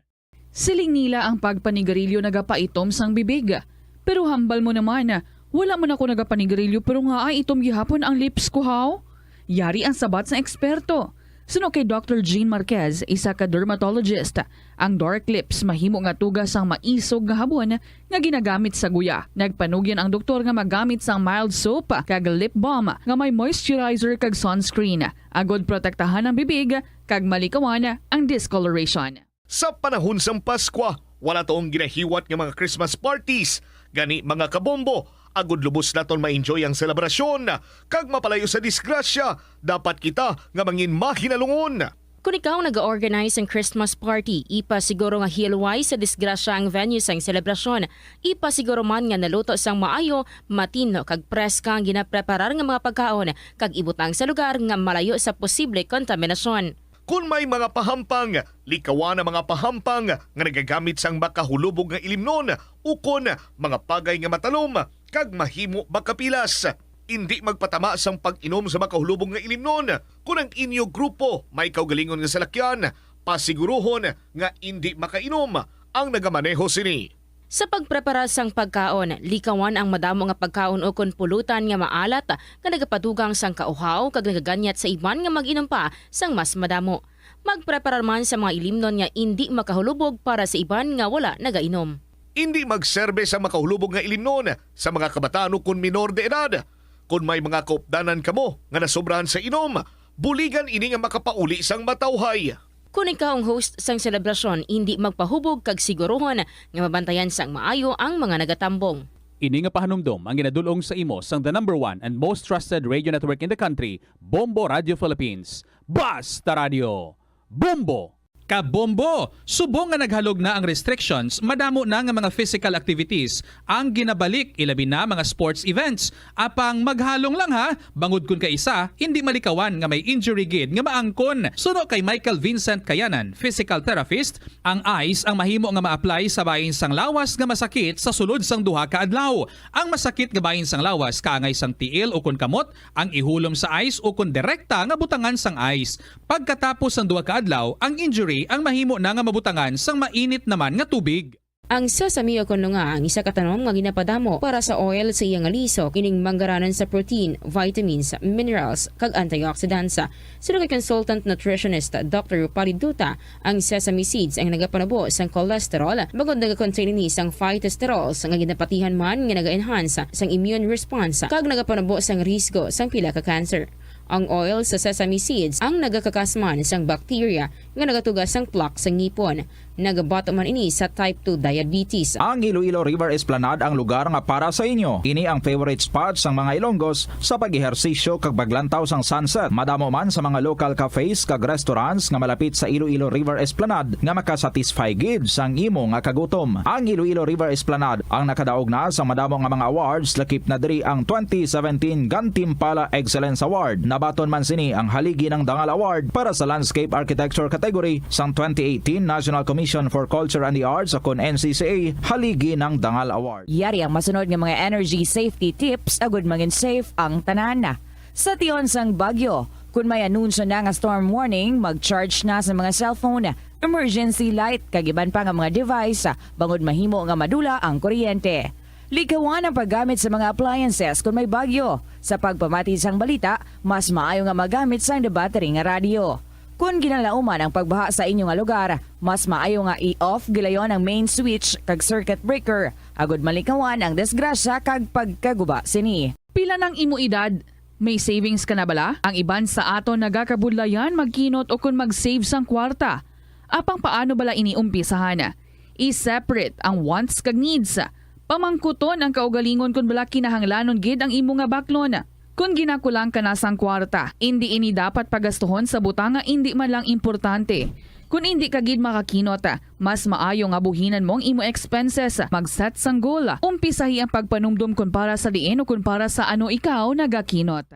Siling nila ang pagpanigarilyo nagapaitom sang bibig. Pero hambal mo naman, wala mo na ako nagapanigarilyo pero nga ay itom gihapon ang lips ko haw. Yari ang sabat sa eksperto. Suno kay Dr. Jean Marquez, isa ka dermatologist, ang dark lips mahimo nga tugas sang maisog nga habon nga ginagamit sa guya. Nagpanugyan ang doktor nga magamit sang mild soap kag lip balm nga may moisturizer kag sunscreen. Agod protektahan ang bibig kag malikawan ang discoloration. Sa panahon sang Pasko, Wala toong ginahiwat nga mga Christmas parties, gani mga kabombo. Agud lubos naton ma-enjoy ang selebrasyon. Kag mapalayo sa disgrasya, dapat kita nga mangin mahinalungon. Kung ikaw nag-organize ng Christmas party, ipa siguro nga hilway sa disgrasya ang venue sang selebrasyon. Ipa siguro man nga naluto sang maayo, matino kag preska ang ginapreparar nga mga pagkaon kag ibutang sa lugar nga malayo sa posible kontaminasyon. Kung may mga pahampang, likawan ang mga pahampang nga nagagamit sang makahulubog nga ilimnon, ukon mga pagay nga matalom, kag mahimo makapilas. Hindi magpatama sang pag-inom sa makahulubog nga ilimnon. Kung ang inyo grupo may kaugalingon nga salakyan, pasiguruhon nga hindi makainom ang nagamaneho sini. Sa pagprepara sang pagkaon, likawan ang madamo nga pagkaon o kon pulutan nga maalat nga nagapadugang sang kauhaw kag nagaganyat sa iban nga mag-inom pa sang mas madamo. Magpreparar man sa mga ilimnon nga hindi makahulubog para sa iban nga wala nagainom. Hindi magserbe sa makahulubog nga ilimnon sa mga kabataan o kon minor de edad. Kung may mga kaupdanan kamo nga nasobrahan sa inom, buligan ini nga makapauli sang matawhay. Kung ikaw ang host sang selebrasyon, hindi magpahubog kag siguruhon nga mabantayan sang maayo ang mga nagatambong. Ini nga pahanumdom ang ginadulong sa imo sang the number 1 and most trusted radio network in the country, Bombo Radio Philippines. Basta Radio! Bombo! Kabombo! Subong nga naghalog na ang restrictions, madamo na nga mga physical activities ang ginabalik, ilabi na mga sports events. Apang maghalong lang ha, bangod kun ka isa, hindi malikawan nga may injury gid nga maangkon. Suno kay Michael Vincent Kayanan, physical therapist, ang ice ang mahimo nga ma-apply sa bahin sang lawas nga masakit sa sulod sang duha ka adlaw. Ang masakit nga bahin sang lawas kaangay sang tiil o kun kamot, ang ihulom sa ice o kun direkta nga butangan sang ice. Pagkatapos sang duha ka adlaw, ang injury ang mahimo na nga mabutangan sang mainit naman nga tubig. Ang sesame o kuno nga ang isa ka tanom nga ginapadamo para sa oil sa iyang aliso kining manggaranan sa protein, vitamins, minerals kag antioxidants. Sino kay consultant nutritionist Dr. Rupali Duta, ang sesame seeds ang nagapanabo sang cholesterol bagod nagakontain ni sang phytosterols nga ginapatihan man nga naga-enhance sang immune response kag nagapanabo sang risgo sang pila ka cancer. Ang oil sa sesame seeds ang nagakakasman sang bacteria nga nagatugas sang plaque sa ngipon. Nagabato man ini sa type 2 diabetes. Ang Iloilo River Esplanade ang lugar nga para sa inyo. Ini ang favorite spot sang mga Ilonggos sa pag-ehersisyo kag paglantaw sang sunset. Madamo man sa mga local cafes kag restaurants nga malapit sa Iloilo River Esplanade nga makasatisfy gid sang imo nga kagutom. Ang Iloilo River Esplanade ang nakadaog na sa madamo nga mga awards, lakip na diri ang 2017 Gantimpala Excellence Award. Nabaton man sini ang haligi ng Dangal Award para sa Landscape Architecture category sang 2018 National Commission for Culture and the Arts o kon NCCA haligi ng Dangal Award. Yari ang masunod nga mga energy safety tips agud maging safe ang tanan. Sa tion sang Bagyo, kung may anunsyo na nga storm warning, mag-charge na sa mga cellphone, emergency light kag iban pa nga mga device bangod mahimo nga madula ang kuryente. Likawan ang paggamit sa mga appliances kung may bagyo. Sa pagpamati sang balita, mas maayo nga magamit sang debattery nga radio. Kung ginalauman ang pagbaha sa inyong lugar, mas maayo nga i-off gilayon ang main switch kag circuit breaker. Agud malikawan ang disgrasya kag pagkaguba sini. Pila ng imo edad? May savings ka na bala? Ang iban sa aton nagakabudlayan magkinot o kung mag-save sang kwarta. Apang paano bala iniumpisahan? I-separate ang wants kag needs. Pamangkuton ang kaugalingon kung bala kinahanglanon gid ang imo nga baklon. Kung ginakulang ka na sang kwarta, hindi ini dapat pagastuhon sa butang nga hindi man lang importante. Kung hindi ka gid makakinot, mas maayo nga buhinan mong imo expenses. Mag-set sang goal. Umpisahi ang pagpanumdum kung para sa diin o kung para sa ano ikaw nagakinot.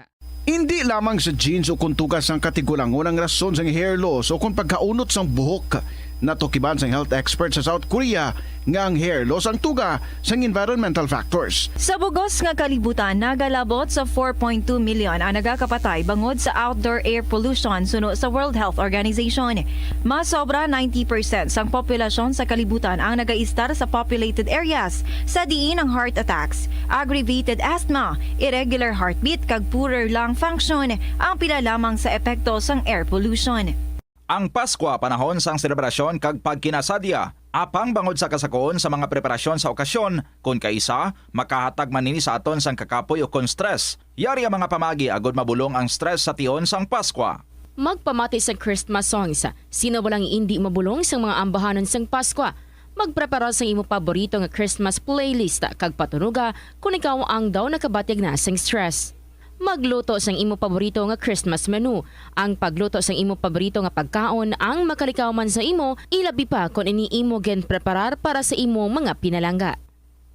Hindi lamang sa jeans o kung tugas ang katigulangon ang rason sang hair loss o kung pagkaunot sang buhok. Natukiban sang health expert sa South Korea nga ang hair loss ang tuga sang environmental factors. Sa bugos nga kalibutan, nagalabot sa 4.2 million ang nagakapatay bangod sa outdoor air pollution suno sa World Health Organization. Mas sobra 90% sang populasyon sa kalibutan ang nagaistar sa populated areas, sa diin ang heart attacks, aggravated asthma, irregular heartbeat kag poorer lung function ang pila lamang sa epekto sang air pollution. Ang Pasko panahon sang selebrasyon kag pagkinasadya. Apang bangod sa kasakoon sa mga preparasyon sa okasyon, kung kaisa, makahatag man nini sa aton sang kakapoy o kon stress. Yari ang mga pamagi agod mabulong ang stress sa tion sang Pasko. Magpamati sa Christmas songs. Sino walang hindi mabulong sa mga ambahanon sang Pasko? Magprepara sa imo paborito nga Christmas playlist kag patunuga kung ikaw ang daw nakabatyag na sang stress. Magluto sang imo paborito nga Christmas menu. Ang pagluto sang imo paborito nga pagkaon ang makalikaw man sa imo, ilabi pa kung ini imo gen preparar para sa imo mga pinalangga.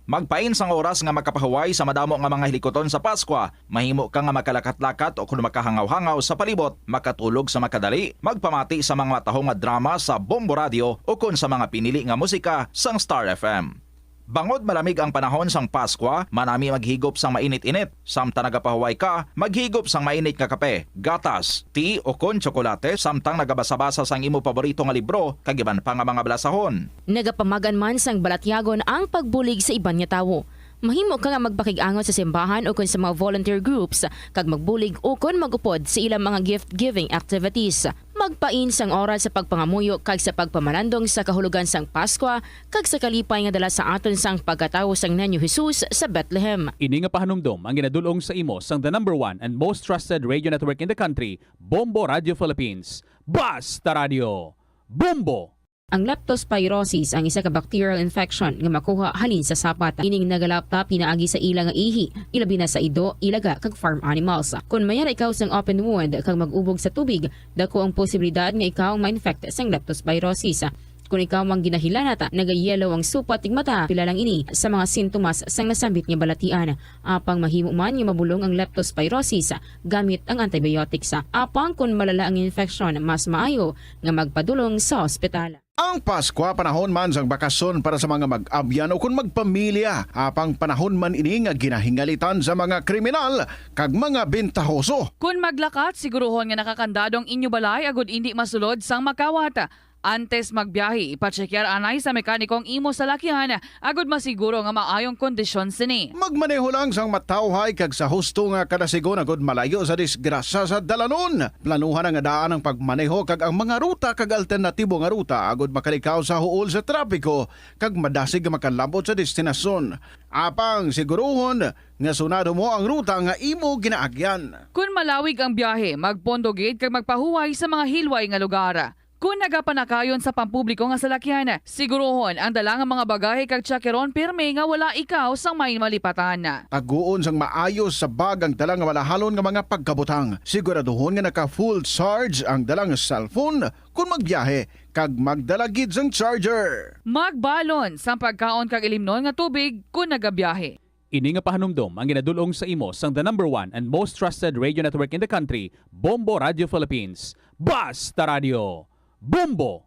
Magpain sang oras nga makapahuway sa madamo nga mga hilikoton sa Pasko. Mahimo ka nga makalakat-lakat o kung makahangaw-hangaw sa palibot, makatulog sa makadali, magpamati sa mga matahong nga drama sa Bombo Radio o kung sa mga pinili nga musika sang Star FM. Bangod malamig ang panahon sang Pasko, manami maghigop sang mainit-init. Samtang nagapahuway ka, maghigop sang mainit nga kape, gatas, tea o kon tsokolate samtang nagabasa-basa sang imo paborito nga libro kagiban pa nga mga balasahon. Nagapamagan man sang balatyagon ang pagbulig sa iban nga tawo. Mahimo ka nga magpakig-angot sa simbahan o kun sa mga volunteer groups kag magbulig o kun magupod sa ilang mga gift-giving activities. Magpain sang oras sa pagpangamuyo kag sa pagpamalandong sa kahulugan sang Pasko kag sa kalipay nga dala sa aton sang pagkatawo sang Nenyo Jesus sa Bethlehem. Ini nga pahanumdom ang ginadulong sa imo sang the #1 and most trusted radio network in the country, Bombo Radio Philippines. Basta Radio, Bombo! Ang leptospirosis ang isa ka bacterial infection nga makuha halin sa sapat. Ining nagalapta pinaagi sa ila nga ihi, ilabi na sa ido, ilaga kag farm animals. Kung mayara ikaw sang open wound kag mag-ubog sa tubig, dako ang posibilidad nga ikaw ma-infect sang leptospirosis. Kung ikaw mang ginahilanata, nagayelo ang supat tig mata, pilalang ini sa mga sintomas sang nasambit nga balatian. Apang mahimo man nga mabulong ang leptospirosis gamit ang antibiotics. Apang kung malala ang infection, mas maayo nga magpadulong sa ospital. Ang Pasko, panahon man sang bakasyon para sa mga mag-abyan o kung magpamilya. Apang panahon man ini nga ginahingalitan sa mga kriminal kag mga bentahoso. Kung maglakat, siguruhon nga nakakandadong inyo balay agud hindi masulod sang makawata. Antes magbiyahe, ipatsekyar anay sa mekanikong imo sa lakyan agud masiguro nga maayong kondisyon sini. Magmaneho lang sang matawhay kag sa husto nga kada sigon agud malayo sa disgrasya sa dalanon. Planuhan nga daan ang pagmaneho kag ang mga ruta kag alternatibo nga ruta agud makalikaw sa huol sa trapiko kag madasig nga makalabot sa destinasyon. Apang siguruhon nga sunado mo ang ruta nga imo ginaagyan. Kung malawig ang biyahe, magpondogate kag magpahuway sa mga hilway nga lugar. Kung nagapanakayon sa pampubliko nga salakyan, sigurohon ang dalang mga bagahe kag tsakeron pirme nga wala ikaw sang may malipatan. Taguon sang maayos sa bag ang dalang nga malahalon nga mga pagkabutang. Siguraduhon nga naka full charge ang dalang cellphone kung magbiyahe kag magdalagid sang charger. Magbalon sa pagkaon kag ilimnon nga tubig kung nagabiyahe. Ini nga pahanumdom ang ginadulong sa imo sang the #1 and most trusted radio network in the country, Bombo Radio Philippines. Basta Radio, Bombo!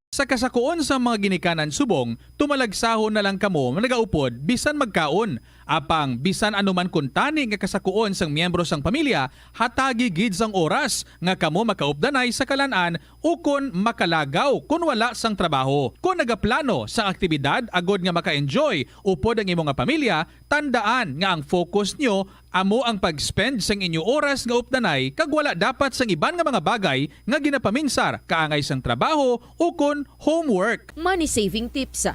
Sa kasakuon sa mga ginikanan subong, tumalagsahon na lang kamo nagaupod bisan magkaon. Apang bisan anuman kun tani nga kasakuon sang miyembro sang pamilya, hatagi gid sang oras nga kamo makaupdanay sa kalanan o kun makalagaw kun wala sang trabaho. Kung nagaplano sa aktibidad agod nga maka-enjoy upod ang imong pamilya, tandaan nga ang focus nyo amo ang pag-spend sang inyo oras nga updanay kag wala dapat sang iban nga mga bagay nga ginapaminsar kaangay sang trabaho o kun homework. Money saving tips.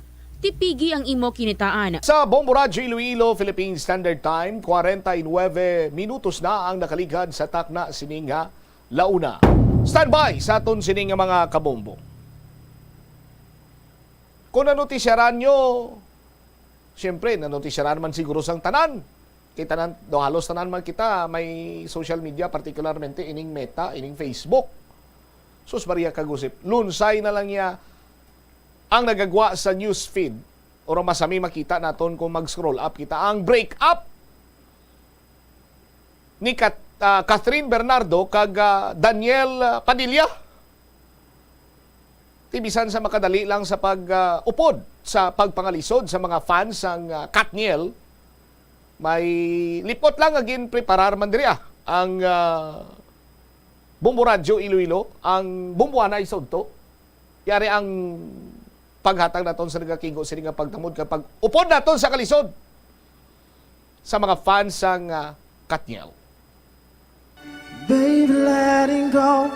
Tipigi ang imo kinitaan. Sa Bombo Radio Iloilo, Philippine Standard Time, 49 minutos na ang nakaligad sa takna sining nga launa. Standby sa aton sining nga mga kabombo. Kung nanotisyaran nyo, siyempre nanotisyaran man siguro sang tanan. Kita halos tanan man kita may social media, particularmente ining Meta, ining Facebook. Sus Maria Kagusip, lunsay na lang niya ang nagagwa sa news feed o masami makita naton kung mag-scroll up kita ang break up ni Catherine Bernardo kag Daniel Padilla. Tibisan sa makadali lang sa pag-upod sa pagpangalisod sa mga fans ng Katniel, may lipot lang agin preparar man diri ang Bombo Radio Iloilo, ang Bomboana isod to. Yari ang paghatag naton sa nagakingo sini nga pagtamod kapag upod naton sa kalisod sa mga fans ng Katniel. Baby, letting go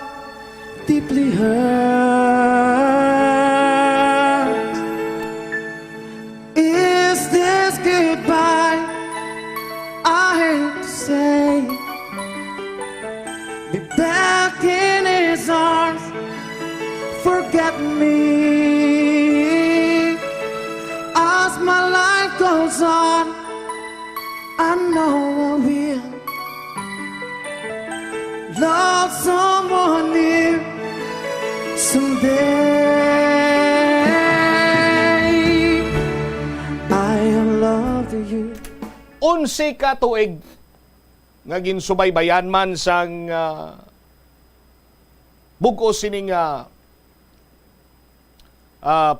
deeply hurt. Is this goodbye? I hate to say. Be back in his arms. Forget me. 11 ka tuig nga ginsubaybayan man sang bugos sining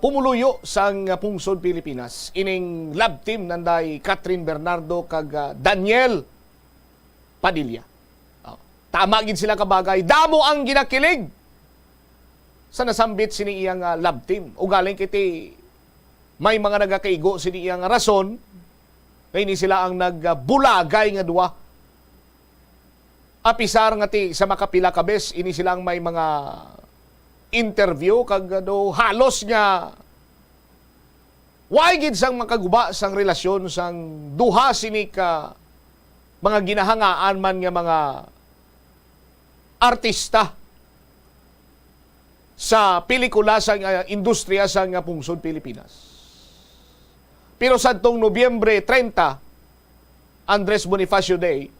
pumuluyo sang pungsod Pilipinas. Ining lab team nanday Catherine Bernardo kag Daniel Padilla. Tama gid sila kabagay. Damo ang ginakilig sa nasambit sini iyang lab team. Ugaling kiti may mga nagakaigo sini iyang rason kay ni sila ang nagbulagay nga duwa. Apisar nga ti sa makapila ka bes ini silang may mga interview kag do halos nga way gid sang makaguba sang relasyon sang duha sini ka mga ginahangaan man nga mga artista sa pelikula sa industriya sa pungsod Pilipinas. Pero sadtong Nobyembre 30, Andres Bonifacio Day,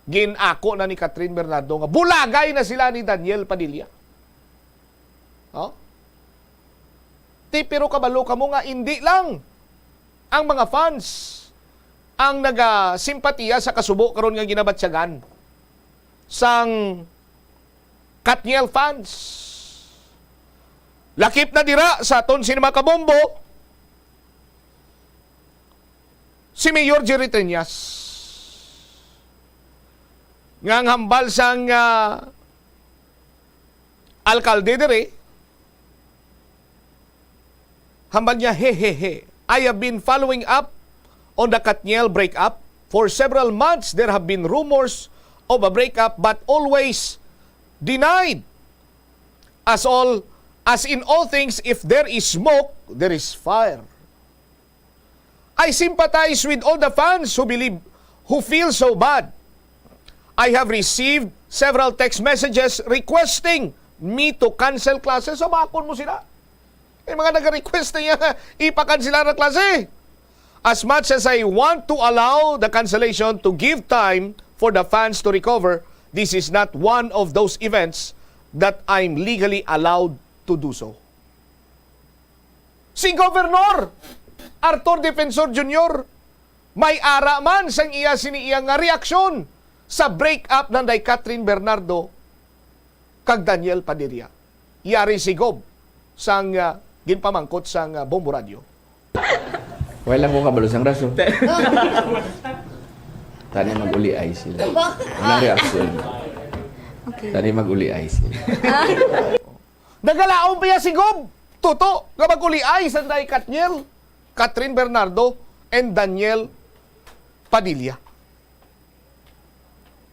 ginako na ni Catherine Bernardo nga bulagay na sila ni Daniel Padilla. Pero kabalo ka mo nga hindi lang ang mga fans ang nagasimpatiya sa kasubo karon nga ginabatsyagan sang Katniel fans. Lakip na dira sa aton Sinema Kabombo si Mayor Jerry Triñas nga hambal sang alkalde dire. Hambal niya, hehehe, I have been following up on the Katniel breakup. For several months, there have been rumors of a breakup but always denied. As in all things, if there is smoke, there is fire. I sympathize with all the fans who feel so bad. I have received several text messages requesting me to cancel classes. So, makon mo sila. May mga nag-request na niya, ipakansela na klase. As much as I want to allow the cancellation to give time for the fans to recover, this is not one of those events that I'm legally allowed to do so. Si Governor Arthur Defensor Jr. may ara man sang iya siniyang reaksyon sa break-up ng day Catherine Bernardo kag Daniel Padilla. Yari si Gob sang ginpamangkot sang Bombo Radio. Wala ko kabalo sang raso. Tani mag-uli ay sila. Walang reaksyon. Okay. Tani mag-uli ay sila. Nagalaon pa ya si Gob. Tuto, nga mag-uli ay sa day Katniel, Catherine Bernardo, and Daniel Padilla.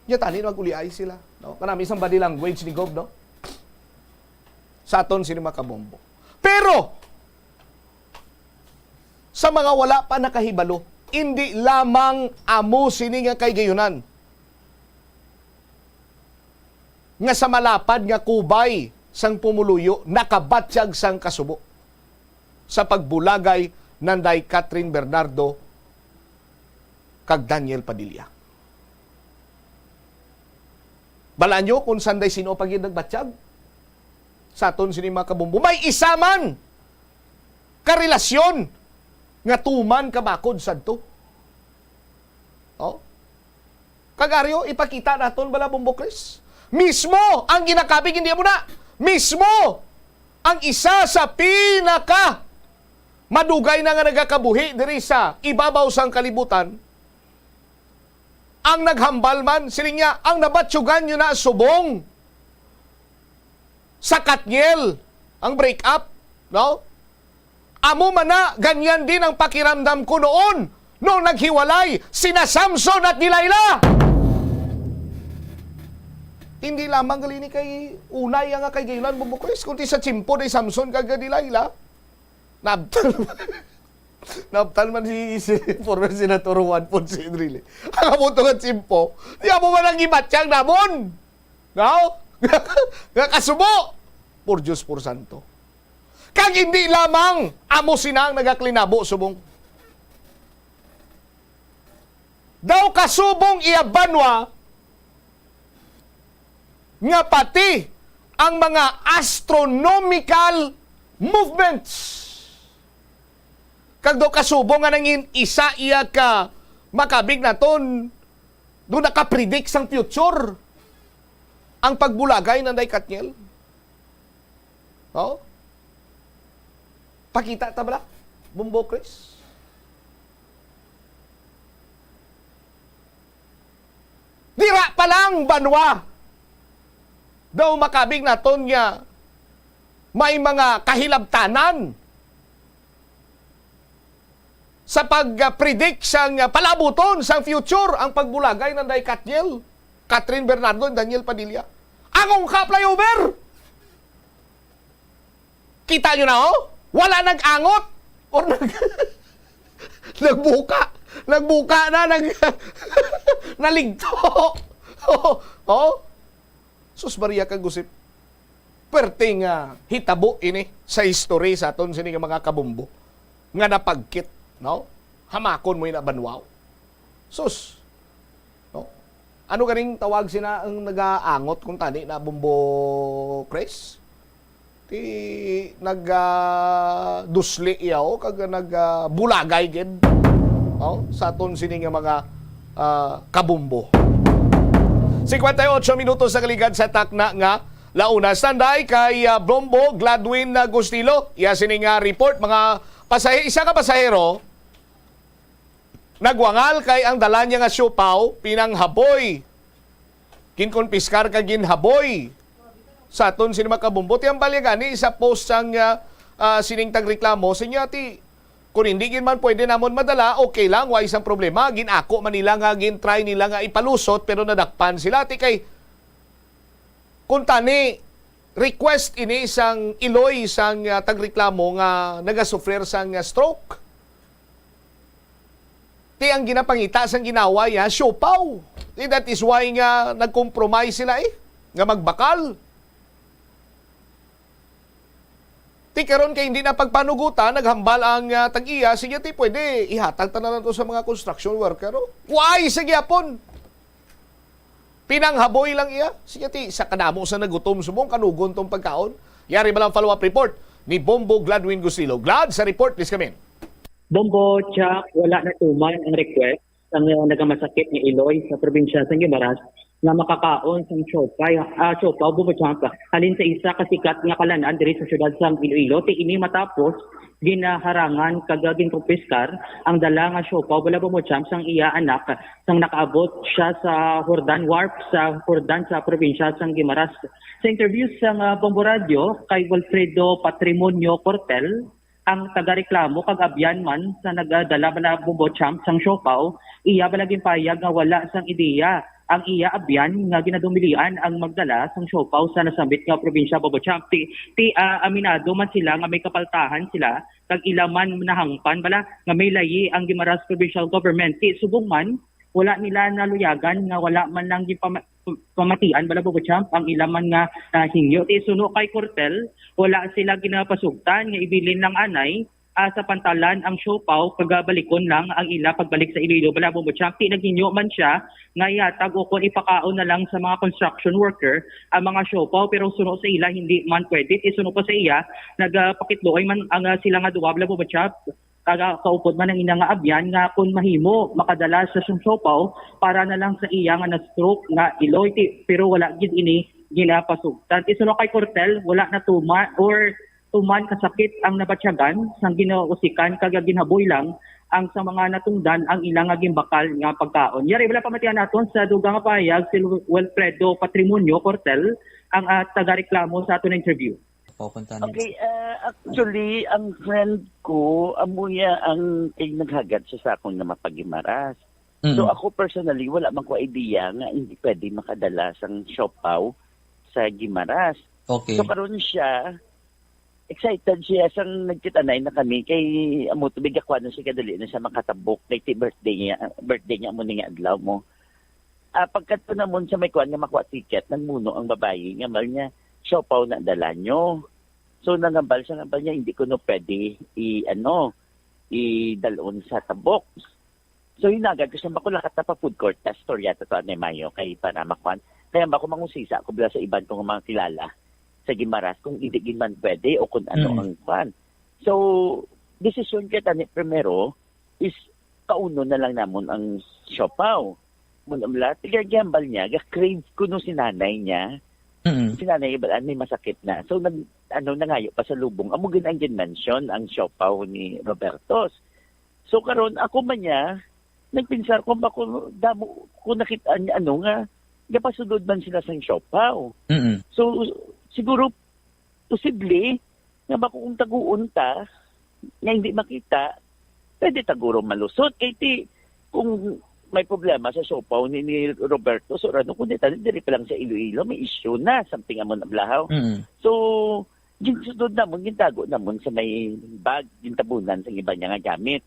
Nya tani mag-uli ay sila. No? Kanami isang body language ni Gob, no? Sa aton Sinema Kabombo. Pero, sa mga wala pa nakahibalo, hindi lamang amo sini nga kay gayunan. Nga sa malapad nga kubay sang pumuluyo, nakabatsyag sang kasubo sa pagbulagay ng day Catherine Bernardo kag Daniel Padilla. Balaan nyo kung sanday sino pag nagbatsyag sa aton Sinema Kabombo. May isa man karelasyon nga tuman kabakod sadto. Oh. Kagaryo, ipakita naton bala Bombo Chris. Mismo ang ginakabig, hindi mo na. Mismo ang isa sa pinaka madugay na nga nagakabuhi diri sa ibabaw sang kalibutan. Ang naghambal man, siling niya, ang nabatsugan nyo na subong sa Katniel, ang break-up, no? Amo man na, ganyan din ang pakiramdam ko noon nung naghiwalay sina Samson at Delilah. Hindi lamang galini kay unay nga kay gayunan bubukris, kundi sa tsimpo ni Samson kag Delilah. Naptal man si former Senator Juan Ponce Enrile. Ang amuto nga tsimpo, di mo man ang ibatsyang namon. No? Nga kasubo. Por Diyos, por Santo. Kag hindi lamang amo sinang nagaklinabo subong. Daw kasubong iabanwa nga pati ang mga astronomical movements. Kag daw kasubong nga nangin isa iya ka makabig naton doon nakapredict sang future ang pagbulagay ng Day Katniel. Oh? Pakita ta bala, Bumbo Chris? Dira pa lang banwa daw makabig naton nga may mga kahilabtanan sa pag-predict sang palabuton sang future ang pagbulagay ng Day Katniel, Catherine Bernardo, Daniel Padilla. Angong ka flyover! Kita nyo na, oh? Wala nag-angot or nagbuka. Nagbuka na, naligto. Oh? Sus Maria kang gusip. Perting hitabo ini sa history sa aton sini nga mga kabumbo. Nga napagkit, no? Hamakon mo na banwaw. Sus. No? Ano ganing tawag sina ang nagaangot kung tani na Bumbo Chris? Ti dusli iyaw kag bulagay gid. Oh, sa aton sini nga mga kabumbo. 58 minutos sa kaligad sa takna nga launa. Standby kay Bombo Gladwin Gustilo. Iya sini nga report mga isa ka pasahero nagwangal kay ang dala niya nga siopaw pinanghaboy. Kinkonpiskar ka ginhaboy. Sa aton sini mga kabumbo tiyang balyagani sa post sang sining tagreklamo sinya ti kung hindi gin man pwede namon madala, okay lang, wa isang problema. Ginako man nila nga, gin-try nila nga ipalusot, pero nadakpan sila. Ti kay, kung tani, request ini sang iloy sang tagreklamo nga nagasufler sang stroke. Ti ang ginapangita sang ginawa ya, siopaw. That is why nga nag-compromise sila nga magbakal. Ti karon kay hindi na pagpanugutan, naghambal ang tag-iya, sige ti pwede ihatag tanan to sa mga construction worker. Why sige apon? Pinanghaboy lang iya. Sige ti sa kadamo sa nagutom subong kanugon tong pagkaon. Yari ba lang follow-up report ni Bombo Gladwin Gustilo. Glad sa report, please come in. Bombo, Chuck, wala na tuman ang request ang nagamasakit ni Iloy sa probinsya sa Guimaras nga makakaon sang siopaw bumutsampa halin sa isa kasikat nga kalanan diri sa syudad sang Iloilo. Ti ini matapos ginaharangan kagaging kumpiskar ang dala nga siopaw wala bumutsamp sang iya anak sang nakaabot siya sa Hordan Wharf sa Hordan sa probinsya sang Guimaras. Sa interview sang Bombo Radio kay Wilfredo Patrimonio Cortel, ang tagareklamo kag abyan man sa nagadala na bumutsamp sang siopaw, iya balaging payag nga wala sang ideya ang iya abyan nga ginadumilian ang magdala sang siopaw sa nasambit nga probinsya Bobochamp. Ti aminado man sila nga may kapaltahan sila kag ilaman nahangpan bala nga may layi ang Guimaras Provincial Government. Ti subong man wala nila naluyagan nga wala man lang pamatian bala Bobochamp ang ilaman nga hingyo. Ti suno kay Cortel wala sila ginapasugtan nga ibilin ng anay sa pantalan ang siopaw kagabalikon lang ang ila pagbalik sa Iloilo bala Bobochamp. Ti naghinyo man siya nga ihatag o kung ipakaon na lang sa mga construction worker ang mga siopaw pero suno sa ila hindi man pwede. Ti suno pa sa iya nagpakitloay man ang sila nga duwa bala Bobochamp kaga kaupod man ang ina nga abyan nga kung mahimo makadala sa siopaw para na lang sa iya nga na-stroke nga Iloy. Ti pero wala gid ini ginapasugtan. Ti suno kay Cortel wala na tuman kasakit ang nabatsyagan sang ginausikan kag ginhaboy lang ang sa mga natungdan ang ilang gimbakal nga pagkaon. Yari wala pamatian naton sa dugang nga pahayag si Wilfredo Patrimonio Cortel ang tagareklamo sa aton interview. Okay, actually ang friend ko amuya ang naghagat sa akong na mapagimaras. So ako personally wala man ko idea nga hindi pwede makadala sang siopaw sa Guimaras. Okay. So karon siya excited siya sang nagkitanay na kami kay amo tubig ako ano siya kadali na siya makatabok kay birthday niya mo nga adlaw mo. Pagkat namon sa may kuan nga makuha ticket nagmuno ang babae nga mal niya siopaw na dala nyo. So nangambal niya hindi ko no pwede idalon sa tabok. So hinagad ko siya makulakat na pa food court na storya to ni Mayo kay para makuan. Kaya ba ko mangusisa ako bila sa iban kong mga kilala sa Guimaras kung hindi man pwede o kung ano ang kwan. So, decision kita ni primero is kauno na lang namon ang siopaw. Mula tigagambal niya, ga-crave ko no si nanay niya. Si nanay ibalaan may masakit na. So nangayo pa sa lubong. Amo ang mention ang siopaw ni Robertos. So karon ako man niya nagpinsar ko ba ko damo ko nakita niya nga gapasunod man sila sa siopaw. So siguro posible nga ba kung taguon ta nga hindi makita pwede taguro malusot kay kung may problema sa siopaw ni Roberto so ano kung diri pa lang sa Iloilo may issue na something amon ablahaw. So ginsunod namon gintago namon sa may bag gintabunan sa iba niya nga gamit.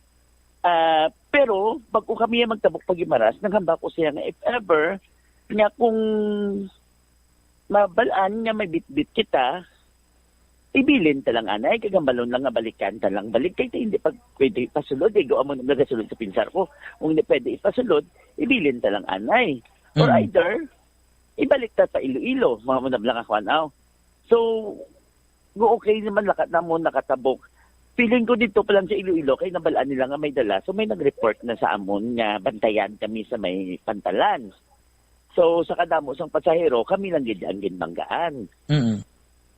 Pero bago kami magtabok pagimaras naghamba ko siya nga if ever nga kung mabalaan nga may bitbit kita ibilin talang anay kagambalon lang nga balikan talang balik kay hindi pag pwede pasulod go amo nagasulod sa pinsar ko kung hindi pwede ipasulod ibilin talang anay or either ibalik ta sa Iloilo mga manablang ako anaw so go okay naman lakat na mo nakatabok feeling ko dito pa lang sa Iloilo kay nabalaan nila nga may dala so may nag-report na sa amon nga bantayan kami sa may pantalan so sa kadamo sang pasahero kami lang gid ang ginbanggaan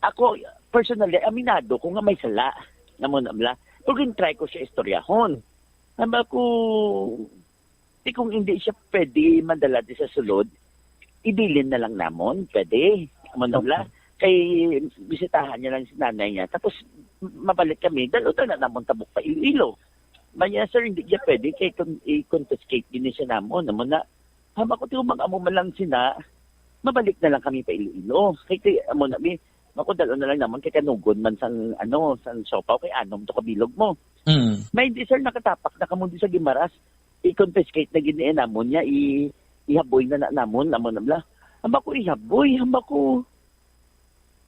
ako personally, aminado ko nga may sala namon amla. Kung try ko siya istoryahon. Ama ko, kung hindi siya pwede mandala di sa sulod, ibilin na lang namon, pwede. Amon amla. Kay bisitahan niya lang si nanay niya. Tapos mabalik kami, dalo na namon tabok pa Iloilo. Maya sir, hindi siya pwede kay i-confiscate din siya namon. Amon na, hama ko tingong mag-amo man lang sina, mabalik na lang kami pa Iloilo. Kay amon na, ako dalo na lang naman kay kanugod man sang sang siopaw kay anom to kabilog mo. May di sir nakatapak na kamundi sa Gimaras i-confiscate na giniin namon niya ihaboy na namon namla. Hamba ko ihaboy, hamba ko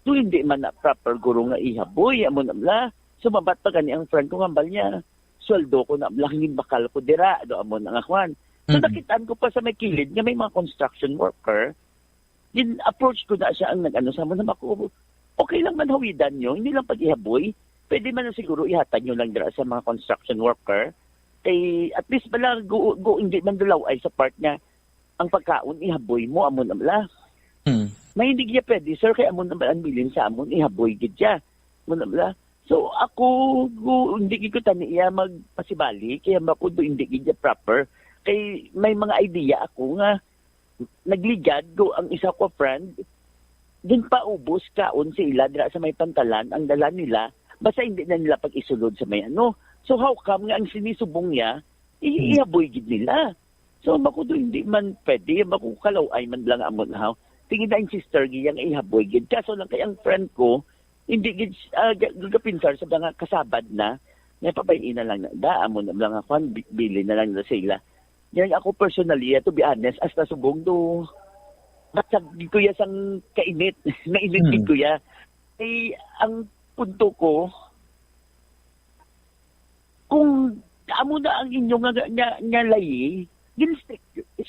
so hindi man na proper guro nga ihaboy amon namla. Sumabat pa gani ang friend ko ngambal niya. Sweldo ko na laking bakal ko dira do amon ang akwan. So nakitaan ko pa sa may kilid nga may mga construction worker. Din approach ko na siya ang sa amon na ako okay lang man hawidan nyo, hindi lang pag-ihaboy. Pwede man na siguro ihatan nyo lang dira sa mga construction worker. Kay at least bala go hindi man dalaw ay sa part nga ang pagkaon ihaboy mo amon amla. May hindi giya pwede sir kay amon amla bilin sa amon ihaboy gid siya. Amon amla. So ako hindi gid ko tani iya magpasibali kaya mako do hindi gid proper. Kay may mga idea ako nga nagligad go ang isa ko friend din pa ubos kaon sila dira sa may pantalan ang dala nila basta hindi na nila pag-isulod sa may so how come nga ang sinisubong niya ihaboy gid nila so makudo hindi man pwede makukalaw ay man lang amon how tingin na ang sister giyang ihaboy gid kaso lang kay ang friend ko hindi gid gapinsar sa mga kasabad na pabayin na lang da amon lang ako bili na lang nila sila yan ako personally to be honest as nasubong do batsag ko ya sang kainit. Nainit ko ya. Eh, ang punto ko, kung amo na ang inyong nga layi,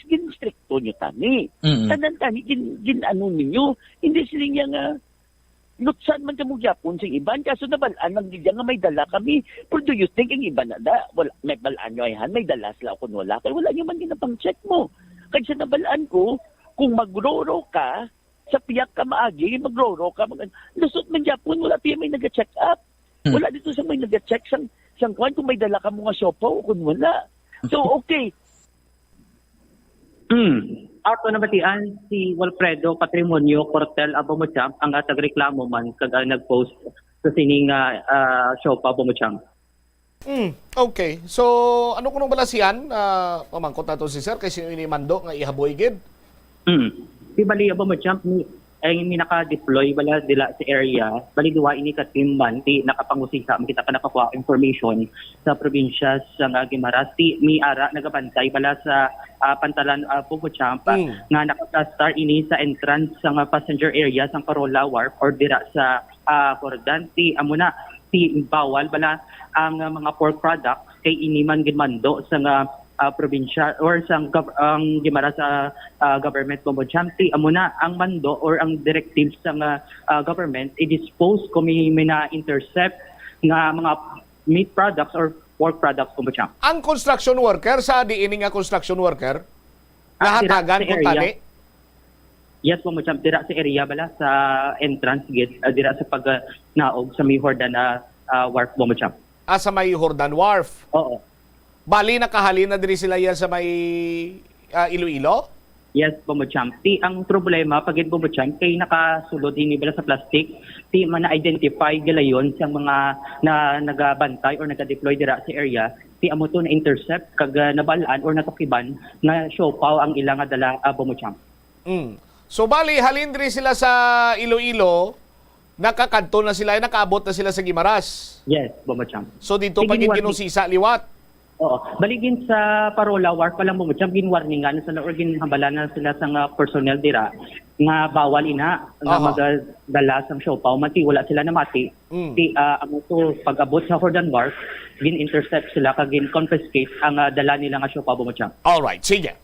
ginstricto nyo tani. Tanan tani, ginano ninyo. Hindi sila nga, lutsan man ka mo gyapon sa iban. Kaso nabalaan lang nila nga may dala kami. Pero do you think ang iba na da? Wala, may balaan nyo ayhan, may dala sila kung wala. Kaya wala nyo man ginapang check mo. Kaya sa nabalaan ko, kung magroro ka, sa piyak ka maagi, magroro ka, lusot man Japon, wala tayo may nag-check up. Wala dito sa may nag-check sang kwan kung may dala ka mga siopaw o kung wala. So, okay. Ato na batian si Walfredo Patrimonio Cortel Abomochamp ang atagreklamo man kag nag-post sa sining siopaw Abomochamp. Okay. So, ano kunong balasian? Pamangkot na to si Sir kasi inimando nga ihaboy gid. Di bali Abomochamp ni ay naka-deploy bala dila sa area bali duwa ini ka team man ti nakapangusisa kita pa nakakuha information sa probinsya sa Guimaras ti mi ara nagabantay bala sa pantalan Abomochamp nga naka-star ini sa entrance sa passenger area sa Corolla Wharf or dira sa Cordan ti amuna ti bawal bala ang mga pork products kay ini man ginmando sa probinsya or sa Guimaras government Abomochamp amuna ang mando or ang directives sa government i-dispose kung may na-intercept nga mga meat products or pork products Bombo Champ. Ang construction worker sa diini nga construction worker nahatagan dira kung sa area. tani. Yes, Bombo Champ, dira sa area bala sa entrance gate, dira sa pag naog sa may Hordan na wharf Bombo Champ. Sa may Hordan Wharf. Oo. Bali nakahalin na diri sila yan sa may Iloilo? Yes, Bombo Champ. Ang problema pag Bombo Champ kay nakasulod ini bala sa plastic, man na-identify galayon sa mga na nagabantay or nag-deploy dira sa area, amo to na intercept kag nabalaan or natukiban na siopaw ang ilang dala Bombo Champ. So bali halin diri sila sa Iloilo, nakakadto na sila, nakaabot na sila sa Guimaras. Yes, Bombo Champ. So dito pag ginusisa liwat. Oo. Baligin sa Parola Wharf pa lang Bombo Champ, ginwarningan sa or ginhambala na sila sa personnel dira nga bawal ina nga magdala sang siopaw mati wala sila na mati. Amo to pag-abot sa Hordan Wharf, gin-intercept sila kag gin-confiscate ang dala nila nga siopaw Bombo Champ. All right, sige.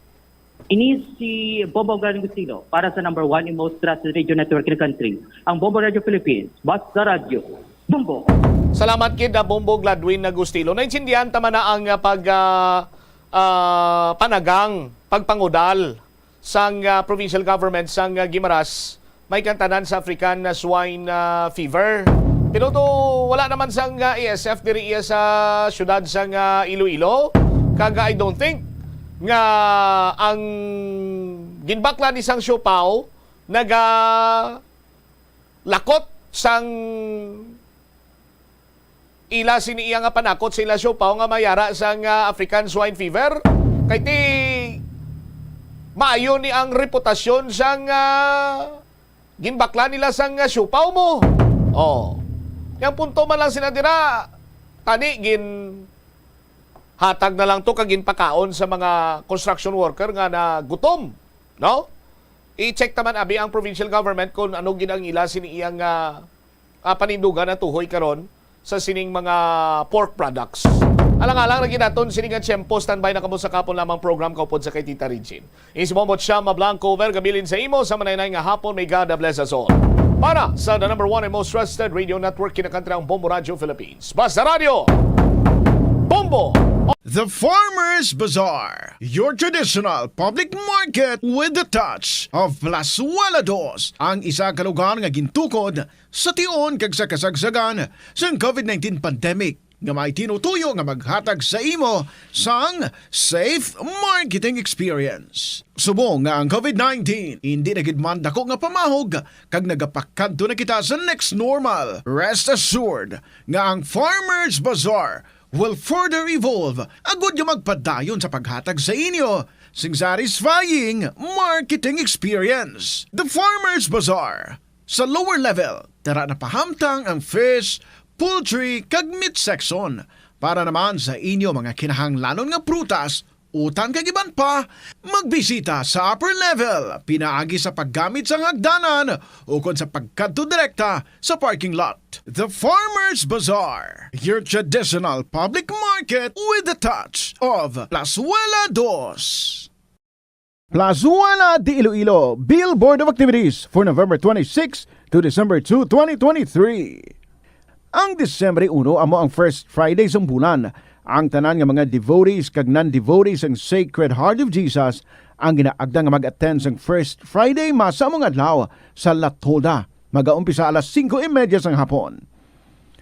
Ini si Bobo Gustilo para sa number 1 in most trusted radio network in the country, ang Bombo Radio Philippines, Basta Radio, Bombo. Salamat kid Bombo Gladwin Agustilo. Naintindihan tama na ang panagang pagpangudal sang provincial government sang Guimaras may kantanan sa African swine fever. Pero to wala naman sang ASF diri sa syudad sang Iloilo. Kaga I don't think nga ang ginbakla ni sang siopaw lakot sang ila siniya nga panakot sila siopaw nga mayara sang African swine fever kay ti maayo ni ang reputasyon sang ginbakla nila sang siopaw mo. Yang punto man lang sinadira tani hatag na lang to kagin pakaon sa mga construction worker nga na gutom, no? I-check naman abi ang provincial government kung ano ginang ila siniyang panindugan na tuhoy karon sa sining mga pork products. Alang-alang na ginaton sining nga tiyempo standby na kamo sa kapon lamang program kaupod sa kay Tita Regine. Isimomot siya Mablanco gabilin sa imo sa manay nga hapon. May God bless us all. Para sa the number 1 and most trusted radio network kinakantri ang Bombo Radio Philippines. Basta Radio, Bombo! The Farmers Bazaar, your traditional public market with the touch of Plasualados, ang isa ka lugar nga gintukod sa tion kag sa kasagsagan sa COVID-19 pandemic nga may tinutuyo nga maghatag sa imo sang safe marketing experience. Subong nga ang COVID-19 hindi na gid man dako nga pamahog kag nagapakadto na kita sa next normal. Rest assured nga ang Farmers Bazaar will further evolve agud nga magpadayon sa paghatag sa inyo sing satisfying marketing experience. The Farmers Bazaar. Sa lower level, tara na pahamtang ang fish, poultry, kag meat section. Para naman sa inyo mga kinahanglanon nga prutas, utan kag iban pa, magbisita sa upper level, pinaagi sa paggamit sa hagdanan o kon sa pagkadto direkta sa parking lot. The Farmers Bazaar, your traditional public market with the touch of Plazuela 2. Plazuela de Iloilo Billboard of Activities for November 26 to December 2, 2023. Ang Disyembre 1 amo ang first Friday sa bulan. Ang tanan nga mga devotees kag non-devotees ang Sacred Heart of Jesus ang ginaagda nga mag-attend sang first Friday Mass among adlaw sa Latolda. Mag-aumpisa alas 5:30 sang hapon.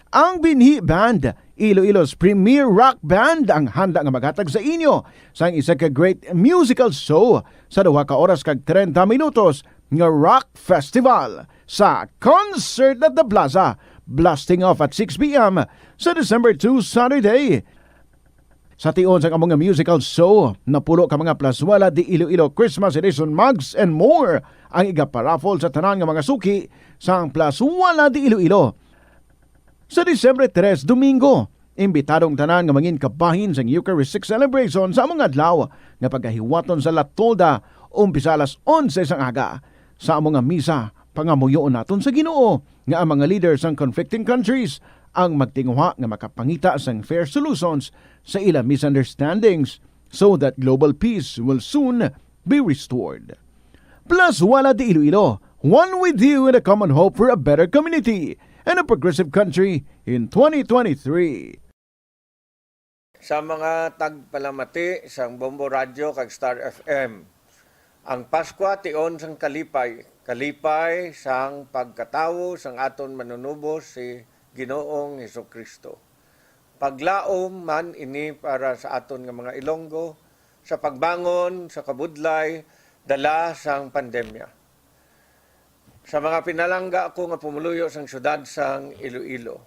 Ang Binhi Band, Iloilo's premier rock band, ang handa nga maghatag sa inyo sa isa ka great musical show sa 2 ka oras kag 30 minutos nga rock festival sa Concert at the Plaza, blasting off at 6 p.m. sa December 2 Saturday. Sa tion sa among musical show, napulo ka mga Plazuela de Iloilo Christmas Edition mugs and more ang igaparaffle sa tanan nga mga suki sa Plazuela de Iloilo. Sa Disyembre 3, Domingo, imbitadong tanan nga mangin kabahin sa Eucharistic celebration sa among adlaw nga pagkahiwaton sa Latolda umpisa alas 11 sang aga. Sa among misa, pangamuyoon naton sa Ginoo nga ang mga leaders ng conflicting countries ang magtinguha nga makapangita sang fair solutions sa ilang misunderstandings so that global peace will soon be restored. Plazuela de Iloilo, one with you in a common hope for a better community and a progressive country in 2023. sa mga tagpalamati sang Bombo Radio kag Star FM. Ang Pasko tion sang kalipay sang pagkatawo sang aton manunubos si Ginoong Hesukristo. Paglaom man ini para sa aton nga mga Ilonggo sa pagbangon sa kabudlay dala sang pandemya. Sa mga pinalangga ako nga pumuluyo sang syudad sang Iloilo.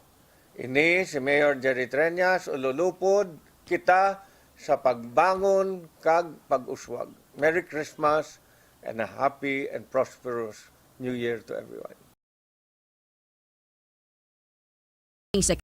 Ini si Mayor Jerry Treñas ululupod kita sa pagbangon kag pag-uswag. Merry Christmas and a happy and prosperous New Year to everyone. Sa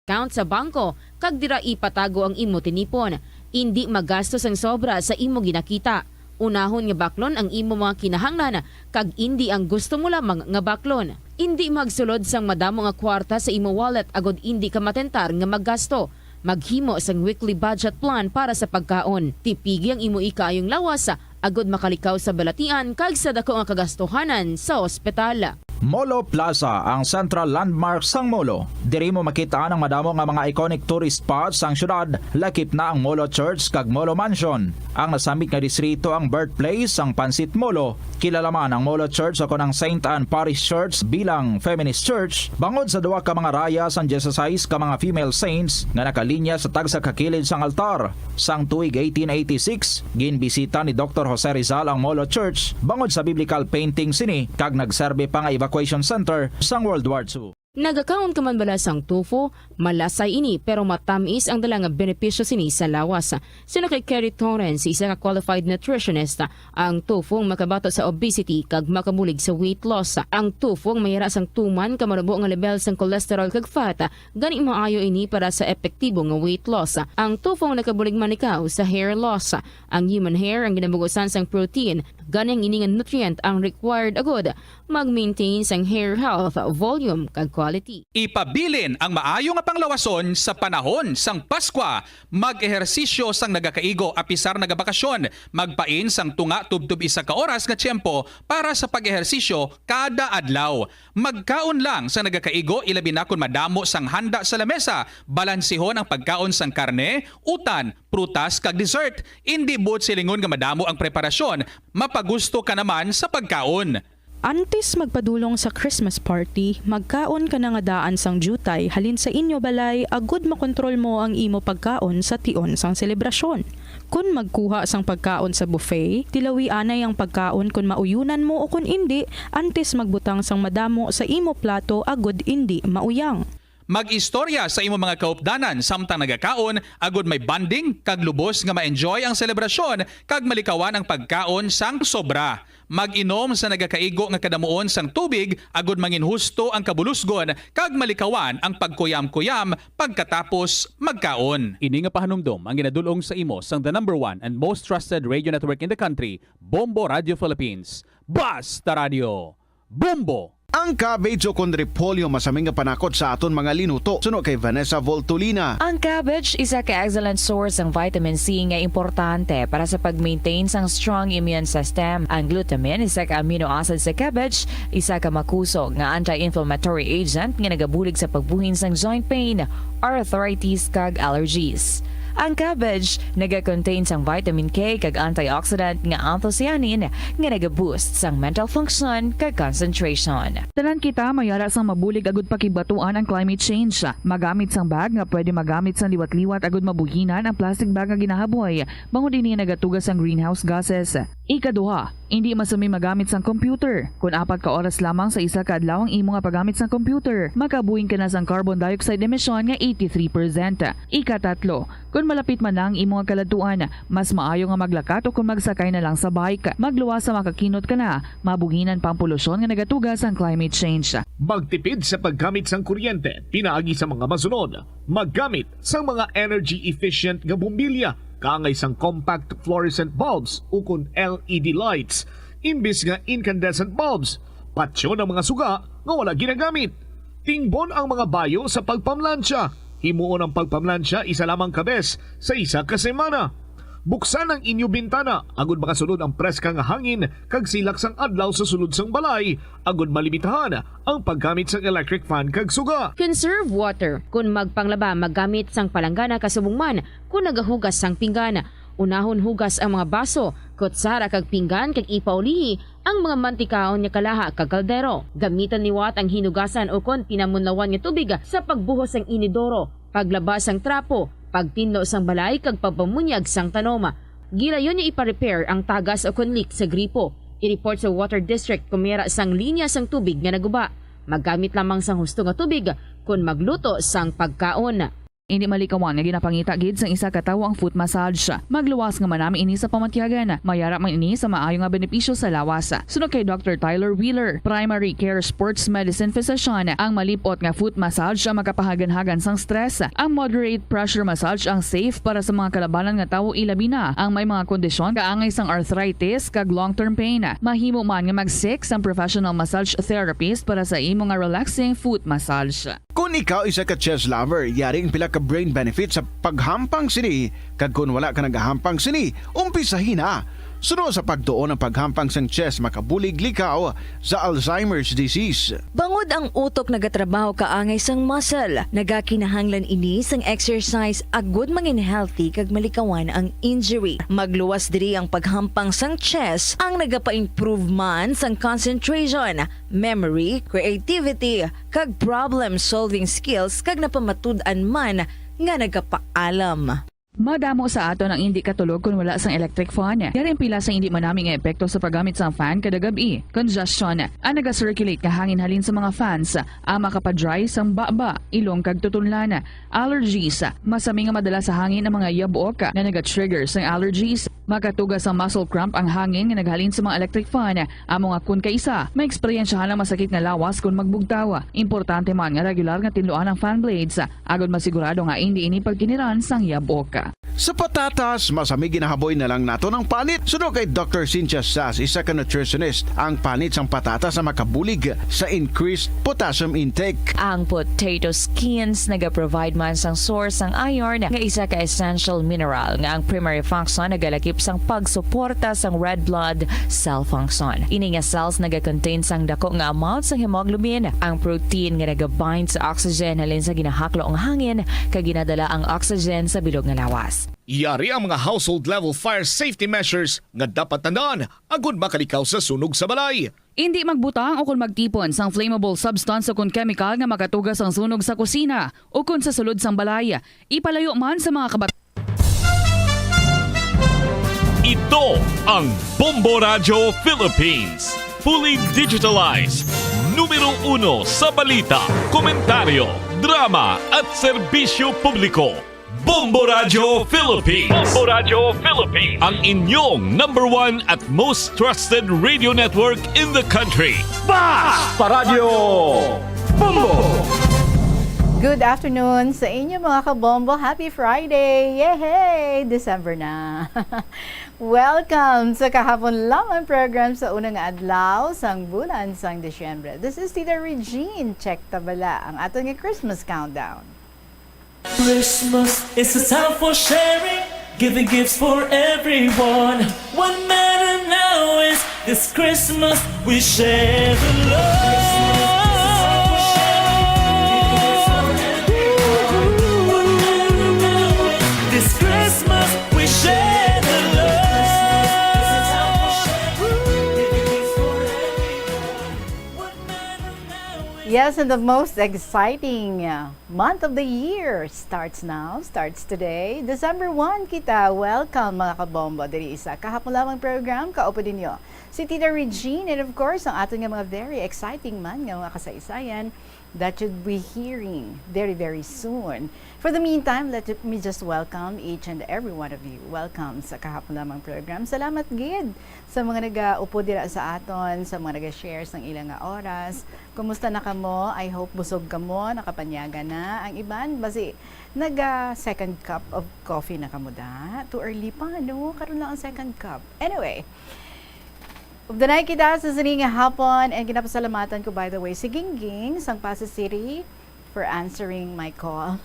account sa bangko, kag dira ipatago ang imo tinipon. Hindi magastos ang sobra sa imo ginakita. Unahon nga baklon ang imo mga kinahanglan, kag hindi ang gusto mo lamang nga baklon. Hindi magsulod sang madamo nga kwarta sa imo wallet agod hindi ka matentar nga maggasto. Maghimo sang weekly budget plan para sa pagkaon. Tipigi ang imo ikayong lawas agod makalikaw sa balatian kag sa dako nga kagastuhanan sa ospital. Molo Plaza ang central landmark sang Molo. Diri mo makita ang madamo nga mga iconic tourist spots sang syudad. Lakip na ang Molo Church kag Molo Mansion. Ang nasamit nga distrito ang birthplace sang Pansit Molo. Kilala man ang Molo Church ako ng St. Anne Parish Church bilang feminist church. Bangod sa duwa ka mga raya sang 16 ka mga female saints nga nakalinya sa tagsa kakilid sang altar. Sang tuig 1886, ginbisita ni Dr. Jose Rizal ang Molo Church bangod sa biblical painting sini kag nagserbe pa nga evacuation center sang World War II. Nagakaon ka man bala sang tofu, malasay ini pero matamis ang dala nga benepisyo sini sa lawas. Sino kay Kerry Torrens, isa ka qualified nutritionist, ang tofu ang makabato sa obesity kag makabulig sa weight loss. Ang tofu ang mayara sang tuman kamarabo nga level sang cholesterol kag fat, gani maayo ini para sa epektibo nga weight loss. Ang tofu ang nakabulig man ikaw sa hair loss. Ang human hair ang ginabugusan sang protein, gani ang ini nga nutrient ang required agod mag-maintain sang hair health, volume kag quality. Ipabilin ang maayo nga panglawason sa panahon sang Pasko. Mag-ehersisyo sang nagakaigo apisar nagabakasyon. Magpain sang tunga tubtub isa ka oras nga tiyempo para sa pag-ehersisyo kada adlaw. Magkaon lang sang nagakaigo ilabi na kun madamo sang handa sa lamesa. Balansihon ang pagkaon sang karne, utan, prutas kag dessert. Hindi buot silingon nga madamo ang preparasyon. Mapagusto ka naman sa pagkaon. Antes magpadulong sa Christmas party, magkaon ka na nga daan sang jutay halin sa inyo balay agud makontrol mo ang imo pagkaon sa tion sang selebrasyon. Kung magkuha sang pagkaon sa buffet, tilawi anay ang pagkaon kung mauyunan mo o kung hindi, antes magbutang sang madamo sa imo plato agud hindi mauyang. Mag-istorya sa imo mga kaupdanan samtang nagakaon agud may banding kag lubos nga ma-enjoy ang selebrasyon kag malikawan ang pagkaon sang sobra. Mag-inom sa nagakaigo nga kadamuon sang tubig agud manginhusto ang kabulusgon kag malikawan ang pagkuyam-kuyam pagkatapos magkaon. Ini nga pahanumdom ang ginadulong sa imo sang the #1 and most trusted radio network in the country, Bombo Radio Philippines. Basta Radio Bombo! Ang cabbage o kung repolyo masaming nga panakot sa aton mga linuto. Suno kay Vanessa Voltolina. Ang cabbage isa ka excellent source ng vitamin C nga importante para sa pag-maintain sang strong immune system. Ang glutamine isa ka amino acid sa cabbage, isa ka makusog nga anti-inflammatory agent nga nagabulig sa pagbuhin sang joint pain, arthritis kag allergies. Ang cabbage naga-contain sang vitamin K kag antioxidant nga anthocyanin nga naga-boost sang mental function kag concentration. Tanan kita mayara sang mabulig agud pakibatuan ang climate change. Magamit sang bag nga pwede magamit sang liwat-liwat agud mabuhinan ang plastic bag nga ginahaboy. Bangod ini nagatugas sang greenhouse gases. Ikaduha, hindi masumi magamit sang computer. Kung 4 ka oras lamang sa isa ka adlaw ang imo nga paggamit sang computer, makabuhin ka na sang carbon dioxide emission nga 83%. Ikatatlo, kung malapit man lang imo nga kaladuan, mas maayo nga maglakat o kung magsakay na lang sa bike. Magluwas sa makakinot ka na, mabuhinan pang polusyon nga nagatugas ang climate change. Magtipid sa paggamit sang kuryente, pinaagi sa mga masunod. Maggamit sa mga energy efficient nga bumbilya, kaangay sang compact fluorescent bulbs ukon LED lights, imbis nga incandescent bulbs. Patsyo ng mga suga nga wala ginagamit. Tingbon ang mga bayo sa pagpamlansya. Himuon ang pagpamlansya isa lamang kabes sa isa ka semana. Buksan ang inyo bintana agud makasulod ang preska nga hangin kag silak sang adlaw sa sulod sang balay agud malimitahan ang paggamit sang electric fan kag suga. Conserve water. Kung magpanglaba, maggamit sang palanggana kasubong man kung nagahugas sang pinggan. Unahon hugas ang mga baso, kutsara kag pinggan kag ipaulihi ang mga mantikaon nga kalaha kag kaldero. Gamitan niwat ang hinugasan o kon pinamunlawan nga tubig sa pagbuhos sang inidoro, paglabas sang trapo, pagtinlo sang balay kag pagpamunyag sang tanoma. Gilayon niya ipa-repair ang tagas o kon leak sa gripo. I-report sa Water District kung mayroon sang linya sang tubig nga naguba. Maggamit lamang sang husto nga tubig kung magluto sang pagkaon. Hindi malikawan nga ginapangita gid sang isa ka tawo ang foot massage. Magluwas nga manami ini sa pamatyagan. Mayara man ini sa maayo nga benepisyo sa lawas. Sunod kay Dr. Tyler Wheeler, Primary Care Sports Medicine Physician, ang malipot nga foot massage ang makapahagan-hagan sang stress. Ang moderate pressure massage ang safe para sa mga kalabanan nga tawo ilabi na ang may mga kondisyon kaangay sang arthritis kag long-term pain. Mahimo man nga mag-seek sang professional massage therapist para sa imo nga relaxing foot massage. Kung ikaw isa ka chess lover, yaring pila ka brain benefit sa paghampang sini. Kag kung wala ka nagahampang sini, umpisahin na. Sunod sa pagtuon ng paghampang sang chess makabulig likaw sa Alzheimer's disease. Bangod ang utok nagatrabaho kaangay sang muscle, nagakinahanglan ini sang exercise agud mangin healthy kag malikawan ang injury. Magluwas diri ang paghampang sang chess ang nagapa-improve man sang concentration, memory, creativity kag problem-solving skills kag napamatud-an man nga nagapaalam. Madamo sa aton ang hindi katulog kung wala sang electric fan. Yaring pila sa hindi manaming epekto sa paggamit sang fan kada gabi. Congestion, ang naga-circulate ka hangin halin sa mga fans, ang makapadry sang baba, ilong kag tutunlan. Allergies, masami nga madala sa hangin ang mga yabok na naga-trigger sang allergies. Makatugas ang muscle cramp ang hangin nga naghalin sa mga electric fan. Amo nga kun kaisa, may eksperyensyahan ang masakit nga lawas kung magbugtaw. Importante man nga regular nga tinluan ang fan blades, agad masigurado nga hindi ini pagkiniran sang yabok. Sa patatas, masami ginahaboy na lang nato ng panit. Sunod kay Dr. Cynthia Sass, isa ka nutritionist, ang panit sang patatas na makabulig sa increased potassium intake. Ang potato skins nagaprovide man sang source sang iron nga isa ka essential mineral nga ang primary function nagalakip sang pagsuporta sang red blood cell function. Ini nga cells nagakontain sang dako nga amount sang hemoglobin, ang protein nga nagabind sa oxygen halin sa ginahaklo ang hangin kag ginadala ang oxygen sa bilog nga lawas. Yari ang mga household level fire safety measures nga dapat tandaan agud makalikaw sa sunog sa balay. Hindi magbutang o kung magtipon sang flammable substance o kung chemical nga makatugas ang sunog sa kusina o kung sa sulod sang balay. Ipalayo man sa mga kabat. Ito ang Bombo Radio Philippines. Fully digitalized. Numero 1 sa balita, komentaryo, drama at serbisyo publiko. Bombo Radio Philippines. Bombo Radio Philippines. Ang inyong #1 at most trusted radio network in the country. Basta Radio Bombo! Good afternoon sa inyo mga kabombo. Happy Friday! Yehey! December na. Welcome sa kahapon lamang program sa unang adlaw sang bulan sang Disyembre. This is Tita Regine. Check tabala ang aton nga Christmas countdown. Christmas is a time for sharing, giving gifts for everyone. What matters now is this Christmas we share the love. This Christmas we share the Yes, and the most exciting month of the year starts now, starts today. December 1 kita. Welcome mga kabombo. Diri isa kahapon lamang program, kaupo ninyo si Tita Regine, and of course, ang ating mga very exciting man nga mga kasaysayan that you'll be hearing very, very soon. For the meantime, let me just welcome each and every one of you. Welcome sa kahapon lamang program. Salamat gid sa mga nag-upo dira sa aton, sa mga nag-share ng ilang oras. Kumusta na kamo? I hope busog kamo, nakapanyaga na. Ang iban, basi nag-second cup of coffee na kamo da. Too early pa, no? Karoon lang ang second cup. Anyway, Ubdanay kita sa sining hapon and ginapasalamatan ko by the way si Gingging sang Pasay City for answering my call.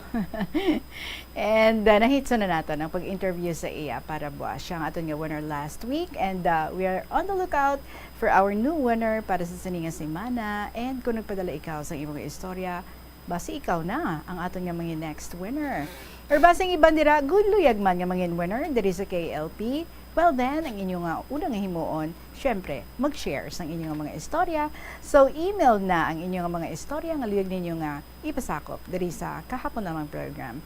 And nahitso na nato ang pag-interview sa iya para buwas. Siya ang aton nga winner last week. And we are on the lookout for our new winner para sa sininga semana. And kung nagpadala ikaw sa imong istorya, basi ikaw na ang aton nga mga next winner. Or basing iban dira, good luyag man nga mga winner, diri sa KLP. Well then, ang inyong unang nga himuon, syempre, mag-share sa inyong mga istorya. So, email na ang inyong mga istorya nga luyag ninyo nga ipasakop diri sa kahapon namang program.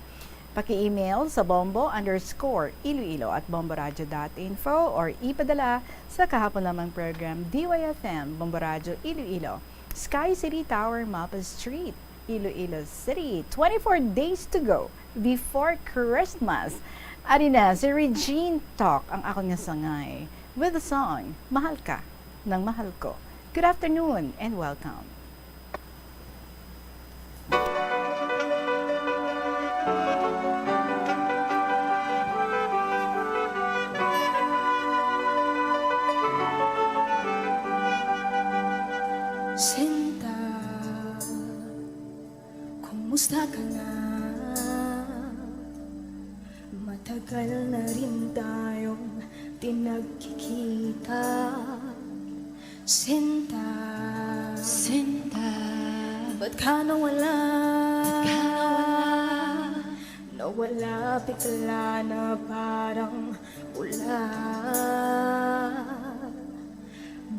Paki-email sa bombo_iloilo@bomboradio.info or ipadala sa kahapon namang program DYFM, Bombo Radio Iloilo, Sky City Tower, Mapa Street, Iloilo City. 24 days to go before Christmas. Ari na, si Regine Talk ang akong nga sangay with the song Mahal Ka ng Mahal Ko. Good afternoon and welcome. Sinta, kumusta ka na? Matagal na rin tayong tinagkikita. Sinta, Sinta, ba't ka nawala? Nawala bigla na parang wala.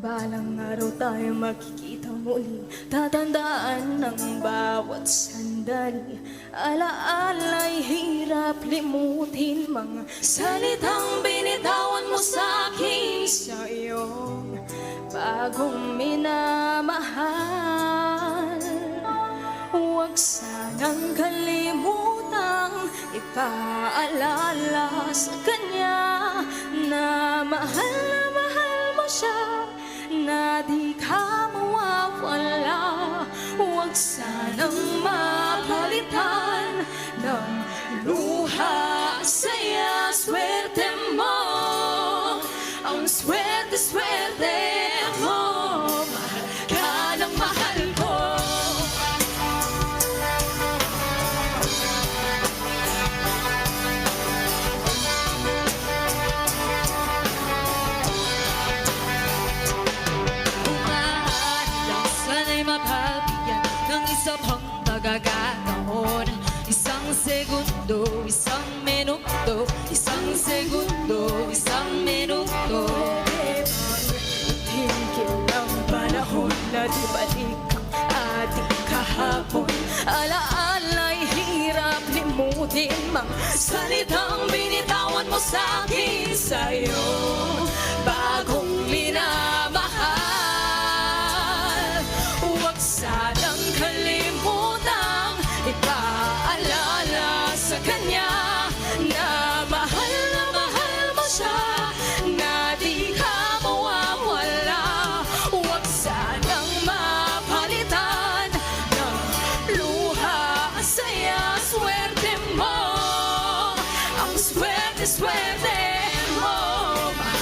Balang araw tayo makikita muli, tatandaan ng bawat sandali. Alaala'y hirap limutin, mga salitang binitawan mo sa'kin sa iyong bagong minamahal. Huwag sanang kalimutang ipaalala sa kanya na mahal mo siya, na di ka mawawala. Huwag sanang mapalitan ng luha, saya, swerte mo. Ang swerte mo, mahal ka ng mahal ko. Isa pang pagkakataon, isang segundo, isang minuto, isang segundo, isang minuto. Tingin ang panahon na di balik ang ating kahapon. Alaala'y hirap limutin, mga salitang binitawan mo sa'kin sa iyong bagong minamahal. Huwag sanang kalimutang ipaalala sa kanya na mahal mo siya, na di ka mawawala. Huwag sanang mapalitan ng luha, saya, swerte mo. Ang swerte mo, mahal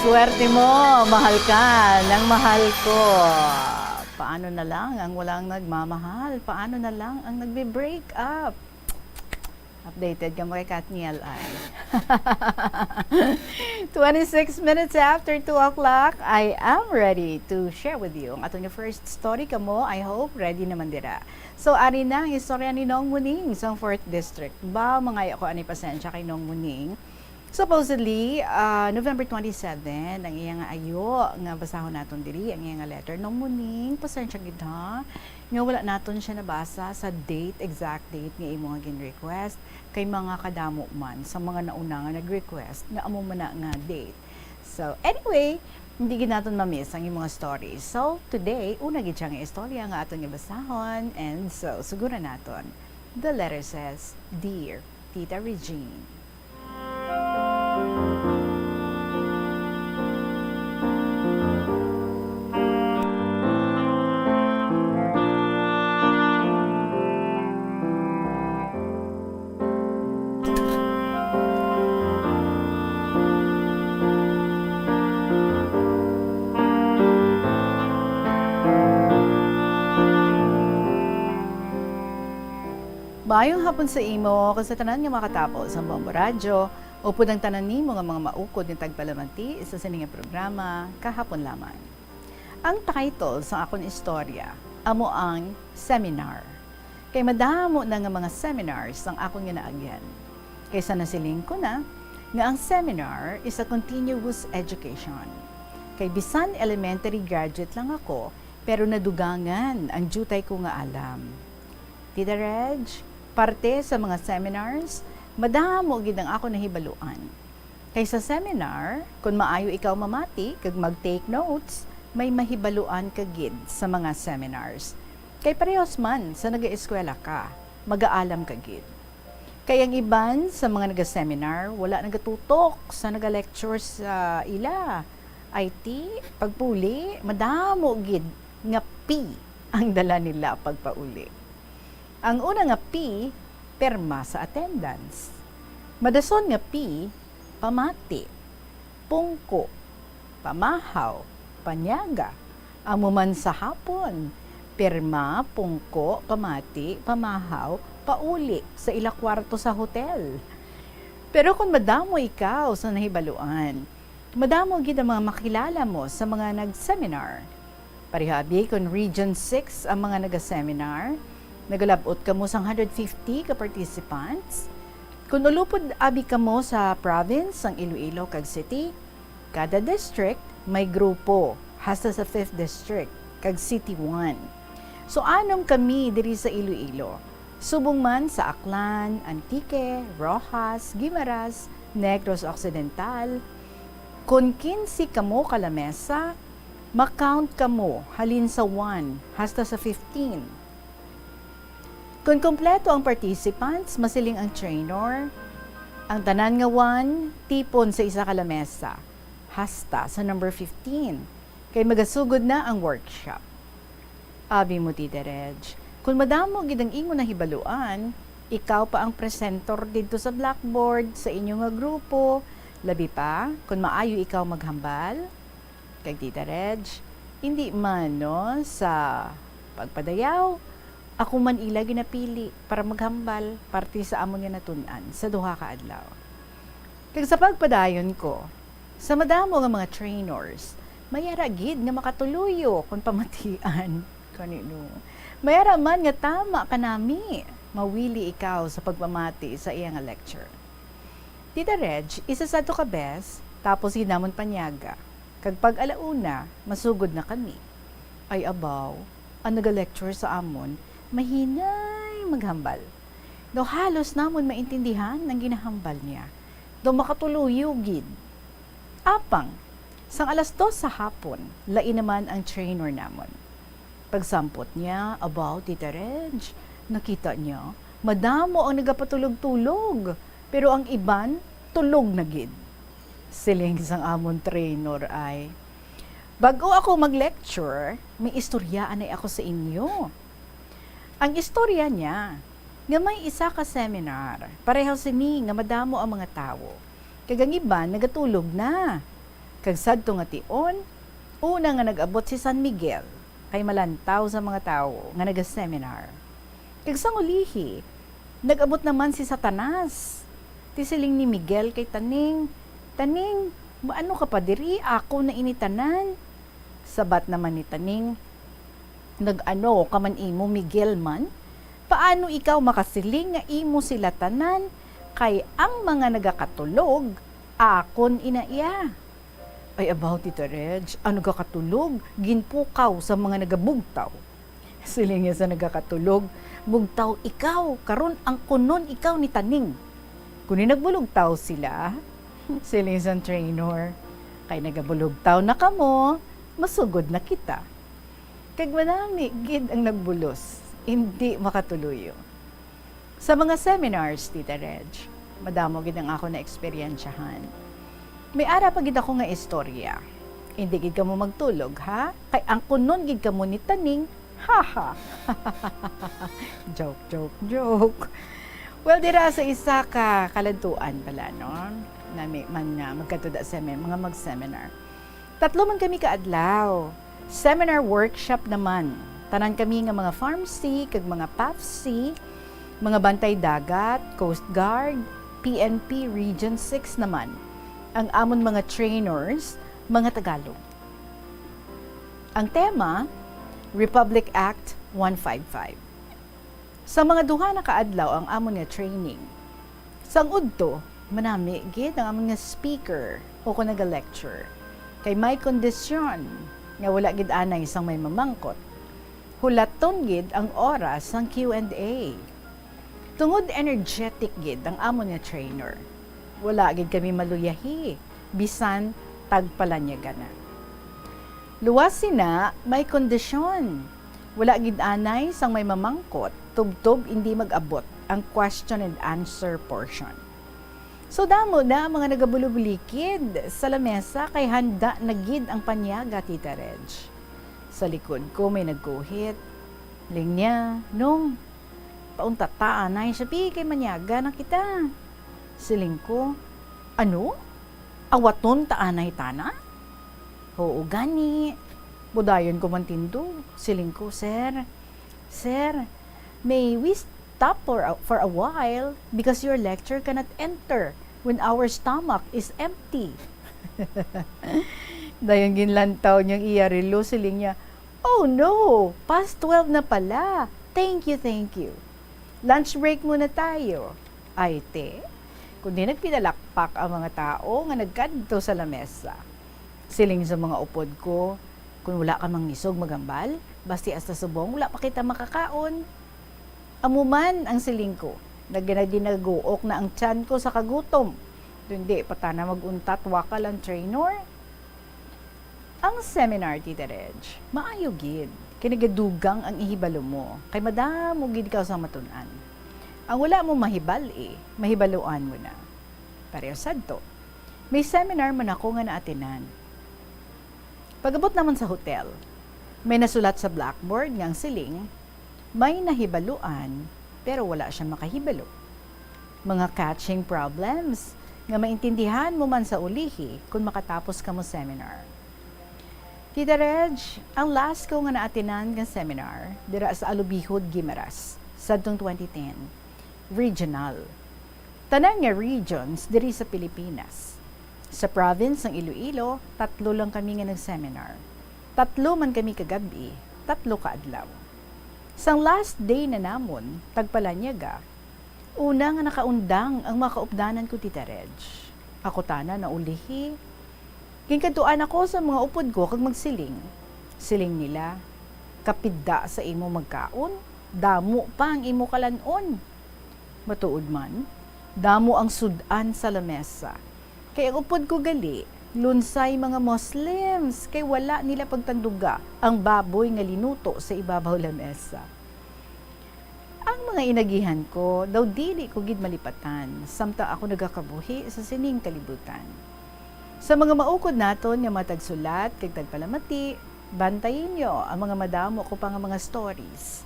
Swerte mo, mahal ka ng mahal ko. Paano na lang ang walang nagmamahal? Paano na lang ang nagbe-break up? Updated ka mo kay Katniel ay. 26 minutes after 2 o'clock, I am ready to share with you ang atong first story ka mo. I hope ready naman dira. So, ari na ang istorya ni Nong Muning sa 4th District. Ba, mga ako ani pasensya kay Nong Muning. Supposedly, November 27, ang iyang ayo nga basahon naton diri ang iyang letter. Nong Muning, pasensya gid ha. Nga wala naton siya nabasa sa date, exact date nga imo nga gin-request kay mga kadamo man sa mga nauna nga nag-request nga amo man na nga date. So, anyway, hindi gid naton ma-miss ang imong stories. So, today, una gid siya nga istorya nga aton gibasahon, and so siguro naton. The letter says, Dear Tita Regine. Maayong hapon sa imo, kung sa tanan nga makatapos sa Bombo Radyo, o po ng tanan nimo nga mga maukod ng tagpalamanti isa sa nga programa, kahapon lamang. Ang title sa akong istorya, amo ang seminar. Kay madamo na nga mga seminars ang akong ginaagyan. Kaysa nasiling ko na, nga ang seminar is a continuous education. Kay bisan elementary graduate lang ako, pero nadugangan ang jutay ko nga alam. Tita Reg, parte sa mga seminars, madamo gid ang ako nahibaluan. Kay sa seminar, kung maayo ikaw mamati, kag mag-take notes, may mahibaluan ka gid sa mga seminars. Kay parehas man sa naga-eskwela ka, mag-aalam ka gid. Kay ang iban sa mga naga-seminar, wala nagatutok sa naga-lecture sa ila. IT, pagpuli, madamo gid nga P ang dala nila pagpauli. Ang una nga P, perma sa attendance. Madason nga P, pamati, pungko, pamahaw, panyaga. Amo man sa hapon, perma, pungko, pamati, pamahaw, pauli sa ila kwarto sa hotel. Pero kung madamo ikaw sa nahibaluan, madamo gid ang mga makilala mo sa mga nag-seminar. Parihabi kung Region 6 ang mga naga-seminar, nagalabot ka mo sa 150 ka participants. Kung ulupod abi ka mo sa province, ang Iloilo kag City, kada district may grupo, hasta sa 5th district, kag City 1. So anom kami diri sa Iloilo. Subong man sa Aklan, Antique, Rojas, Guimaras, Negros Occidental. Kung 15 ka mo kalamesa, makount ka mo halin sa 1 hasta sa 15. Kung kompleto ang participants, masiling ang trainer. Ang tanan nga 1, tipon sa isa ka lamesa, hasta sa number 15. Kay magasugod na ang workshop. Abi mo, Tita Reg, kung madamo gid ang ingon na hibaluan, ikaw pa ang presenter dito sa blackboard sa inyong nga grupo. Labi pa, kung maayo ikaw maghambal, kay Tita Reg, hindi man no, sa pagpadayaw, ako man ila ginapili para maghambal parte sa amon nga natun-an sa duha ka adlaw. Kag sa pagpadayon ko, sa madamo nga mga trainers, mayara gid nga makatuluyo kung pamatian kanino. Mayara man nga tama kanami, mawili ikaw sa pagpamati sa iyang lecture. Tita Reg, isa sa to ka bes, tapos ginamon panyaga. Kag pag alauna, masugod na kami. Ay abaw, ang naga-lecture sa amon, mahinay maghambal. Do halos namon maintindihan ng ginahambal niya. Do makatuluyo gid. Apang, sang alas 2 sa hapon, lain naman ang trainer namon. Pagsampot niya about Tita Reg, nakita niya, madamo ang nagapatulog-tulog, pero ang iban, tulog na gid. Siling sang amon trainer ay, bago ako mag-lecture, may istoryaan ay ako sa inyo. Ang istorya niya, nga may isa ka seminar, pareho sini nga madamo ang mga tao. Kagang iban, nagatulog na. Kag sadto nga tion, una nga nag-abot si San Miguel kay malantaw sa mga tawo nga naga-seminar. Kag sang ulihi, nag-abot naman si Satanas. Tisiling ni Miguel kay Taning, Taning, maano ka pa diri? Ako na initanan. Sabat naman ni Taning, nag-ano ka man imo Miguel man? Paano ikaw makasiling nga imo sila tanan? Kay ang mga nagakatulog, akon inaiya. Ay about ito, Reg, ang nagakatulog, ginpukaw sa mga nagabugtaw. Siling niya sa nagakatulog, bugtaw ikaw, karon ang kunon ikaw ni Taning. Kunin nagbulugtaw sila, siling sa trainer, kay nagabulugtaw na kamo, masugod na kita. Kag manami, gid ang nagbulos, hindi makatuloyo. Sa mga seminars, Tita Reg, madamo gid ang ako na eksperyensyahan. May ara pa gid ako nga istorya. Hindi gid kamo magtulog, ha? Kay ang kunon gid kamo ni Taning, haha. Joke. Well, dira sa isa ka kalantuan pala, no? Na may magkatuda mga mag-seminar. 3 man kami kaadlaw. Seminar workshop naman. Tanan kami nga mga pharmacy, kag mga PAFC, mga bantay dagat, Coast Guard, PNP Region 6 naman. Ang amon mga trainers, mga Tagalog. Ang tema, Republic Act 155. Sa mga duha na kaadlaw ang amon nga training. Sang udto, manami gid ang amon nga speaker o ko naga-lecture. Kay may kondisyon nga wala gid anay isang may mamangkot. Hulaton gid ang oras ng Q&A. Tungod energetic gid ang amon nga trainer. Wala gid kami maluyahi, bisan tagpalanyagan na. Luwas sina may kondisyon. Wala gid anay sang may mamangkot, tubtob hindi mag-abot ang question and answer portion. So damo na mga nagabulubulikid sa lamesa kay handa na gid ang panyaga, Tita Reg. Sa likod ko may nagguhit. Linya, nung paunta taanay siya kay manyaga na kita. Siling ko, ano? Awaton taanay tana? Oo gani. Budayon ko man tindog. Siling ko, Sir, may we stop for a while because your lecture cannot enter when our stomach is empty. Dayon ginlantaw niyang iyarilo, siling niya, oh no, past 12 na pala. Thank you. Lunch break muna tayo. Ay te, kundi nagpinalakpak ang mga tao nga nagkadto sa lamesa. Siling sa mga upod ko, kung wala ka mang nisog magambal, basti hasta subong, wala pa kita makakaon. Amuman ang siling ko, naginaguok na ang tiyan ko sa kagutom. Hindi patana maguntat wakal ang trainer. Ang seminar, Tita Reg, maayo gid. Kinagadugang ang ihibalo mo, kay madamo gid ka sa matunan. Ang wala mo mahibal mahibaluan mo na. Pareho sadto. May seminar man ako nga naatinan. Pagabot naman sa hotel, may nasulat sa blackboard nga ang siling, may nahibaluan pero wala siyang makahibalo. Mga catching problems nga maintindihan mo man sa ulihi kung makatapos ka mo seminar. Tita Reg, ang last ko nga naatinan nga seminar dira sa Alubihod, Guimaras, sadtong 2010, regional. Tanan nga regions diri sa Pilipinas. Sa province ng Iloilo, 3 lang kami nga nag-seminar. 3 man kami kagabi, 3 kaadlaw. Sang last day na namon, tagpalanyaga, una nga nakaundang ang mga kaupdanan ko, Tita Reg. Ako tana na ulihi. Ginkatuan ako sa mga upod ko kag magsiling. Siling nila, kapidda sa imo magkaon, damo pa ang imo kalanon. Matuod man, damo ang sudan sa lamesa. Kaya ang upod ko gali, lunsay mga Muslims, kay wala nila pagtanduga ang baboy nga linuto sa ibabaw lamesa. Ang mga inagihan ko, daw dili ko gid malipatan, samtang ako nagakabuhi sa sining kalibutan. Sa mga maukod naton nga matagsulat kag tagpalamati, bantayin nyo ang mga madamo ko pa nga mga stories.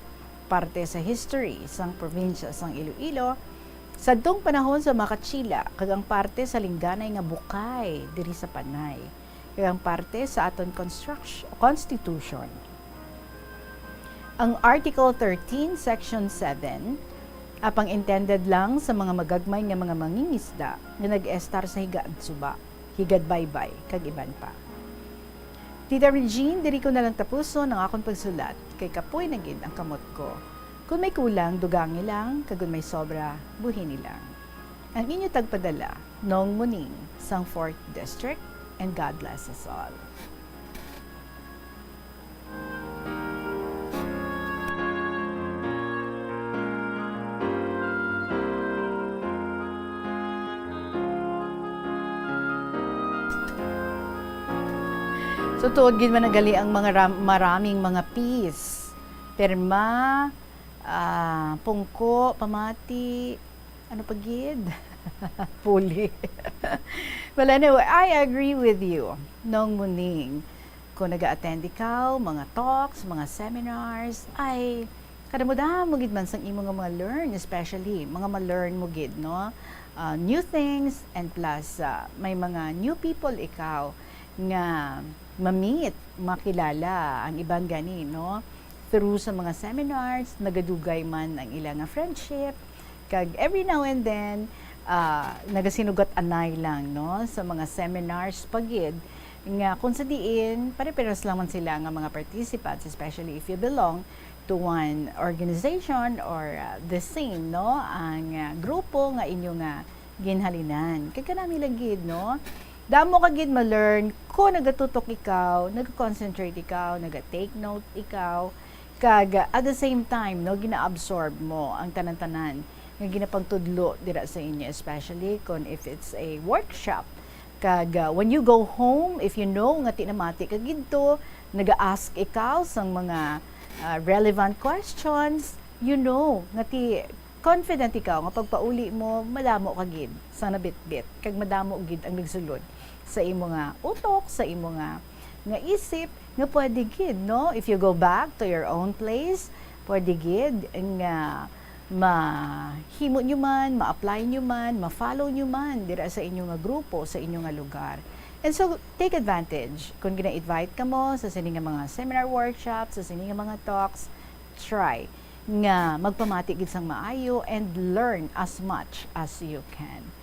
Parte sa history sang probinsya sang Iloilo, sadtong panahon sa Makachila, kag ang parte sa lingganay nga bukay diri sa Panay. kaya ang parte sa aton constitution. Ang Article 13, Section 7, apang intended lang sa mga magagmay nga mga mangingisda nga nag-estar sa higad suba, higad baybay, kag iban pa. Tita Regine, diri ko na lang tapuso ng akong pagsulat, kay kapoy na gid ang kamot ko. Kung may kulang, dugangi lang, kag kung may sobra, buhin nilang. Ang inyo tagpadala, Nong Muning, sang 4th District, and God bless us all. So tuod gid man nagali ang mga maraming mga peace. Perma, pungko, pamati, ano pa gid? Puli. Well, anyway, I agree with you. Nong Muning, kung nag-attend ikaw, mga talks, mga seminars, ay kadamudahan mo gid man sang imo nga mga learn, especially mga ma-learn mo gid, no? New things, and plus may mga new people ikaw nga ma-meet, makilala ang ibang gani, no? Through sa mga seminars, nagadugay man ang ilang friendship, kag every now and then, nagasinugat anay lang, no? Sa mga seminars pagid, nga kung sa diin, pare-pares lang man sila nga mga participants, especially if you belong to one organization or the same, no? Ang grupo nga inyo nga ginhalinan. Kaya kanami lang gid, no? Damo ka gid ma-learn kung nagatutok ikaw, nag-concentrate ikaw, nag-take note ikaw, kag at the same time, no, gina-absorb mo ang tanan-tanan nga ginapangtudlo dira sa inyo, especially kung if it's a workshop. Kag when you go home, if you know nga tinamati ka gidto, nag-ask ikaw sang mga relevant questions, you know nga ti confident ikaw nga pagpauli mo, madamo ka gid sa nabitbit, kag madamo gid ang nagsulod sa imo nga utok, sa imo nga isip, nga pwede gid, no? If you go back to your own place, pwede gid nga mahimo nyo man, ma-apply nyo man, ma-follow nyo man dira sa inyo nga grupo, sa inyo nga lugar. And so, take advantage. Kung gina-invite ka mo sa sining nga mga seminar workshops, sa sining nga mga talks, try nga magpamati gid sang maayo and learn as much as you can.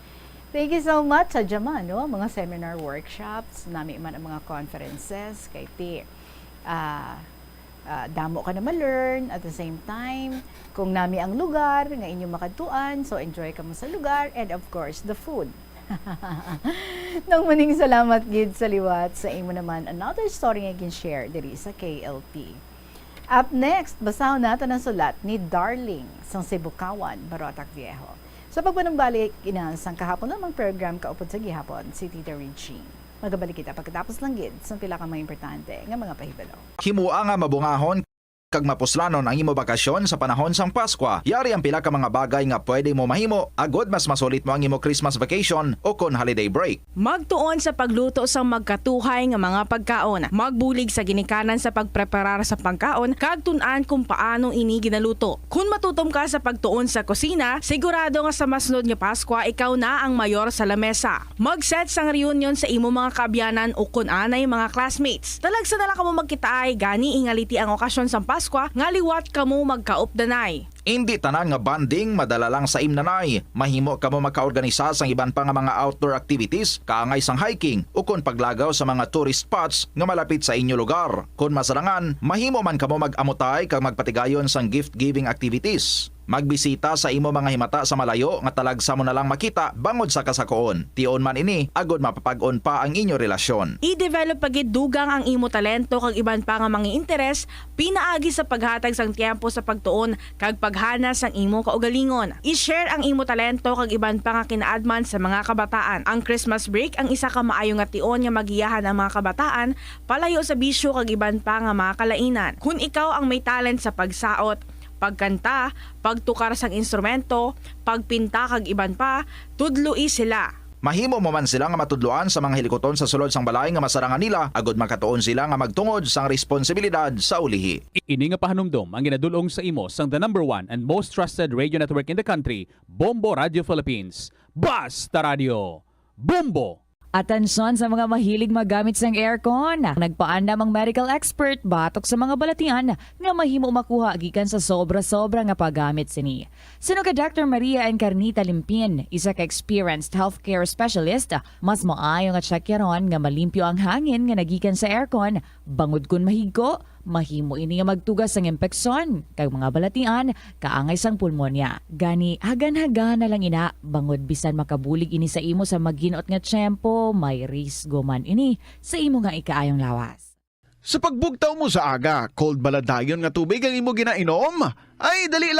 Thank you so much sa Jaman, no? Mga seminar workshops, nami man ang mga conferences, kay ti damo ka na ma-learn at the same time, kung nami ang lugar nga inyo makadtuan, so enjoy ka mo sa lugar, and of course, the food. Nang maning salamat gid sa liwat sa imo naman another story nga gin-share diri sa KLP. Up next, basahan natin ang sulat ni Darling sang Sibukawan, Barotac Viejo. Sa pagpanumbalik, inansang kahapon namang program kaupod sa gihapon, si Tita Regine. Magabalik kita pagkatapos lang gid sa pila ka mga importante nga mga pahibalo. Himua nga mabungahon kag mapuslanon ang imo bakasyon sa panahon sang Pasko. Yari ang pila ka mga bagay nga pwede mo mahimo agod mas masulit mo ang imo Christmas vacation o kon holiday break. Magtuon sa pagluto sang magkatuhay nga mga pagkaon. Magbulig sa ginikanan sa pagpreparar sa pagkaon kag tun-an kung paano ini ginaluto. Kung matutom ka sa pagtuon sa kusina, sigurado nga sa masunod nga Pasko ikaw na ang mayor sa lamesa. Mag-set sang reunion sa imo mga kaabyanan o kun anay mga classmates. Talagsa na lang kamo magkitaay gani ingaliti ang okasyon sang Pasko nga liwat kamo magkaupdanay. Hindi tanan nga banding madala lang sa imnanay. Mahimo kamo makaorganisa sang iban pa nga mga outdoor activities, kaangay sang hiking o kon paglagaw sa mga tourist spots nga malapit sa inyo lugar. Kung masarangan, mahimo man kamo mag-amutay kag magpatigayon sang gift-giving activities. Magbisita sa imo mga himata sa malayo nga talagsa mo na lang makita bangod sa kasakoon. Tion man ini, agod mapapag-on pa ang inyo relasyon. I-develop pagid dugang ang imo talento kag iban pa nga mga interes, pinaagi sa paghatag sang tiempo sa pagtuon kag paghana sang imo kaugalingon. I-share ang imo talento kag iban pa nga kinaadman sa mga kabataan. Ang Christmas break ang isa ka maayo nga tion nga magiyahan ang mga kabataan palayo sa bisyo kag iban pa nga mga kalainan. Kung ikaw ang may talent sa pagsaot, pagkanta, pagtukar sang instrumento, pagpinta kag iban pa, tudloi sila. Mahimo mo man sila nga matudloan sa mga hilikoton sa sulod sang balay nga masarangan nila agod makatuon sila nga magtungod sang responsibilidad sa ulihi. Ini nga pahanumdom ang ginadulong sa imo sang the number 1 and most trusted radio network in the country, Bombo Radio Philippines. Basta Radio, Bombo! Atensyon sa mga mahilig magamit sang aircon. Nagpaandam ang medical expert batok sa mga balatian nga mahimo makuha gikan sa sobra-sobra nga paggamit sini. Sino ka Dr. Maria Encarnita Limpin, isa ka experienced healthcare specialist, mas maayo nga tsakyaron nga malimpyo ang hangin nga nagikan sa aircon, bangod kun mahigko, mahimo ini nga magtugas sang impeksyon kay mga balatian kaangay sang pulmonya. Gani hagan-hagan na lang ina bangod bisan makabulig ini sa imo sa maginot nga tiyempo, may risgo man ini sa imo nga ikaayong lawas. Sa pagbugtaw mo sa aga, cold baladayon nga tubig ang imo ginainom? Ay, dali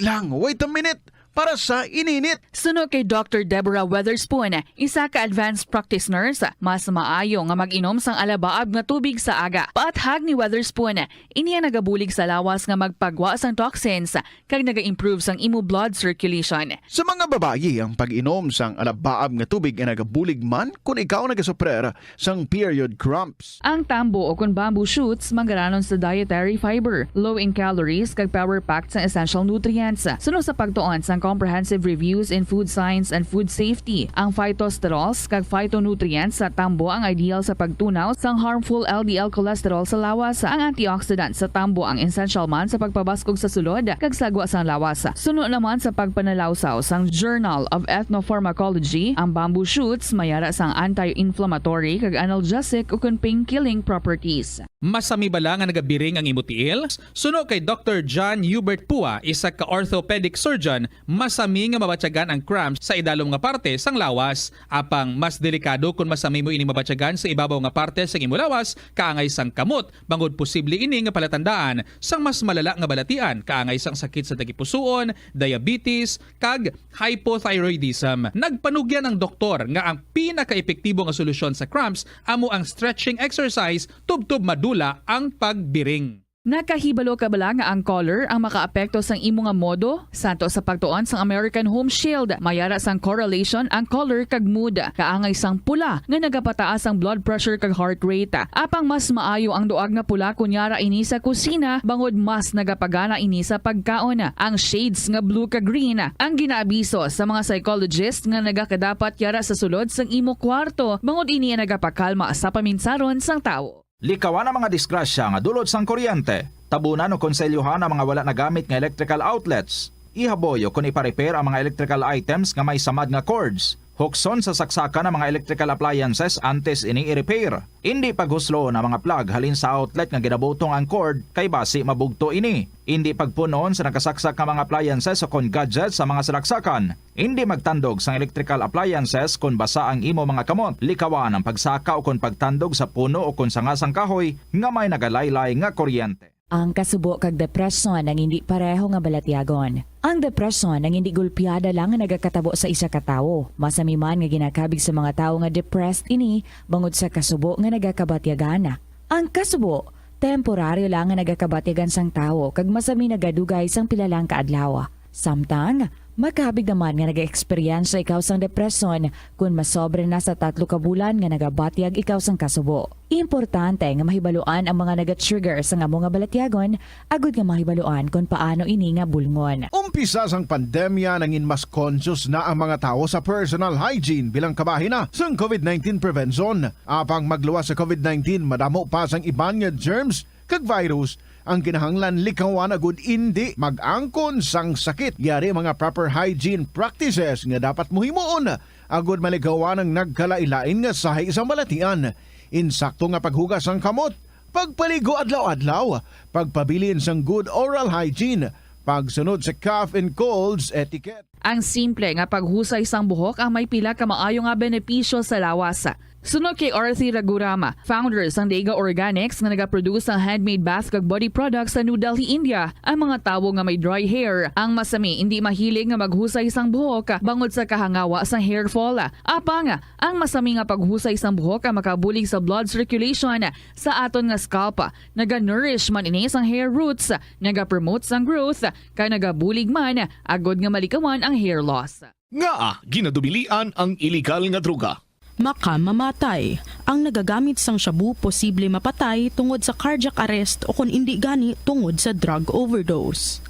lang, wait a minute. Para sa ininit. Suno kay Dr. Deborah Weatherspoon, isa ka advanced practice nurse, mas maayo nga mag-inom sang alabaab nga tubig sa aga. Paathag ni Weatherspoon, iniya nagabulig sa lawas nga magpagwa sang toxins kag naga-improve sang imo blood circulation. Sa mga babayi, ang pag-inom sang alabaab nga tubig ay nagabulig man kung ikaw nagasuprer sang period cramps. Ang tambo o kung bamboo shoots manggaranon sa dietary fiber, low in calories kag power-packed sa essential nutrients. Suno sa pagtuon sang comprehensive reviews in food science and food safety. Ang phytosterols kag phytonutrients sa tambo ang ideal sa pagtunaw sang harmful LDL cholesterol sa lawas. Ang antioxidant sa tambo ang essential man sa pagpabaskog sa sulod kag sagwa sang lawas. Suno naman sa pagpanalawsaw sang Journal of Ethnopharmacology, ang bamboo shoots mayara sang anti-inflammatory kag analgesic o pain-killing properties. Masami bala nga nagabiring ang imo tiil? Suno kay Dr. John Hubert Pua, isa ka orthopedic surgeon, masami nga mabatyagan ang cramps sa idalom nga parte sang lawas. Apang mas delikado kung masami mo ini mabatyagan sa ibabaw nga parte sang imo lawas, kaangay sang kamot, bangod posible ini nga palatandaan sang mas malala nga balatian, kaangay sang sakit sa tagipusoon, diabetes, kag hypothyroidism. Nagpanugyan ang doktor nga ang pinaka-epektibo nga solusyon sa cramps amo ang stretching exercise tubtob madula ang pagbiring. Nakahibalo ka bala nga ang color ang makaapekto sang imo nga modo? Santo sa pagtuon sang American Home Shield, mayara sang correlation ang color kag mood. Kaangay sang pula nga nagapataas ang blood pressure kag heart rate. Apang mas maayo ang duag nga pula kunyara ini sa kusina, bangod mas nagapagana ini sa pagkaon. Ang shades nga blue kag green ang ginaabiso sa mga psychologist nga nagakadapat yara sa sulod sang imo kwarto, bangod ini ang nagapakalma sa paminsaron sang tao. Likawan ang mga disgrasya nga dulot sang kuryente. Tabunan o konselyuhan ang mga wala nagamit nga electrical outlets. Ihaboyo kung ipa-repair ang mga electrical items nga may samad nga cords. Hukson sa saksakan ng mga electrical appliances antes ini i-repair. Hindi paghuslo na mga plug halin sa outlet nga ginabutong ang cord kay basi mabugto ini. Hindi pagpunon sa nakasaksak nga mga appliances o kon gadgets sa mga salaksakan. Hindi magtandog sa electrical appliances kung basa ang imo mga kamot. Likawan ang pagsaka o kon pagtandog sa puno o kon sangasang kahoy nga may nagalaylay nga kuryente. Ang kasubo kag depresyon ang hindi pareho nga balatyagon. Ang depresyon ang hindi gulpiyada lang nga nagakatabo sa isa ka tawo. Masami man nga ginakabig sa mga tawo nga depressed ini bangod sa kasubo nga nagakabatyagan. Ang kasubo temporaryo lang nga nagakabatyagan sang tawo kag masami nagadugay sang pilalang kaadlaw. Samtang makabig naman nga nag-experience ikaw sang depresyon kung masobre na sa 3 ka bulan nga nagabatyag ikaw sang kasubo. Importante nga mahibaluan ang mga naga-trigger sa nga mga balatyagon, agud nga mahibaluan kung paano ini nga bulngon. Umpisa sang pandemya nangin mas conscious na ang mga tao sa personal hygiene bilang kabahina sang COVID-19 prevention. Apang magluwas sa COVID-19, madamo pa sang iban nga germs kag virus ang kinahanglan likawan agud indi mag-angkon sang sakit. Yari mga proper hygiene practices nga dapat muhimuon agud maligawan ang nagkalailain nga sahay sa balatian. Insakto nga paghugas sang kamot, pagpaligo adlaw-adlaw, pagpabilin sang good oral hygiene, pagsunod sa cough and colds etiquette. Ang simple nga paghusay sang buhok ang may pila ka maayo nga benepisyo sa lawas. Sunod kay Arthi Ragurama, founder sang Dega Organics nga nagaproduce ng handmade bath kag body products sa New Delhi, India. Ang mga tawo nga may dry hair, ang masami hindi mahilig nga maghusay sang buhok bangod sa kahangawa sang hair fall. Apang ang masami nga paghusay sang buhok ang makabulig sa blood circulation sa aton nga scalp. Naga-nourish man ini sang hair roots, naga-promote sang growth, kay nagabulig man agod nga malikawan ang hair loss. Nga ginadubilian ang illegal nga droga. Makamamatay. Ang nagagamit sang shabu posible mapatay tungod sa cardiac arrest o kung hindi gani tungod sa drug overdose.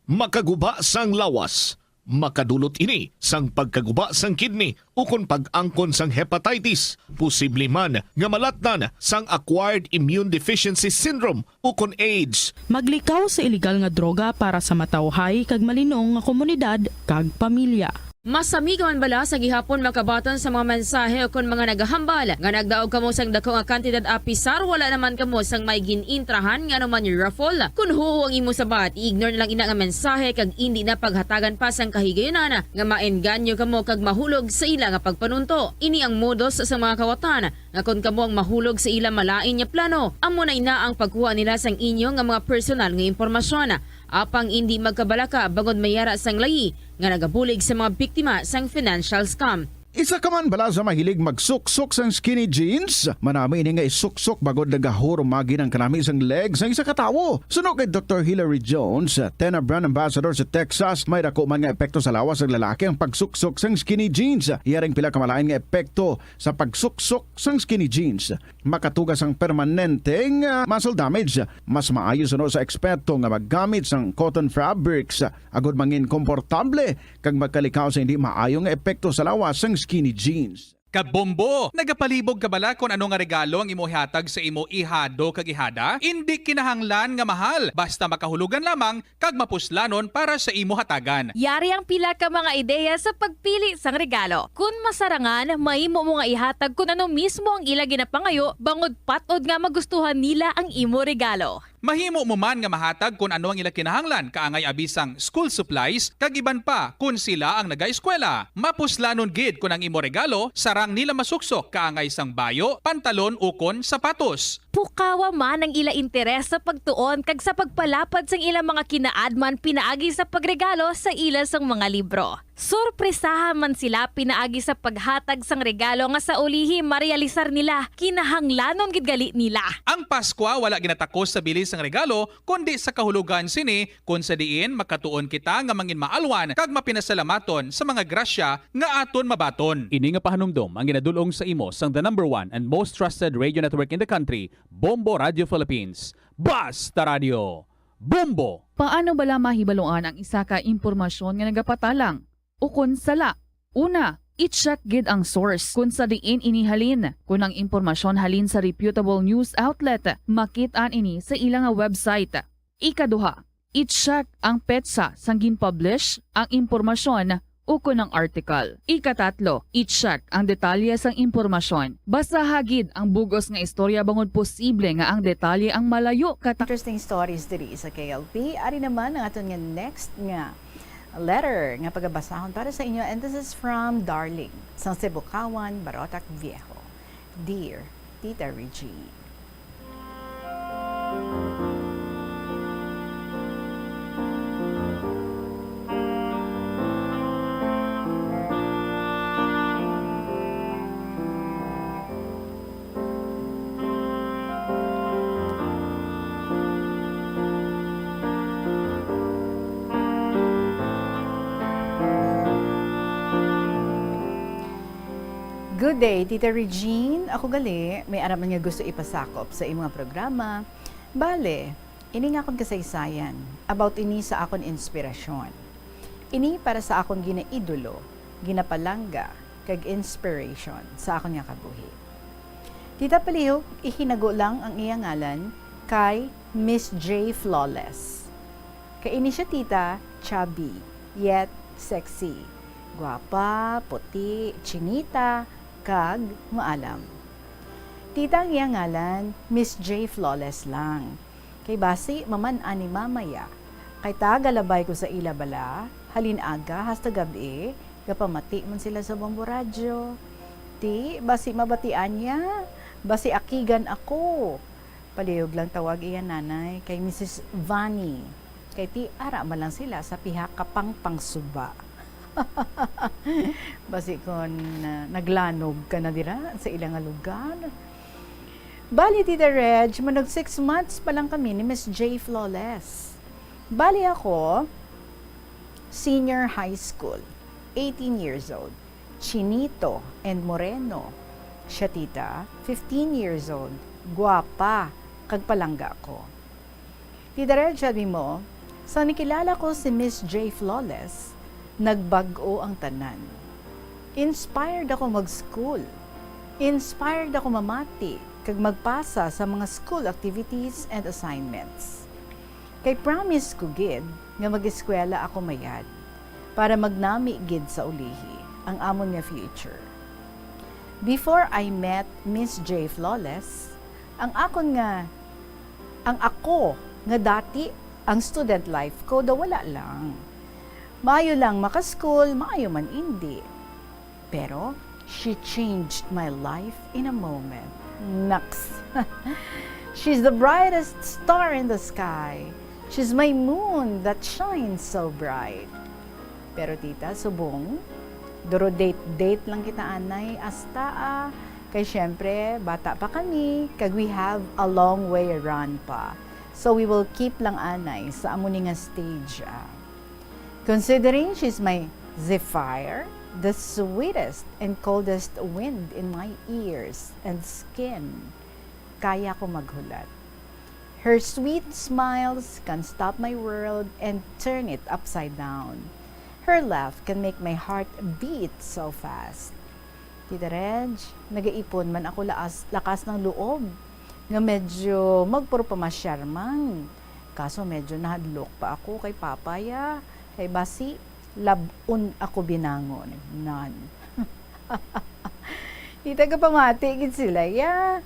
Makaguba sang lawas. Makadulot ini sang pagkaguba sang kidney ukon pag-angkon sang hepatitis. Posible man nga malatnan sang acquired immune deficiency syndrome ukon AIDS. Maglikaw sa iligal nga droga para sa matawhay kag malinong nga komunidad kag pamilya. Masami ka man bala sa gihapon makabaton sa mga mensahe o kung mga nagahambal nga nagdaog kamo sang dako nga kantidad apisar wala naman kamo sang may ginintrahan nga naman yung raffle. Kung huo ang imo sabat, ignore na lang ina nga mensahe kag hindi na paghatagan pa sang kahigayonan nga maenganyo kamo kag mahulog sa ila nga pagpanunto. Ini ang modus sa mga kawatan nga kung kamo ang mahulog sa ila malain nya plano, amo na ina ang pagkuha nila sang inyo nga mga personal nga impormasyon. Apang hindi magkabalaka bangod mayara sang layi nga nagabulig sa mga biktima sang financial scam. Isa ka man bala sa mahilig magsuksok sang skinny jeans? Manami ini nga isuksok bagod nagahuro magi ng kanami sang legs sang isa katawo. Suno kay Dr. Hillary Jones, Tena Brand Ambassador sa Texas, may dako man nga epekto sa lawas ng lalaki ang pagsuksok sang skinny jeans. Iyaring pila kamalain nga epekto sa pagsuksok sang skinny jeans. Makatugas ang permanenteng muscle damage. Mas maayo suno sa eksperto nga maggamit sang cotton fabrics agod mangin komportable kag magkalikaw sa hindi maayo nga epekto sa lawas sang skinny jeans. Kabombo, nagapalibog ka bala kung ano nga regalo ang imo ihatag sa imo ihado kag ihada? Hindi kinahanglan nga mahal, basta makahulugan lamang kag mapuslanon para sa imo hatagan. Yari ang pila ka mga ideya sa pagpili sang regalo. Kung masarangan, mahimo mo nga ihatag kung ano mismo ang ila ginapangayo bangod patod nga magustuhan nila ang imo regalo. Mahimo mo man nga mahatag kung ano ang ila kinahanglan kaangay abisang school supplies kag iban pa kung sila ang nagaeskwela. Mapuslanon gid kung ang imo regalo sarang nila masuksok kaangay sang bayo, pantalon ukon sapatos. Pukawa man ang ila interes sa pagtuon kag sa pagpalapad sang ilang mga kinaadman pinaagi sa pagregalo sa ila sang mga libro. Sorpresahan man sila pinaagi sa paghatag sang regalo nga sa ulihi marealisar nila kinahanglanon gid gali nila. Ang Pasko wala ginatakos sa bilis sang regalo kundi sa kahulugan sini kung sa diin makatuon kita nga mangin maalwan kag mapinasalamaton sa mga grasya nga aton mabaton. Ini nga pahanumdom ang ginadulong sa imo sang the #1 and most trusted radio network in the country, Bombo Radio Philippines. Basta Radio Bombo. Paano bala mahibaloan ang isa ka impormasyon nga nagapatalang? Ukon sala. Una, i-check gid ang source kung sa diin inihalin. Kung ang impormasyon halin sa reputable news outlet, makit-an ini sa ilang website. Ikaduha, i-check ang petsa sang gin-publish ang impormasyon ukon ng article. Ikatatlo, i-check ang detalye sang impormasyon. Basta hagid ang bugos nga istorya bangod posible nga ang detalye ang malayo Interesting stories diri sa KLP. Ari naman ang aton nga next nga letter nga pagabasahon para sa inyo, and this is from Darling sa Cebucawan, Barotac Viejo. Dear Tita Regine, good day, Tita Regine. Ako gali, may araman nga gusto ipasakop sa imong programa. Bale, ini nga akong kasaysayan about ini sa akon inspirasyon. Ini para sa akon ginaidolo, ginapalangga, kag inspiration sa akon nga kabuhi. Tita Palihog, ihinago lang ang iyang ngalan kay Miss J. Flawless. Kay ini siya tita, chubby, yet sexy. Guwapa, puti, chinita, kag maalam. Tita ang iyang ngalan, Miss J. Flawless lang. Kay basi, maman ani mamaya. Kay tagalabay ko sa ila bala, halin aga, hasta gabi, kapamati man sila sa Bombo Radyo. Ti, basi mabatian niya, basi akigan ako. Palihog lang tawag iya nanay, kay Mrs. Vani. Kay ti, ara man lang sila sa pihak kapang pangsuba. Basi kon naglanog ka na dira sa ilang lugar. Bali, Tita Reg, manag 6 months pa lang kami ni Miss J. Flawless. Bali ako, senior high school, 18 years old, chinito and moreno. Siya tita, 15 years old, guwapa, kagpalangga ko. Tita Reg, sabi mo, sa nakilala ko si Miss J. Flawless, Nagbag-o ang tanan. Inspired ako mag-school. Inspired ako mamati kag magpasa sa mga school activities and assignments. Kay promise ko gid nga mag-eskwela ako mayad para magnami gid sa ulihi ang amon nga future. Before I met Miss J. Flawless, ang ako nga dati ang student life ko daw wala lang. Maayo lang maka-school, maayo man hindi. Pero she changed my life in a moment. Naks. She's the brightest star in the sky. She's my moon that shines so bright. Pero tita, subong, duro date lang kita anay hasta kay syempre bata pa kami kag we have a long way run pa. So we will keep lang anay sa amuni nga stage. Considering she's my zephyr, the sweetest and coldest wind in my ears and skin, kaya ko maghulat. Her sweet smiles can stop my world and turn it upside down. Her laugh can make my heart beat so fast. Tita Reg, nagaipon man ako lakas ng loob nga medyo magpurpamasyarmang. Kaso medyo nahadlok pa ako kay papaya. Kay basi, labun ako binangon. None. Tita ka pamati, gid sila. Yeah.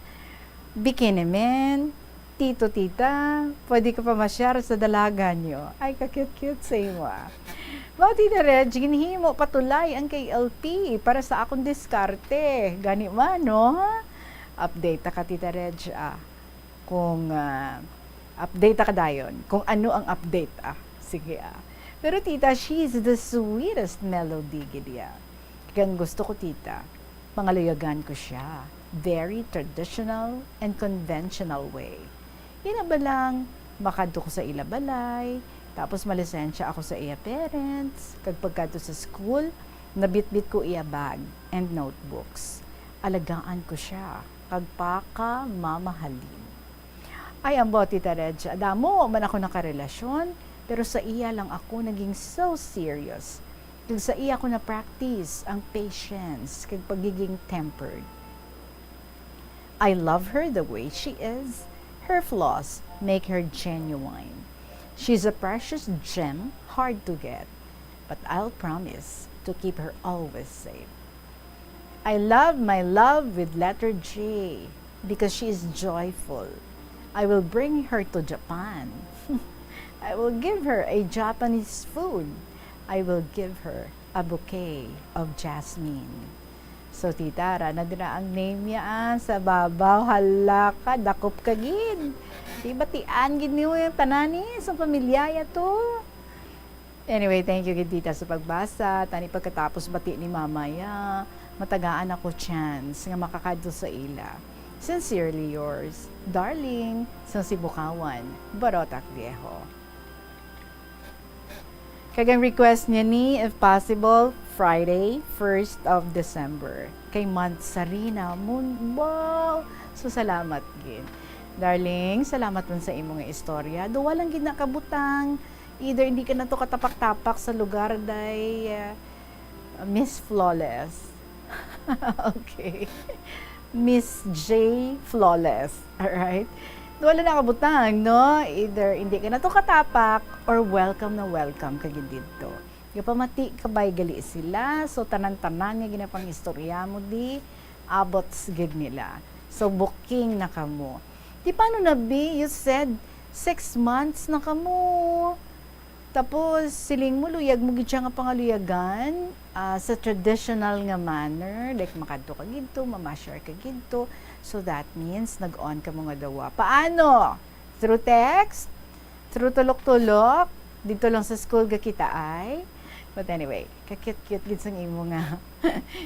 Bikini men, tito, tita, pwede ka pa masyar sa dalaga nyo. Ay, kakit-cute sa imo. Wow, Tita Reg, ginhimo patulay ang KLP para sa akong diskarte. Gani man, no? Update ka, Tita Reg, kung update ka dayon, kung ano ang update, Sige, Pero tita, she's the sweetest melody, gidya. Kaya gusto ko, tita, pangaluyagan ko siya. Very traditional and conventional way. Ina ba lang, makadto ko sa ilabalay, tapos malisensya ako sa iya parents, kag pagkadto sa school, nabitbit ko iya bag and notebooks. Alagaan ko siya, kag paka mamahalin. Ay, ambo, Tita Reg, adamo, man ako nakarelasyon, pero sa iya lang ako naging so serious. Kag sa iya ko na-practice ang patience, kag pagiging tempered. I love her the way she is. Her flaws make her genuine. She's a precious gem, hard to get, but I'll promise to keep her always safe. I love my love with letter J because she is joyful. I will bring her to Japan. I will give her a Japanese food. I will give her a bouquet of jasmine. So, tita, nadira ang name niya sa babaw. Hala ka, dakop ka gid. Di ba tian gid niyo yung tanani sa pamilyaya to? Anyway, thank you gid tita sa pagbasa. Tani pagkatapos bati ni mamaya, matagaan ako chance nga makakadto sa ila. Sincerely yours, darling, sa Sibukawan, Barotac Viejo. Kagang request niya ni, if possible, Friday, 1st of December. Kay month Sarina, wow! So, salamat gid. Darling, salamat man sa imong istorya. Duwa lang gid nakabutang. Either hindi ka na to katapak-tapak sa lugar day Miss Flawless. Okay. Miss J. Flawless. Alright? Wala na kabutang, no? Either hindi ka na to katapak or welcome na welcome ka gid dito. Yung pamati kabay gali sila, so tanan-tanan nga ginapang istorya mo di, abots gid nila. So booking na kamo. Di paano na bi? You said 6 months na kamo. Tapos siling mo luyag mo gid siya nga pangaluyagan sa traditional nga manner, like makadto ka gidto, mamasyar ka gidto. So that means nag-on ka mo nga dawa. Paano? Through text? Through tulok-tulok? Dito lang sa school ga kita ay? But anyway, kakit-kit gid sang imo nga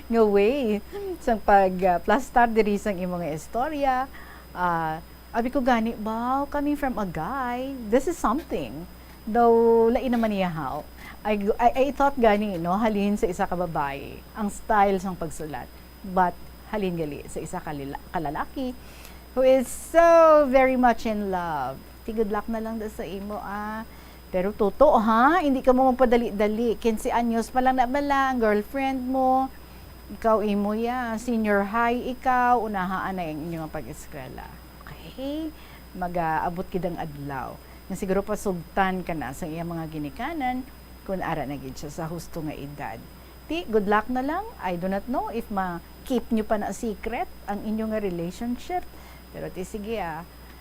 nga way sang pag plus star diri sang imo nga istorya. Abi ko gani, wow, coming from a guy, this is something. Though lain naman niya how. I thought gani, no, halin sa isa ka babae ang style sang pagsulat. But halin gali sa isa kalalaki who is so very much in love. Good luck na lang sa imo, Pero totoo ha, hindi ka mo magpadali-dali. 15 anyos pa lang na bala, ang girlfriend mo, ikaw imo ya, senior high ikaw, unahaan na yung inyong pag-eskwela. Okay? Mag-aabot kidang adlaw. Na siguro pa subtan ka na sa iyang mga ginikanan kung ara na gid siya sa husto nga edad. Good luck na lang. I do not know if ma-keep nyo pa na secret ang inyong relationship. Pero sige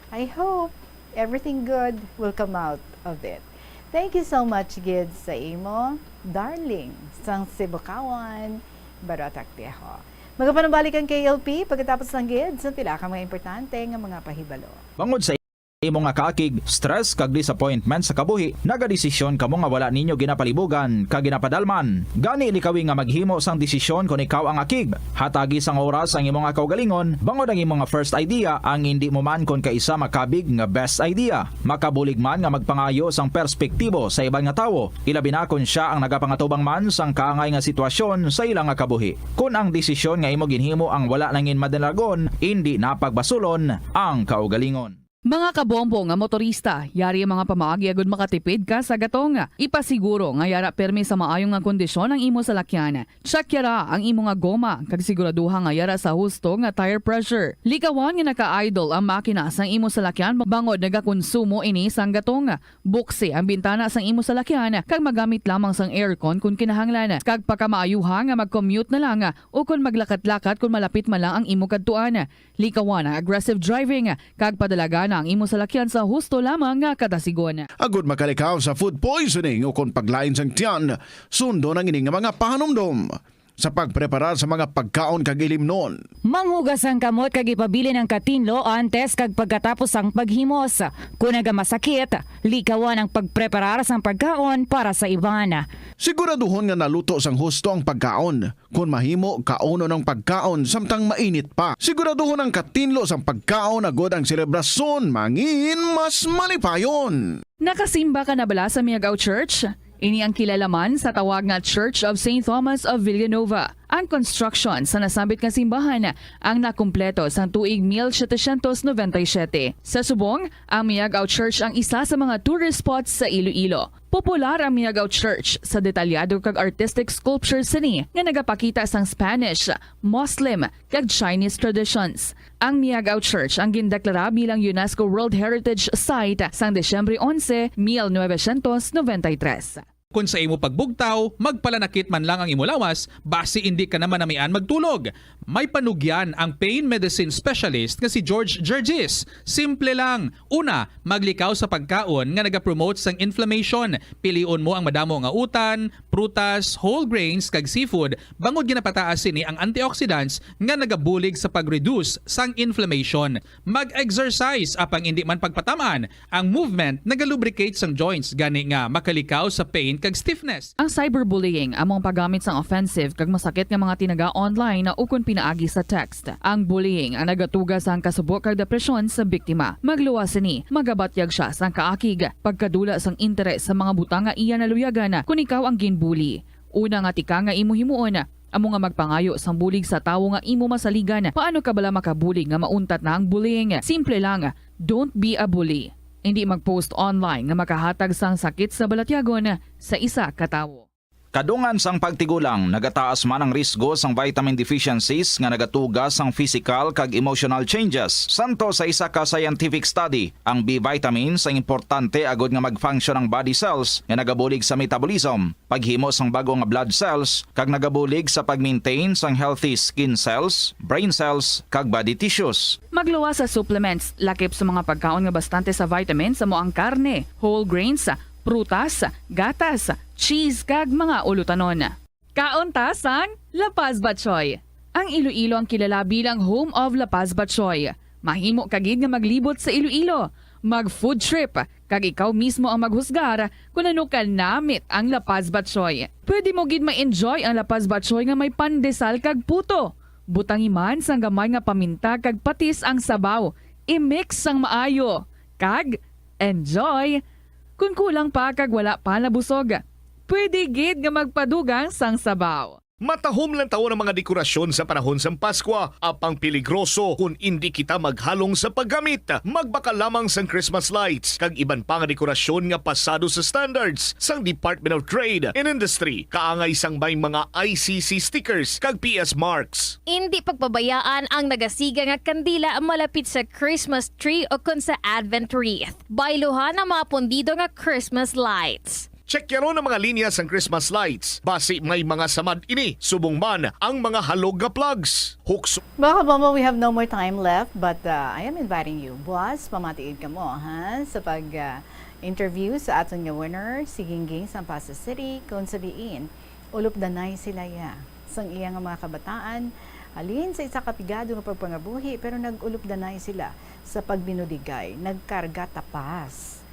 I hope everything good will come out of it. Thank you so much, Gid, sa imo, darling, sang Sibukawan, Barotac Viejo. Magapanabalik ang KLP pagkatapos ng Gid sa pila ka mga importante nga mga pahibalo. Bangod sa imo nga kaakig, stress kag disappointment sa kabuhi, nagadesisyon kamo nga wala ninyo ginapalibugan kag ginapadalman. Gani likawi nga maghimo sang desisyon kung ikaw ang akig. Hatagi sang oras ang imo nga kaugalingon, bangod ang imo nga first idea ang hindi mo man kon kaisa makabig nga best idea. Makabulig man nga magpangayo sang perspektibo sa ibang nga tawo, ilabi na kon siya ang nagapangatubang man sang kaangay nga sitwasyon sa ilang nga kabuhi. Kung ang desisyon nga imo ginhimo ang wala nangin madalagon, hindi napagbasulon ang kaugalingon. Mga kabombo nga motorista, yari ang mga pamaagi agud makatipid ka sa gatong. Ipasiguro nga yara permi sa maayong nga kondisyon ang imo salakyan. Check yara ang imo nga goma kag siguraduha nga yara sa husto nga tire pressure. Likawan nga naka-idle ang makina sang imo salakyan bangod nagakonsumo ini sang gatong. Buksi ang bintana sang imo salakyan kag magamit lamang sang aircon kung kinahanglan. Kag pakamaayuha nga mag-commute na lang o kung maglakat-lakat kung malapit man lang ang imo kadtuan. Likawan ang aggressive driving kag padalaga ang imo salakyan sa husto lamang nga katasigon. Agud makalikaw sa food poisoning o kung paglain sang tiyan, sundo ng ining mga pahanumdom sa pagpreparar sa mga pagkaon kag ilimnon. Manghugas ang kamot kag ipabili ng katinlo antes kag pagkatapos ang paghimos. Kung nagamasakit, likawan ang pagpreparar sang pagkaon para sa iban. Siguraduhon nga naluto sang husto ang pagkaon. Kung mahimo, kauno ng pagkaon samtang mainit pa. Siguraduhon ang katinlo sang pagkaon agud ang selebrasyon mangin mas malipayon. Nakasimba ka na bala sa Miagao Church? Ini ang kilalaman sa tawag nga Church of St. Thomas of Villanova. Ang construction sa nasabit nga simbahan ang nakumpleto sa tuig 1797. Sa subong, ang Miagao Church ang isa sa mga tourist spots sa Iloilo. Popular ang Miagao Church sa detalyado kag artistic sculptures sini nga nagapakita sang Spanish, Muslim kag Chinese traditions. Ang Miagao Church ang gindeklara bilang UNESCO World Heritage Site sang Desyembre 11, 1993. Kung sa imo pagbugtaw, magpalanakit man lang ang imo lawas, basi hindi ka naman namian magtulog. May panugyan ang pain medicine specialist nga si George Gergis. Simple lang. Una, maglikaw sa pagkaon nga nagapromote sang inflammation. Piliun mo ang madamo nga utan, prutas, whole grains kag seafood. Bangod ginapataas sini ang antioxidants nga nagabulig sa pag-reduce sang inflammation. Mag-exercise apang hindi man pagpatamaan. Ang movement nagalubricate sang joints gani nga makalikaw sa pain kag stiffness. Ang cyberbullying among paggamit sang offensive kag masakit nga mga tinaga online na ukon pinaagi sa text. Ang bullying ang nagatuga sang kasubok kag depresyon sa biktima. Magluwas ni, magabatyag siya sang kaakig, pagkadula sang interes sa mga butang nga iya naluyagan kung ikaw ang ginbully. Una nga tika nga imo himuon, amo nga magpangayo sang bulig sa tawo nga imo masaligan. Paano ka bala makabulig nga mauntat na ang bullying? Simple lang, don't be a bully. Hindi mag-post online nga makahatag sang sakit sa balatyagon sa isa ka tawo. Kadungan sang pagtigulang, nagataas man ang risgo sang vitamin deficiencies nga nagatuga sang physical kag emotional changes. Santo sa isa ka scientific study, ang B vitamins ang importante agud nga mag-function ang body cells nga nagabulig sa metabolism, paghimo sang bago nga blood cells, kag nagabulig sa pag-maintain sang healthy skin cells, brain cells, kag body tissues. Magluwas sa supplements, lakip sa mga pagkaon nga bastante sa vitamins sa ang karne, whole grains, prutas, gatas, cheese kag mga ulutanon. Kauntasan, La Paz Batchoy. Ang Iloilo ang kilala bilang home of La Paz Batchoy. Mahimo kagid nga maglibot sa Iloilo, mag-food trip, kag ikaw mismo ang maghusgar kung ano ka namit ang La Paz Batchoy. Pwede mo gid ma-enjoy ang La Paz Batchoy nga may pandesal kag puto. Butangi man sang gamay nga paminta kag patis ang sabaw. I-mix sang maayo. Kag enjoy. Kung kulang pa kag wala pa nabusog, pwede gid nga magpadugang sang sabaw. Matahom lang taon ang mga dekorasyon sa panahon sa Pasko. Apang peligroso kung hindi kita maghalong sa paggamit. Magbaka lamang sang Christmas lights kag iban pa nga dekorasyon nga pasado sa standards sang Department of Trade and Industry. Kaangay sang may mga ICC stickers kag PS marks. Hindi pagpabayaan ang nagasiga nga kandila malapit sa Christmas tree o kun sa Advent wreath. Bailuhan ang mga pundido nga Christmas lights. Check yaro ng mga linya sang Christmas lights. Basi may mga samad ini. Subong man ang mga halog nga plugs. Hooks. Mga kabombo, we have no more time left, but I am inviting you. Boss, pamatiid ka mo, ha? Sa pag-interview sa aton nga winner, si Gingging sa Pasay City, kung sabihin, ulop danay sila ya. Sang iya nga mga kabataan, alin sa isa kapigado nga pagpangabuhi, pero nag-ulop danay sila sa pagbinudigay, nagkarga tapas.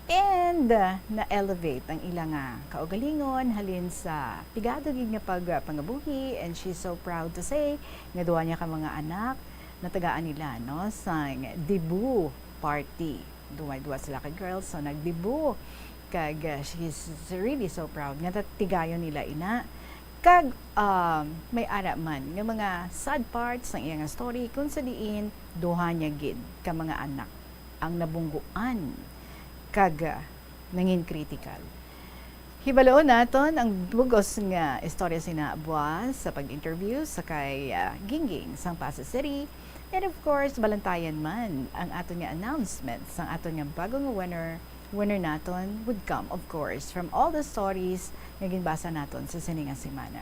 And na-elevate ang ilang kaugalingon halin sa pigado gid nga pagpangabuhi, and she's so proud to say nga duwa niya ka mga anak na tagaan nila no sa debut party. Duwa sila ka girls, so nagdebut kag she's really so proud nga tigayon nila ina kag may ara man nga mga sad parts ng iyang story kung sa diin duha niya gid ka mga anak ang nabungguan kag nangin critical. Hibaloon naton ang bugos nga istorya sina Buwas sa pag-interview sa kay Gingging sang Pasay City, and of course balantayan man ang aton nga announcement sang aton nga bagong winner naton would come of course from all the stories nga ginbasa naton sa sininga semana.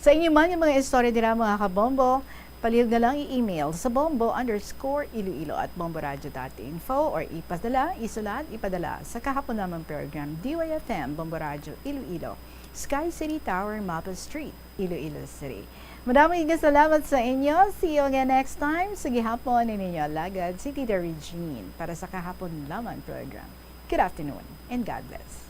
Sa inyo man yung mga istorya dira mga kabombo, palihog na lang i-email sa bombo_iloilo@bomboradio.info or isulat, ipadala sa kahapon namang program DYFM Bombo Radio Iloilo, Sky City Tower, Mapa Street, Iloilo City. Maraming salamat sa inyo. See you again next time. Sa gihapon ninyo lagad si Tita Regine para sa kahapon lamang program. Good afternoon and God bless.